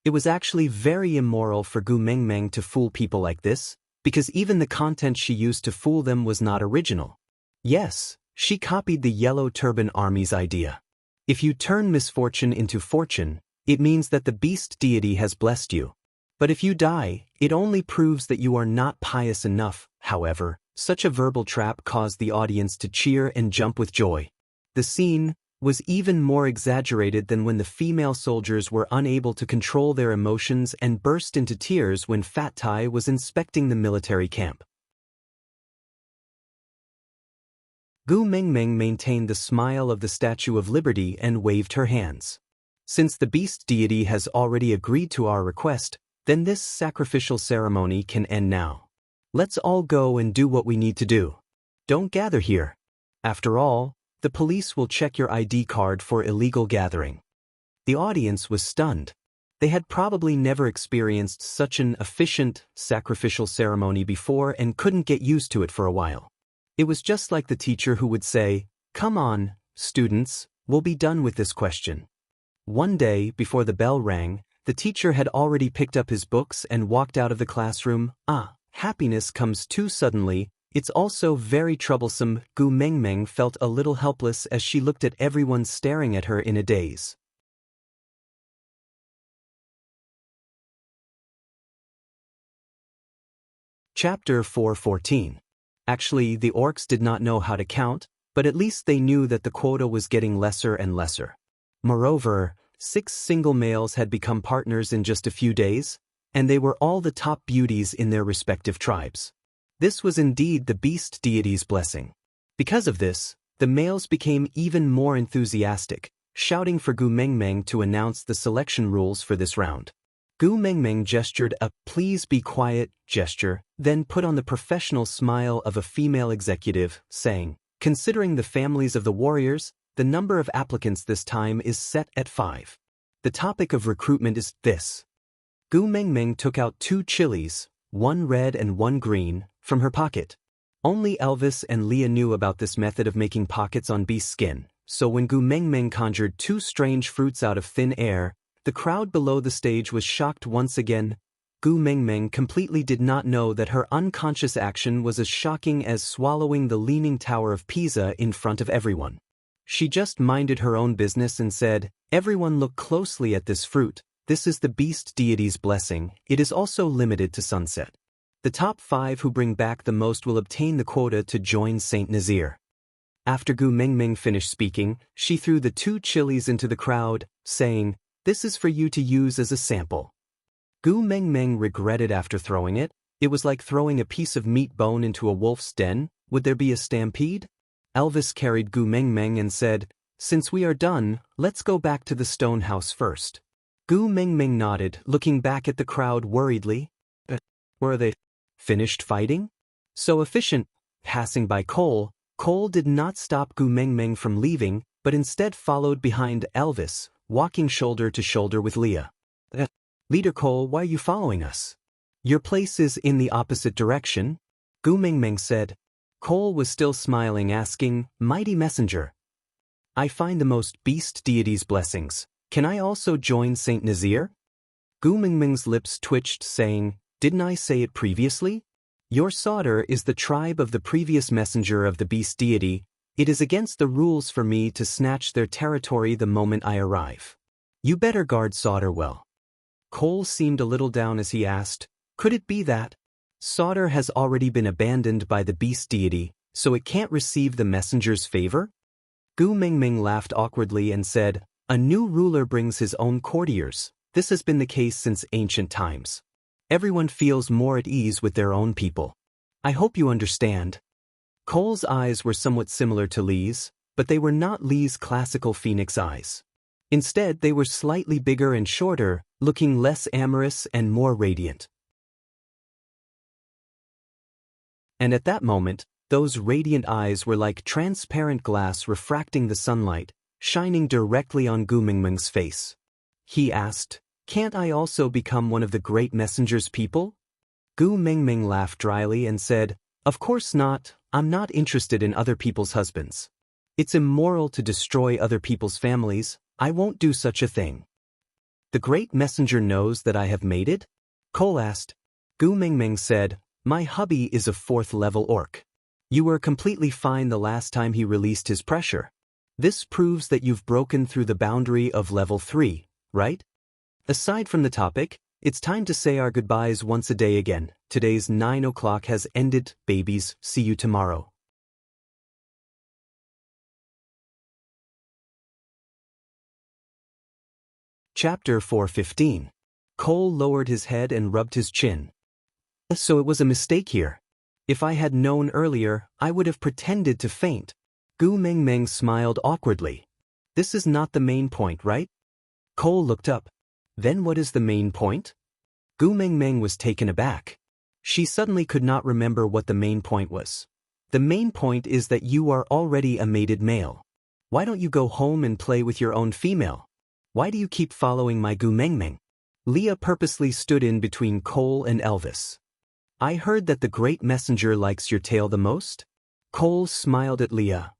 It was actually very immoral for Gu Mingming to fool people like this, because even the content she used to fool them was not original. Yes, she copied the Yellow Turban Army's idea. If you turn misfortune into fortune, it means that the beast deity has blessed you. But if you die, it only proves that you are not pious enough. However, such a verbal trap caused the audience to cheer and jump with joy. The scene was even more exaggerated than when the female soldiers were unable to control their emotions and burst into tears when Fat Tai was inspecting the military camp. Gu Mengmeng maintained the smile of the Statue of Liberty and waved her hands. Since the beast deity has already agreed to our request, then this sacrificial ceremony can end now. Let's all go and do what we need to do. Don't gather here. After all, the police will check your ID card for illegal gathering. The audience was stunned. They had probably never experienced such an efficient, sacrificial ceremony before and couldn't get used to it for a while. It was just like the teacher who would say, "Come on, students, we'll be done with this question." One day, before the bell rang, the teacher had already picked up his books and walked out of the classroom. Happiness comes too suddenly. It's also very troublesome. Gu Mengmeng felt a little helpless as she looked at everyone staring at her in a daze. Chapter 4:14. Actually, the orcs did not know how to count, but at least they knew that the quota was getting lesser and lesser. Moreover, 6 single males had become partners in just a few days, and they were all the top beauties in their respective tribes. This was indeed the beast deity's blessing. Because of this, the males became even more enthusiastic, shouting for Gu Mengmeng to announce the selection rules for this round. Gu Mengmeng gestured a "please be quiet" gesture, then put on the professional smile of a female executive, saying, "Considering the families of the warriors, the number of applicants this time is set at 5. The topic of recruitment is this." Gu Mengmeng took out 2 chilies, one red and one green, from her pocket. Only Elvis and Leah knew about this method of making pockets on beast skin, so when Gu Mengmeng conjured 2 strange fruits out of thin air, the crowd below the stage was shocked once again. Gu Mengmeng completely did not know that her unconscious action was as shocking as swallowing the Leaning Tower of Pisa in front of everyone. She just minded her own business and said, "Everyone look closely at this fruit. This is the beast deity's blessing. It is also limited to sunset. The top 5 who bring back the most will obtain the quota to join Saint Nazir." After Gu Mengmeng finished speaking, she threw the 2 chilies into the crowd, saying, "This is for you to use as a sample." Gu Mengmeng regretted after throwing it. It was like throwing a piece of meat bone into a wolf's den. Would there be a stampede? Elvis carried Gu Mengmeng and said, "Since we are done, let's go back to the stone house first." Gu Mengmeng nodded, looking back at the crowd worriedly. Were they finished fighting? So efficient. Passing by Cole did not stop Gu Mengmeng from leaving, but instead followed behind Elvis, walking shoulder to shoulder with Leah. "Leader Cole, why are you following us?" "Your place is in the opposite direction," Gu Mengmeng said. Cole was still smiling, asking, "Mighty messenger, I find the most beast deity's blessings. Can I also join Saint Nazir?" Gu Mengmeng's lips twitched, saying, "Didn't I say it previously? Your Sauter is the tribe of the previous messenger of the beast deity. It is against the rules for me to snatch their territory the moment I arrive. You better guard Sauter well." Cole seemed a little down as he asked, "Could it be that Sauter has already been abandoned by the beast deity, so it can't receive the messenger's favor?" Gu Mengmeng laughed awkwardly and said, "A new ruler brings his own courtiers. This has been the case since ancient times. Everyone feels more at ease with their own people. I hope you understand." Cole's eyes were somewhat similar to Lee's, but they were not Lee's classical phoenix eyes. Instead, they were slightly bigger and shorter, looking less amorous and more radiant. And at that moment, those radiant eyes were like transparent glass refracting the sunlight, shining directly on Gu Mengmeng's face. He asked, "Can't I also become one of the great messenger's people?" Gu Mengmeng laughed dryly and said, "Of course not. I'm not interested in other people's husbands. It's immoral to destroy other people's families. I won't do such a thing." "The great messenger knows that I have made it?" Cole asked. Gu Mengmeng said, "My hubby is a 4th-level orc. You were completely fine the last time he released his pressure. This proves that you've broken through the boundary of level 3, right? Aside from the topic, it's time to say our goodbyes once a day again. Today's 9 o'clock has ended, babies. See you tomorrow." Chapter 4:15. Cole lowered his head and rubbed his chin. "So it was a mistake here. If I had known earlier, I would have pretended to faint." Gu Meng Meng smiled awkwardly. This is not the main point, right? Cole looked up. Then what is the main point? Gu Meng Meng was taken aback. She suddenly could not remember what the main point was. The main point is that you are already a mated male. Why don't you go home and play with your own female? Why do you keep following my Gu Meng Meng? Leah purposely stood in between Cole and Elvis. I heard that the great messenger likes your tail the most? Cole smiled at Leah.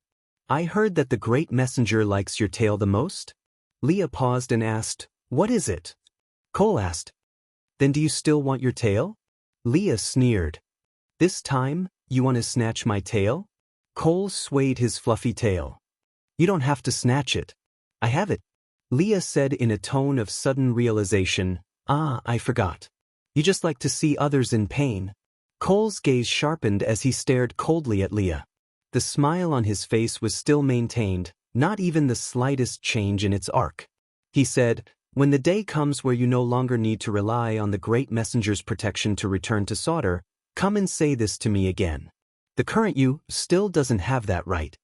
I heard that the great messenger likes your tail the most? Leah paused and asked, what is it? Cole asked. Then do you still want your tail? Leah sneered. This time, you want to snatch my tail? Cole swayed his fluffy tail. You don't have to snatch it. I have it. Leah said in a tone of sudden realization, I forgot. You just like to see others in pain. Cole's gaze sharpened as he stared coldly at Leah. The smile on his face was still maintained, not even the slightest change in its arc. He said, when the day comes where you no longer need to rely on the great messenger's protection to return to Sauter, come and say this to me again. The current you still doesn't have that right.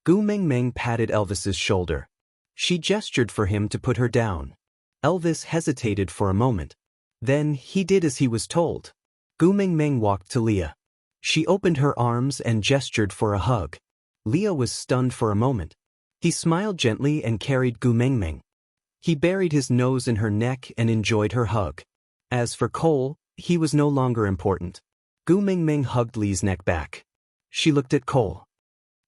Gu Meng Meng patted Elvis's shoulder. She gestured for him to put her down. Elvis hesitated for a moment. Then he did as he was told. Gu Meng Meng walked to Leah. She opened her arms and gestured for a hug. Leah was stunned for a moment. He smiled gently and carried Gu Meng Meng. He buried his nose in her neck and enjoyed her hug. As for Cole, he was no longer important. Gu Meng Meng hugged Leah's neck back. She looked at Cole.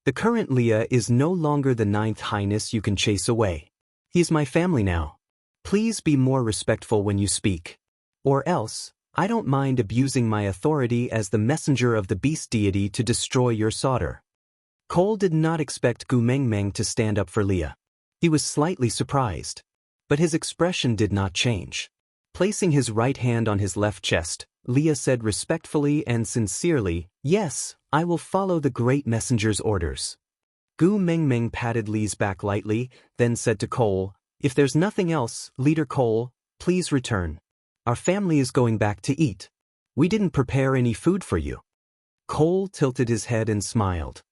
The current Leah is no longer the ninth highness you can chase away. He is my family now. Please be more respectful when you speak. Or else, I don't mind abusing my authority as the messenger of the beast deity to destroy your Sauter. Cole did not expect Gu Meng Meng to stand up for Leah. He was slightly surprised. But his expression did not change. Placing his right hand on his left chest, Leah said respectfully and sincerely, yes, I will follow the great messenger's orders. Gu Meng Meng patted Lee's back lightly, then said to Cole, if there's nothing else, Leader Cole, please return. Our family is going back to eat. We didn't prepare any food for you. Cole tilted his head and smiled.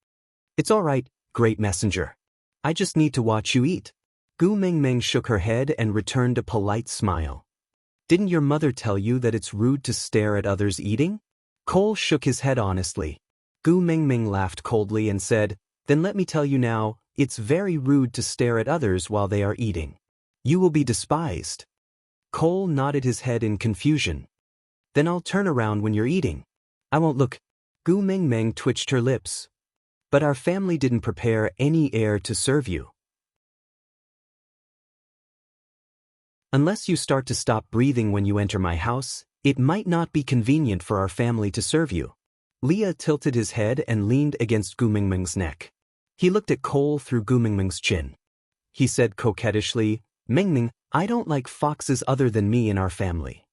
It's all right, great messenger. I just need to watch you eat. Gu Meng Meng shook her head and returned a polite smile. Didn't your mother tell you that it's rude to stare at others eating? Cole shook his head honestly. Gu Meng Meng laughed coldly and said, then let me tell you now, it's very rude to stare at others while they are eating. You will be despised. Cole nodded his head in confusion. Then I'll turn around when you're eating. I won't look. Gu Meng Meng twitched her lips. But our family didn't prepare any air to serve you. Unless you start to stop breathing when you enter my house, it might not be convenient for our family to serve you. Leah tilted his head and leaned against Gu Meng Meng's neck. He looked at Cole through Gu Meng Meng's chin. He said coquettishly, Meng Meng, I don't like foxes other than me in our family.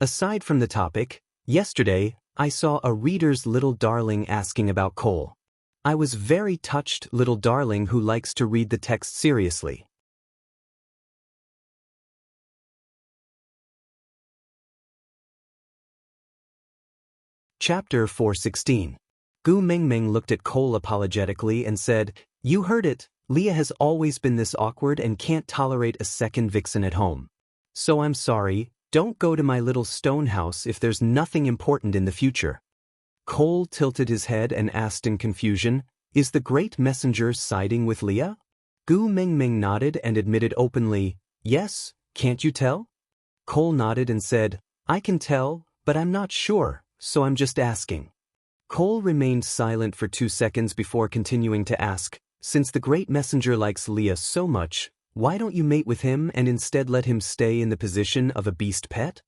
Aside from the topic, yesterday, I saw a reader's little darling asking about Cole. I was very touched, little darling who likes to read the text seriously. Chapter 416. Gu Meng Meng looked at Cole apologetically and said, you heard it, Leah has always been this awkward and can't tolerate a second vixen at home. So I'm sorry, don't go to my little stone house if there's nothing important in the future. Cole tilted his head and asked in confusion, is the great messenger siding with Leah? Gu Meng Meng nodded and admitted openly, yes, can't you tell? Cole nodded and said, I can tell, but I'm not sure, so I'm just asking. Cole remained silent for 2 seconds before continuing to ask, since the great messenger likes Leah so much, why don't you mate with him and instead let him stay in the position of a beast pet?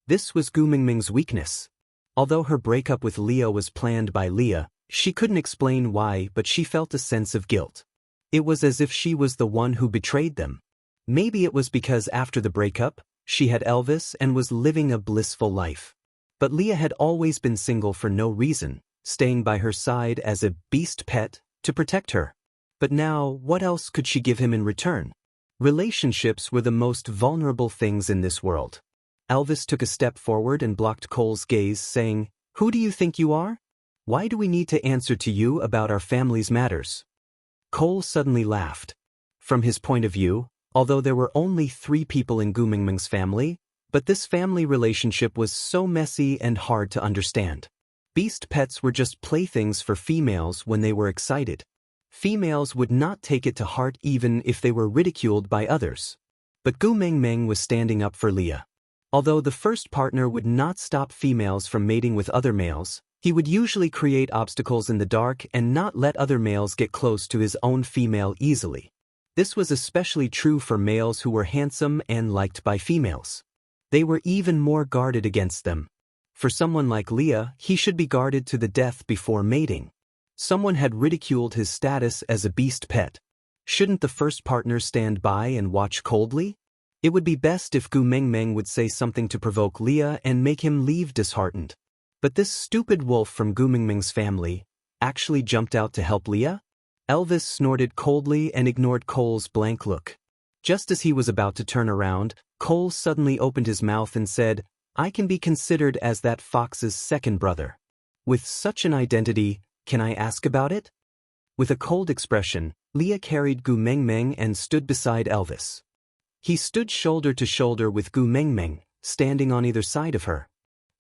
This was Gu Meng Meng's weakness. Although her breakup with Leah was planned by Leah, she couldn't explain why, but she felt a sense of guilt. It was as if she was the one who betrayed them. Maybe it was because after the breakup, she had Elvis and was living a blissful life. But Leah had always been single for no reason, staying by her side as a beast pet to protect her. But now, what else could she give him in return? Relationships were the most vulnerable things in this world. Elvis took a step forward and blocked Cole's gaze, saying, who do you think you are? Why do we need to answer to you about our family's matters? Cole suddenly laughed. From his point of view, although there were only 3 people in Gu Mingming's family, but this family relationship was so messy and hard to understand. Beast pets were just playthings for females when they were excited. Females would not take it to heart even if they were ridiculed by others. But Gu Mingming was standing up for Leah. Although the first partner would not stop females from mating with other males, he would usually create obstacles in the dark and not let other males get close to his own female easily. This was especially true for males who were handsome and liked by females. They were even more guarded against them. For someone like Leah, he should be guarded to the death before mating. Someone had ridiculed his status as a beast pet. Shouldn't the first partner stand by and watch coldly? It would be best if Gu Mingming would say something to provoke Leah and make him leave disheartened. But this stupid wolf from Gu Mingming's family actually jumped out to help Leah? Elvis snorted coldly and ignored Cole's blank look. Just as he was about to turn around, Cole suddenly opened his mouth and said, "I can be considered as that fox's second brother. With such an identity, can I ask about it?" With a cold expression, Leah carried Gu Mingming and stood beside Elvis. He stood shoulder to shoulder with Gu Mingming, standing on either side of her.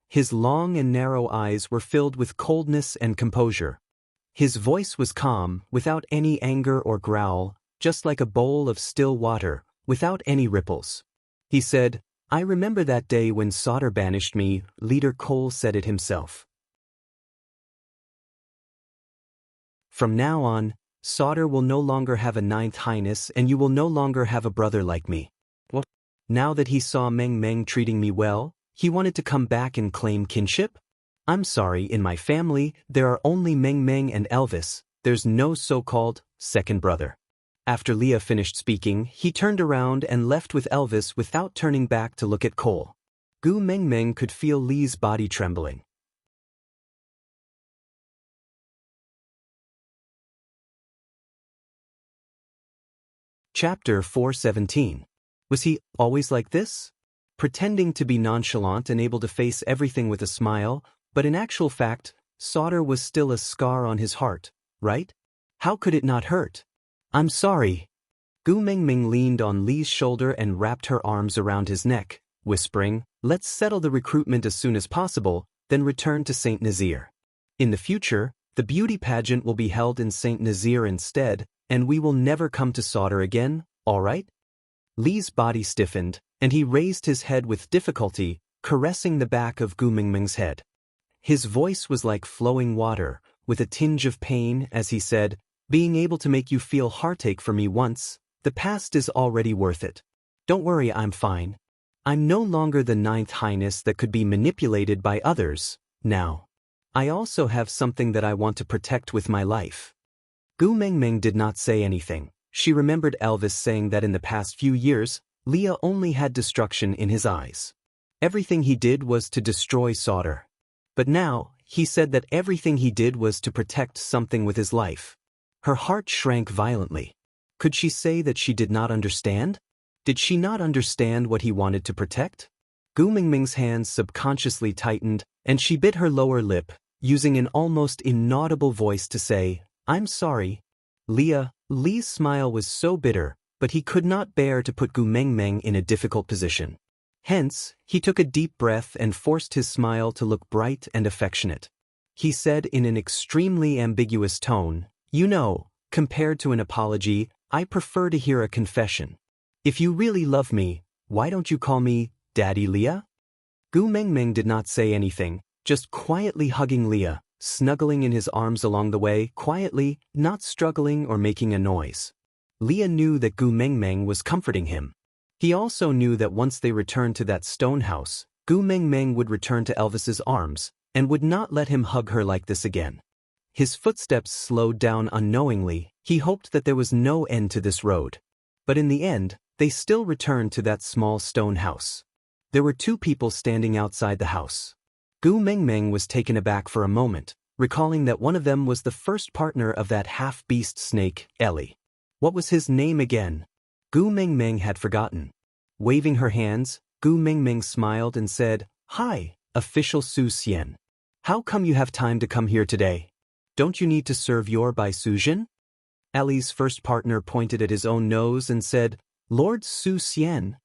His long and narrow eyes were filled with coldness and composure. His voice was calm, without any anger or growl, just like a bowl of still water, without any ripples. He said, "I remember that day when Sauter banished me." Leader Cole said it himself. "From now on, Sauter will no longer have a 9th highness and you will no longer have a brother like me." What? Now that he saw Meng Meng treating me well, he wanted to come back and claim kinship? "I'm sorry, in my family, there are only Meng Meng and Elvis, there's no so-called second brother." After Leah finished speaking, he turned around and left with Elvis without turning back to look at Cole. Gu Mingming could feel Lee's body trembling. Chapter 417. Was he always like this? Pretending to be nonchalant and able to face everything with a smile, but in actual fact, Sauter was still a scar on his heart, right? How could it not hurt? "I'm sorry." Gu Mingming leaned on Lee's shoulder and wrapped her arms around his neck, whispering, "Let's settle the recruitment as soon as possible, then return to St. Nazaire. In the future, the beauty pageant will be held in St. Nazaire instead, and we will never come to Sauter again, all right?" Lee's body stiffened, and he raised his head with difficulty, caressing the back of Gu Mingming's head. His voice was like flowing water, with a tinge of pain as he said, "Being able to make you feel heartache for me once, the past is already worth it. Don't worry, I'm fine. I'm no longer the 9th highness that could be manipulated by others, now. I also have something that I want to protect with my life." Gu Mingming did not say anything. She remembered Elvis saying that in the past few years, Leah only had destruction in his eyes. Everything he did was to destroy Sauter. But now, he said that everything he did was to protect something with his life. Her heart shrank violently. Could she say that she did not understand? Did she not understand what he wanted to protect? Gu Mingming's hands subconsciously tightened, and she bit her lower lip, using an almost inaudible voice to say, "I'm sorry." Lee's smile was so bitter, but he could not bear to put Gu Mingming in a difficult position. Hence, he took a deep breath and forced his smile to look bright and affectionate. He said in an extremely ambiguous tone, "You know, compared to an apology, I prefer to hear a confession. If you really love me, why don't you call me Daddy Leah?" Gu Mingming did not say anything, just quietly hugging Leah, snuggling in his arms along the way, quietly, not struggling or making a noise. Leah knew that Gu Mingming was comforting him. He also knew that once they returned to that stone house, Gu Mingming would return to Elvis's arms, and would not let him hug her like this again. His footsteps slowed down unknowingly. He hoped that there was no end to this road. But in the end, they still returned to that small stone house. There were 2 people standing outside the house. Gu Mingming was taken aback for a moment, recalling that one of them was the first partner of that half-beast snake, Ellie. What was his name again? Gu Mingming had forgotten. Waving her hands, Gu Mingming smiled and said, "Hi, official Su Xian. How come you have time to come here today? Don't you need to serve your Bai Sujin?" Ellie's first partner pointed at his own nose and said, Lord Su Xian.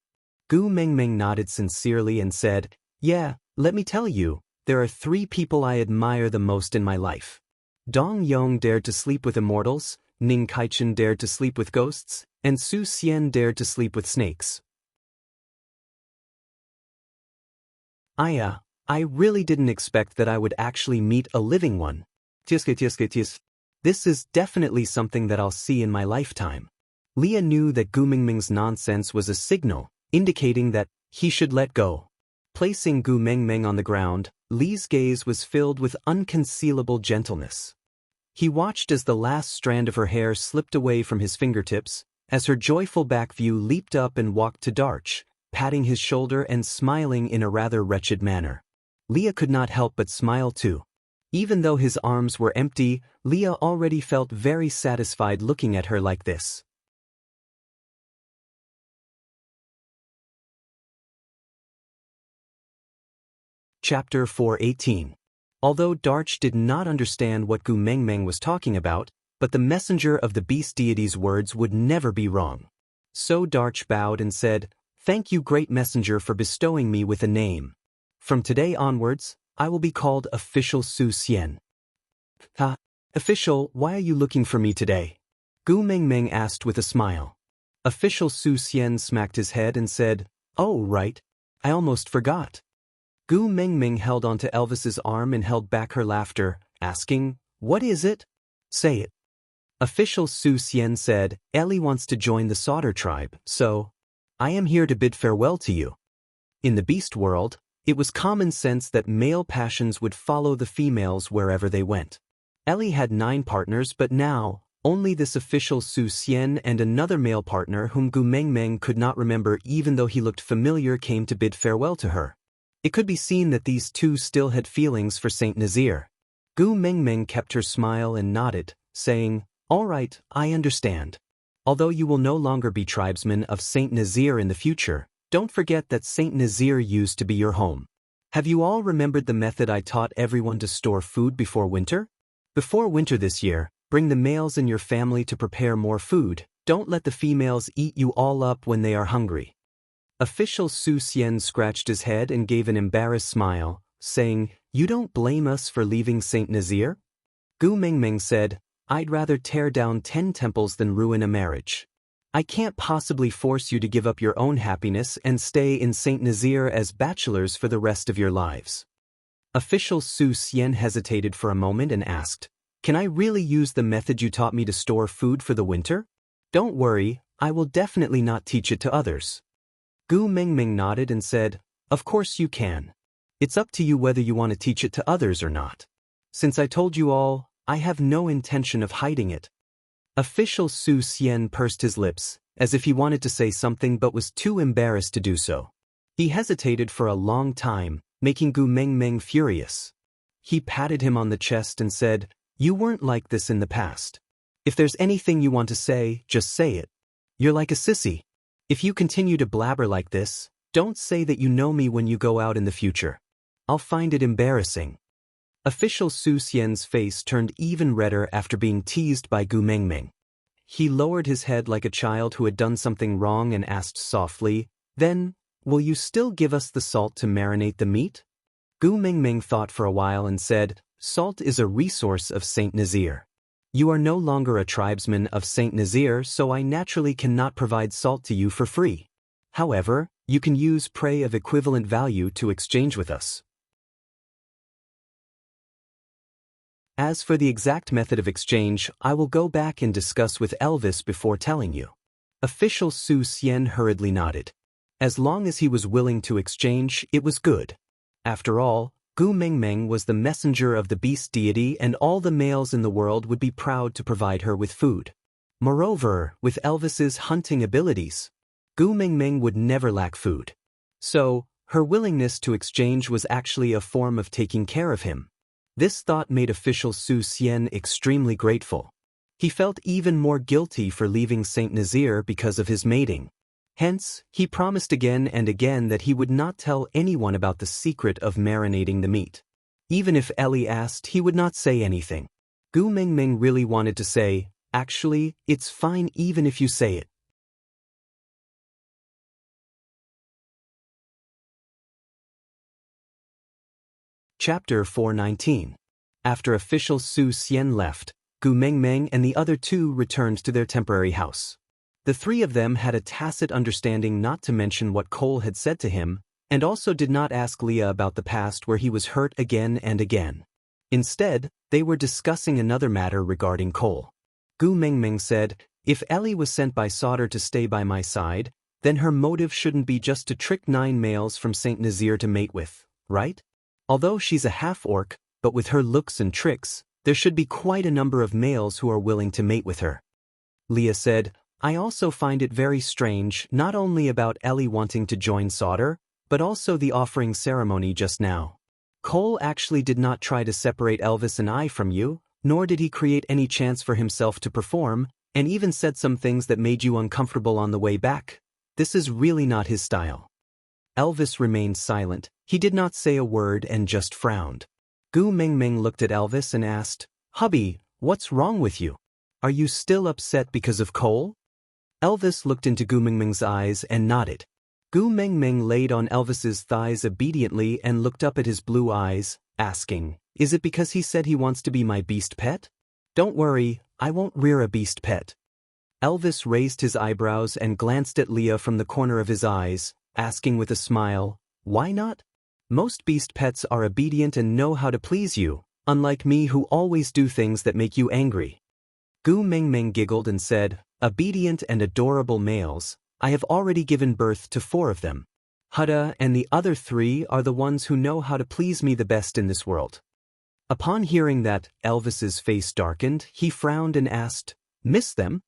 Gu Mengmeng nodded sincerely and said, Yeah, let me tell you, there are 3 people I admire the most in my life. Dong Yong dared to sleep with immortals, Ning Kaichen dared to sleep with ghosts, and Su Xian dared to sleep with snakes. I really didn't expect that I would actually meet a living one. This is definitely something that I'll see in my lifetime. Leah knew that Gu Mengmeng's nonsense was a signal, indicating that he should let go. Placing Gu Mengmeng on the ground, Li's gaze was filled with unconcealable gentleness. He watched as the last strand of her hair slipped away from his fingertips, as her joyful back view leaped up and walked to Darch, patting his shoulder and smiling in a rather wretched manner. Leah could not help but smile too. Even though his arms were empty, Leah already felt very satisfied looking at her like this. Chapter 418. Although Darch did not understand what Gu Mengmeng was talking about, but the messenger of the beast deity's words would never be wrong. So Darch bowed and said, Thank you, great messenger, for bestowing me with a name. From today onwards, I will be called Official Su Xian. Official, why are you looking for me today? Gu Mengmeng asked with a smile. Official Su Xian smacked his head and said, Oh, right. I almost forgot. Gu Mengmeng held onto Elvis's arm and held back her laughter, asking, What is it? Say it. Official Su Xian said, Ellie wants to join the Sauter tribe, so I am here to bid farewell to you. In the beast world, it was common sense that male passions would follow the females wherever they went. Ellie had 9 partners, but now, only this official Su Xian and another male partner whom Gu Mengmeng could not remember even though he looked familiar came to bid farewell to her. It could be seen that these 2 still had feelings for Saint Nazir. Gu Mengmeng kept her smile and nodded, saying, All right, I understand. Although you will no longer be tribesmen of Saint Nazir in the future, don't forget that Saint Nazir used to be your home. Have you all remembered the method I taught everyone to store food before winter? Before winter this year, bring the males in your family to prepare more food. Don't let the females eat you all up when they are hungry. Official Su Xian scratched his head and gave an embarrassed smile, saying, You don't blame us for leaving Saint Nazir? Gu Mengmeng said, I'd rather tear down 10 temples than ruin a marriage. I can't possibly force you to give up your own happiness and stay in Saint Nazir as bachelors for the rest of your lives. Official Su Xian hesitated for a moment and asked, Can I really use the method you taught me to store food for the winter? Don't worry, I will definitely not teach it to others. Gu Mengmeng nodded and said, Of course you can. It's up to you whether you want to teach it to others or not. Since I told you all, I have no intention of hiding it. Official Su Xian pursed his lips, as if he wanted to say something but was too embarrassed to do so. He hesitated for a long time, making Gu Mengmeng furious. He patted him on the chest and said, You weren't like this in the past. If there's anything you want to say, just say it. You're like a sissy. If you continue to blabber like this, don't say that you know me when you go out in the future. I'll find it embarrassing. Official Su Xian's face turned even redder after being teased by Gu Mengmeng. He lowered his head like a child who had done something wrong and asked softly, Then, will you still give us the salt to marinate the meat? Gu Mengmeng thought for a while and said, Salt is a resource of Saint Nazir. You are no longer a tribesman of Saint Nazir, so I naturally cannot provide salt to you for free. However, you can use prey of equivalent value to exchange with us. As for the exact method of exchange, I will go back and discuss with Elvis before telling you. Official Su Xian hurriedly nodded. As long as he was willing to exchange, it was good. After all, Gu Mengmeng was the messenger of the beast deity and all the males in the world would be proud to provide her with food. Moreover, with Elvis's hunting abilities, Gu Mengmeng would never lack food. So, her willingness to exchange was actually a form of taking care of him. This thought made official Su Xian extremely grateful. He felt even more guilty for leaving Saint Nazir because of his mating. Hence, he promised again and again that he would not tell anyone about the secret of marinating the meat. Even if Ellie asked, he would not say anything. Gu Mengmeng really wanted to say, Actually, it's fine even if you say it. Chapter 419. After official Su Xian left, Gu Mengmeng and the other two returned to their temporary house. The three of them had a tacit understanding not to mention what Cole had said to him, and also did not ask Leah about the past where he was hurt again and again. Instead, they were discussing another matter regarding Cole. Gu Mengmeng said, "If Ellie was sent by Sauter to stay by my side, then her motive shouldn't be just to trick 9 males from St. Nazir to mate with, right? Although she's a half-orc, but with her looks and tricks, there should be quite a number of males who are willing to mate with her." Leah said, "I also find it very strange not only about Ellie wanting to join Sauter, but also the offering ceremony just now. Cole actually did not try to separate Elvis and I from you, nor did he create any chance for himself to perform, and even said some things that made you uncomfortable on the way back. This is really not his style." Elvis remained silent. He did not say a word and just frowned. Gu Mengmeng looked at Elvis and asked, "Hubby, what's wrong with you? Are you still upset because of Cole?" Elvis looked into Gu Mengmeng's eyes and nodded. Gu Mengmeng laid on Elvis's thighs obediently and looked up at his blue eyes, asking, "Is it because he said he wants to be my beast pet?" "Don't worry, I won't rear a beast pet." Elvis raised his eyebrows and glanced at Leah from the corner of his eyes, asking with a smile, "Why not? Most beast pets are obedient and know how to please you, unlike me who always do things that make you angry." Gu Mengmeng giggled and said, "Obedient and adorable males, I have already given birth to 4 of them. Hutta and the other 3 are the ones who know how to please me the best in this world." Upon hearing that, Elvis's face darkened. He frowned and asked, "Miss them?"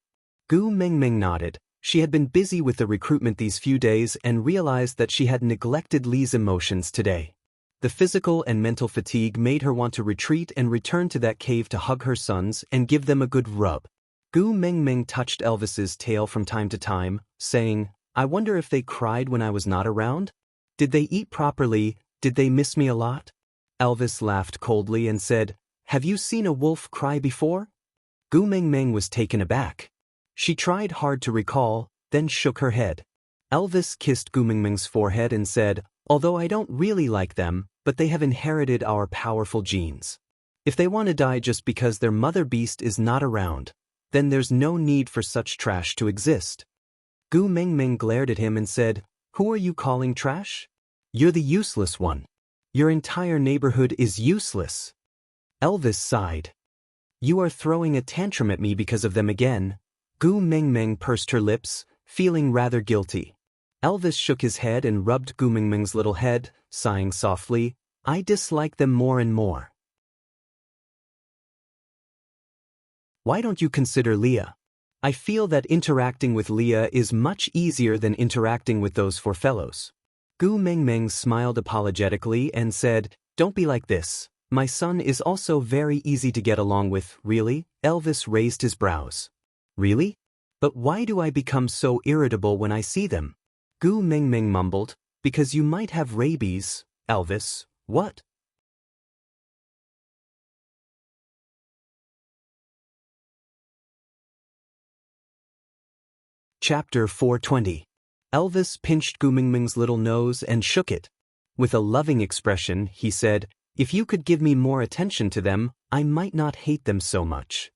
Gu Mengmeng nodded. She had been busy with the recruitment these few days and realized that she had neglected Lee's emotions today. The physical and mental fatigue made her want to retreat and return to that cave to hug her sons and give them a good rub. Gu Mengmeng touched Elvis's tail from time to time, saying, "I wonder if they cried when I was not around? Did they eat properly? Did they miss me a lot?" Elvis laughed coldly and said, "Have you seen a wolf cry before?" Gu Mengmeng was taken aback. She tried hard to recall, then shook her head. Elvis kissed Gu Mengmeng's forehead and said, "Although I don't really like them, but they have inherited our powerful genes. If they want to die just because their mother beast is not around, then there's no need for such trash to exist." Gu Mengmeng glared at him and said, "Who are you calling trash? You're the useless one. Your entire neighborhood is useless." Elvis sighed. "You are throwing a tantrum at me because of them again." Gu Mengmeng pursed her lips, feeling rather guilty. Elvis shook his head and rubbed Gu Mengmeng's little head, sighing softly, "I dislike them more and more. Why don't you consider Leah? I feel that interacting with Leah is much easier than interacting with those 4 fellows." Gu Mengmeng smiled apologetically and said, "Don't be like this. My son is also very easy to get along with, really." Elvis raised his brows. "Really? But why do I become so irritable when I see them?" Gu Mengmeng mumbled, "Because you might have rabies, Elvis." "What?" Chapter 420. Elvis pinched Gu Mengmeng's little nose and shook it. With a loving expression, he said, "If you could give me more attention to them, I might not hate them so much."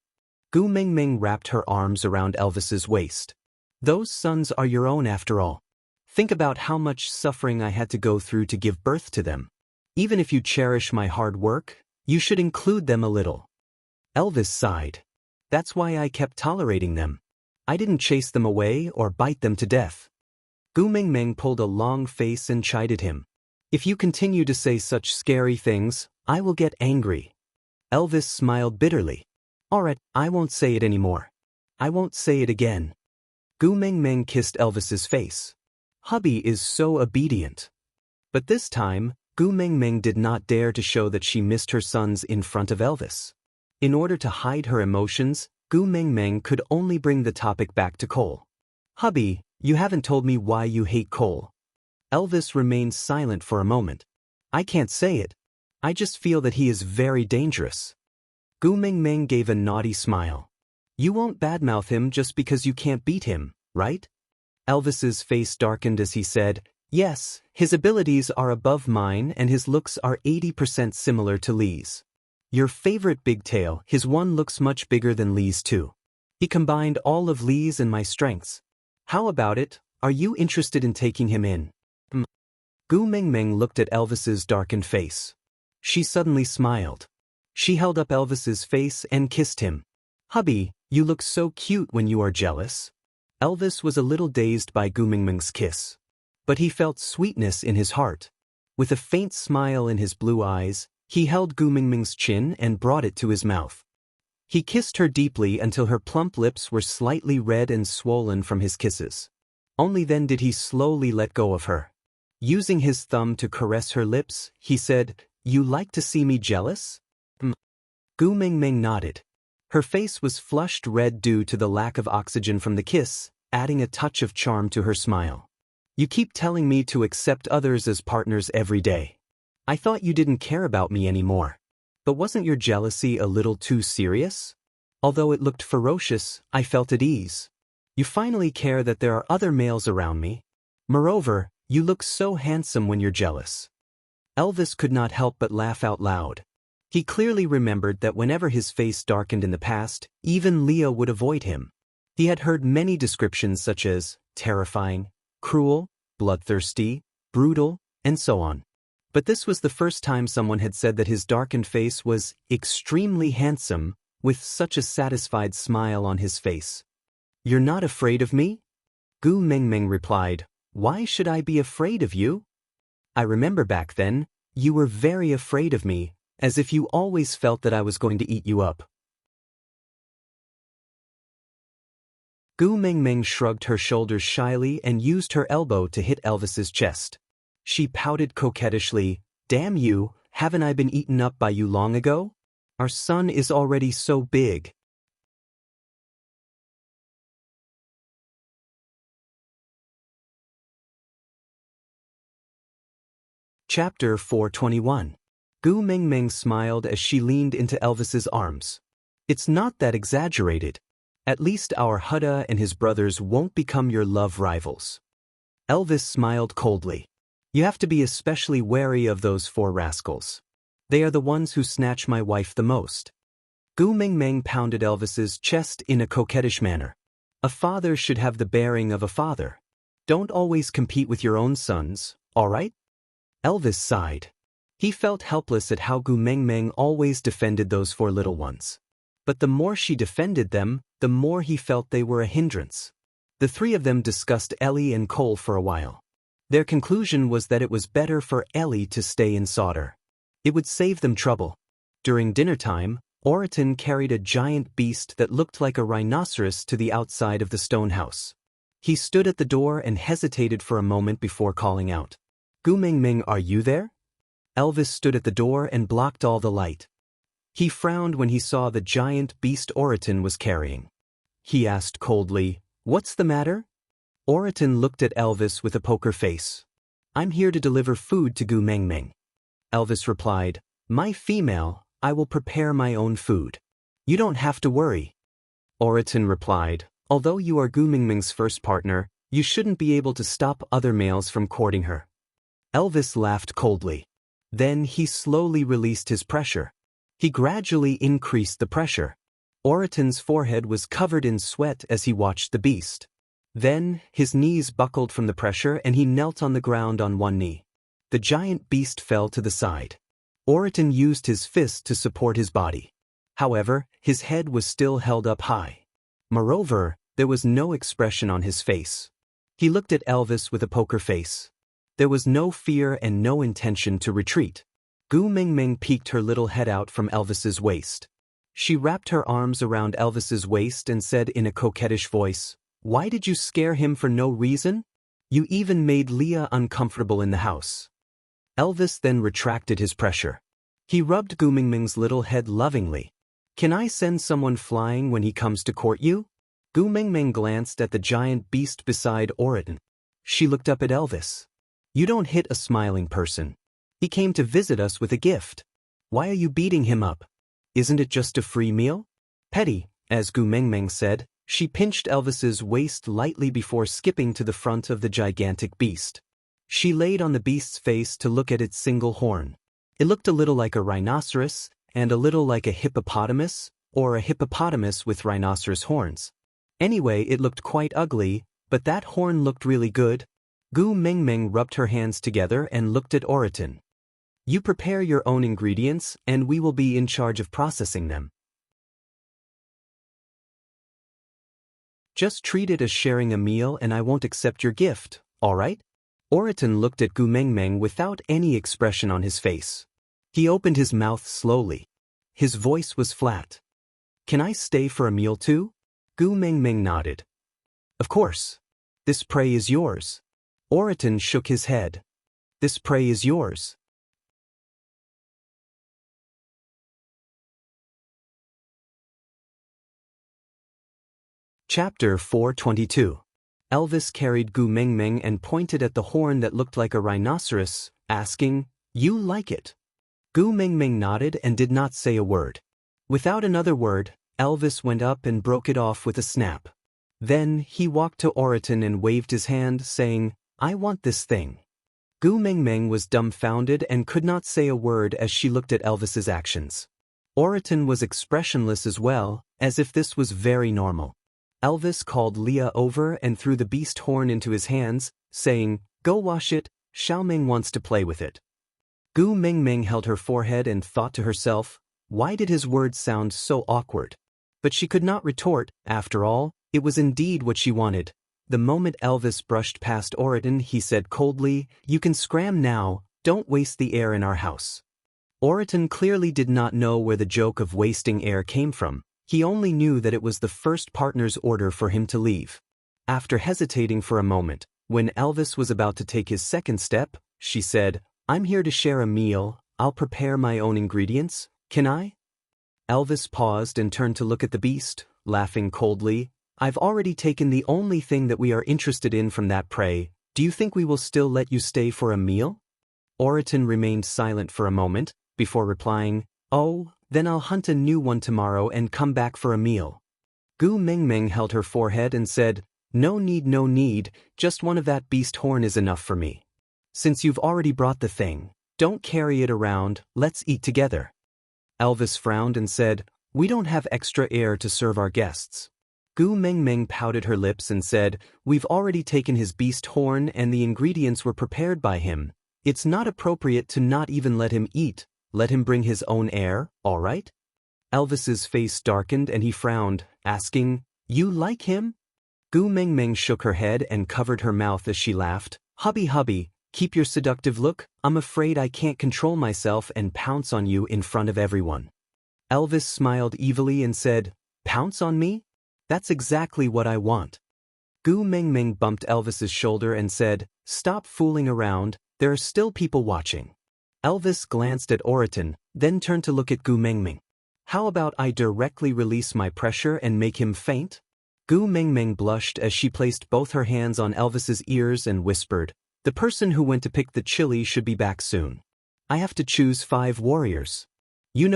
Gu Mengmeng wrapped her arms around Elvis's waist. "Those sons are your own after all. Think about how much suffering I had to go through to give birth to them. Even if you cherish my hard work, you should include them a little." Elvis sighed. "That's why I kept tolerating them. I didn't chase them away or bite them to death." Gu Mengmeng pulled a long face and chided him. "If you continue to say such scary things, I will get angry." Elvis smiled bitterly. "All right, I won't say it anymore. I won't say it again." Gu Mengmeng kissed Elvis's face. "Hubby is so obedient." But this time, Gu Mengmeng did not dare to show that she missed her sons in front of Elvis. In order to hide her emotions, Gu Mengmeng could only bring the topic back to Cole. "Hubby, you haven't told me why you hate Cole." Elvis remained silent for a moment. "I can't say it. I just feel that he is very dangerous." Gu Mengmeng gave a naughty smile. You won't badmouth him just because you can't beat him, right? Elvis's face darkened as he said, yes, his abilities are above mine and his looks are 80% similar to Lee's. Your favorite bigtail, his one looks much bigger than Lee's too. He combined all of Lee's and my strengths. How about it, are you interested in taking him in? Gu Mengmeng looked at Elvis's darkened face. She suddenly smiled. She held up Elvis's face and kissed him. Hubby, you look so cute when you are jealous. Elvis was a little dazed by Gu Mengmeng's kiss. But he felt sweetness in his heart. With a faint smile in his blue eyes, he held Gu Mengmeng's chin and brought it to his mouth. He kissed her deeply until her plump lips were slightly red and swollen from his kisses. Only then did he slowly let go of her. Using his thumb to caress her lips, he said, "You like to see me jealous?" Gu Mengmeng nodded. Her face was flushed red due to the lack of oxygen from the kiss, adding a touch of charm to her smile. You keep telling me to accept others as partners every day. I thought you didn't care about me anymore. But wasn't your jealousy a little too serious? Although it looked ferocious, I felt at ease. You finally care that there are other males around me. Moreover, you look so handsome when you're jealous. Elvis could not help but laugh out loud. He clearly remembered that whenever his face darkened in the past, even Leah would avoid him. He had heard many descriptions such as terrifying, cruel, bloodthirsty, brutal, and so on. But this was the first time someone had said that his darkened face was extremely handsome, with such a satisfied smile on his face. You're not afraid of me? Gu Mengmeng replied, Why should I be afraid of you? I remember back then, you were very afraid of me, as if you always felt that I was going to eat you up. Gu Mengmeng shrugged her shoulders shyly and used her elbow to hit Elvis's chest. She pouted coquettishly, Damn you, haven't I been eaten up by you long ago? Our son is already so big. Chapter 421. Gu Mengmeng smiled as she leaned into Elvis's arms. It's not that exaggerated. At least our Hudda and his brothers won't become your love rivals. Elvis smiled coldly. You have to be especially wary of those 4 rascals. They are the ones who snatch my wife the most. Gu Mengmeng pounded Elvis's chest in a coquettish manner. A father should have the bearing of a father. Don't always compete with your own sons, all right? Elvis sighed. He felt helpless at how Gu Mengmeng always defended those 4 little ones. But the more she defended them, the more he felt they were a hindrance. The 3 of them discussed Ellie and Cole for a while. Their conclusion was that it was better for Ellie to stay in Sauter. It would save them trouble. During dinner time, Oriton carried a giant beast that looked like a rhinoceros to the outside of the stone house. He stood at the door and hesitated for a moment before calling out. Gu Mengmeng, are you there? Elvis stood at the door and blocked all the light. He frowned when he saw the giant beast Oriton was carrying. He asked coldly, What's the matter? Oriton looked at Elvis with a poker face. I'm here to deliver food to Gu Mengmeng. Elvis replied, My female, I will prepare my own food. You don't have to worry. Oriton replied, Although you are Gu Mengmeng's first partner, you shouldn't be able to stop other males from courting her. Elvis laughed coldly. Then he slowly released his pressure. He gradually increased the pressure. Oriton's forehead was covered in sweat as he watched the beast. Then, his knees buckled from the pressure and he knelt on the ground on one knee. The giant beast fell to the side. Oriton used his fist to support his body. However, his head was still held up high. Moreover, there was no expression on his face. He looked at Elvis with a poker face. There was no fear and no intention to retreat. Gu Mengmeng peeked her little head out from Elvis's waist. She wrapped her arms around Elvis's waist and said in a coquettish voice, Why did you scare him for no reason? You even made Leah uncomfortable in the house. Elvis then retracted his pressure. He rubbed Gu Mengmeng's little head lovingly. Can I send someone flying when he comes to court you? Gu Mengmeng glanced at the giant beast beside Oriton. She looked up at Elvis. You don't hit a smiling person. He came to visit us with a gift. Why are you beating him up? Isn't it just a free meal? Petty, as Gu Mengmeng said. She pinched Elvis's waist lightly before skipping to the front of the gigantic beast. She laid on the beast's face to look at its single horn. It looked a little like a rhinoceros, and a little like a hippopotamus, or a hippopotamus with rhinoceros horns. Anyway, it looked quite ugly, but that horn looked really good. Gu Mengmeng rubbed her hands together and looked at Oriton. You prepare your own ingredients, and we will be in charge of processing them. Just treat it as sharing a meal and I won't accept your gift, all right? Oriton looked at Gu Mengmeng without any expression on his face. He opened his mouth slowly. His voice was flat. Can I stay for a meal too? Gu Mengmeng nodded. Of course. This prey is yours. Oriton shook his head. This prey is yours. Chapter 422. Elvis carried Gu Mengmeng and pointed at the horn that looked like a rhinoceros, asking, You like it? Gu Mengmeng nodded and did not say a word. Without another word, Elvis went up and broke it off with a snap. Then he walked to Oriton and waved his hand, saying, I want this thing. Gu Mengmeng was dumbfounded and could not say a word as she looked at Elvis's actions. Oriton was expressionless as well, as if this was very normal. Elvis called Leah over and threw the beast horn into his hands, saying, Go wash it, Xiaoming wants to play with it. Gu Mengmeng held her forehead and thought to herself, why did his words sound so awkward? But she could not retort, after all, it was indeed what she wanted. The moment Elvis brushed past Oriton, he said coldly, You can scram now, don't waste the air in our house. Oriton clearly did not know where the joke of wasting air came from. He only knew that it was the first partner's order for him to leave. After hesitating for a moment, when Elvis was about to take his second step, she said, I'm here to share a meal, I'll prepare my own ingredients, can I? Elvis paused and turned to look at the beast, laughing coldly. I've already taken the only thing that we are interested in from that prey, do you think we will still let you stay for a meal? Oriton remained silent for a moment, before replying, Oh, then I'll hunt a new one tomorrow and come back for a meal. Gu Mengmeng held her forehead and said, No need, just one of that beast horn is enough for me. Since you've already brought the thing, don't carry it around, let's eat together. Elvis frowned and said, We don't have extra air to serve our guests. Gu Mengmeng pouted her lips and said, We've already taken his beast horn and the ingredients were prepared by him. It's not appropriate to not even let him eat. Let him bring his own air, all right? Elvis's face darkened and he frowned, asking, You like him? Gu Mengmeng shook her head and covered her mouth as she laughed. Hubby, keep your seductive look, I'm afraid I can't control myself and pounce on you in front of everyone. Elvis smiled evilly and said, Pounce on me? That's exactly what I want. Gu Mengmeng bumped Elvis's shoulder and said, Stop fooling around, there are still people watching. Elvis glanced at Oriton, then turned to look at Gu Mengmeng. How about I directly release my pressure and make him faint? Gu Mengmeng blushed as she placed both her hands on Elvis's ears and whispered, The person who went to pick the chili should be back soon. I have to choose 5 warriors. You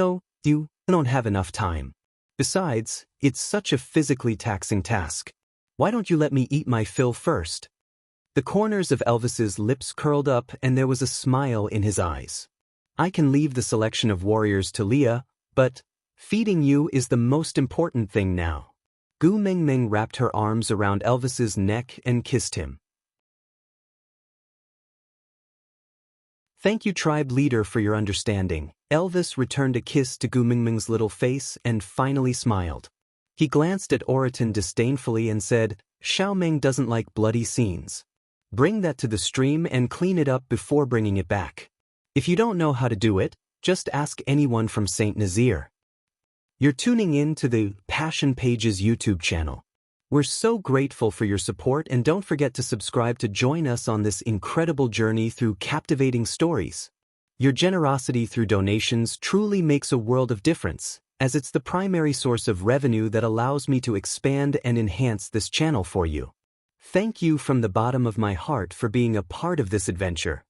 don't have enough time. Besides, it's such a physically taxing task. Why don't you let me eat my fill first? The corners of Elvis's lips curled up and there was a smile in his eyes. I can leave the selection of warriors to Leah, but feeding you is the most important thing now. Gu Mengmeng wrapped her arms around Elvis's neck and kissed him. Thank you, tribe leader, for your understanding. Elvis returned a kiss to Gu Mengmeng's little face and finally smiled. He glanced at Oriton disdainfully and said, Xiaoming doesn't like bloody scenes. Bring that to the stream and clean it up before bringing it back. If you don't know how to do it, just ask anyone from St. Nazaire. You're tuning in to the Passion Pages YouTube channel. We're so grateful for your support and don't forget to subscribe to join us on this incredible journey through captivating stories. Your generosity through donations truly makes a world of difference, as it's the primary source of revenue that allows me to expand and enhance this channel for you. Thank you from the bottom of my heart for being a part of this adventure.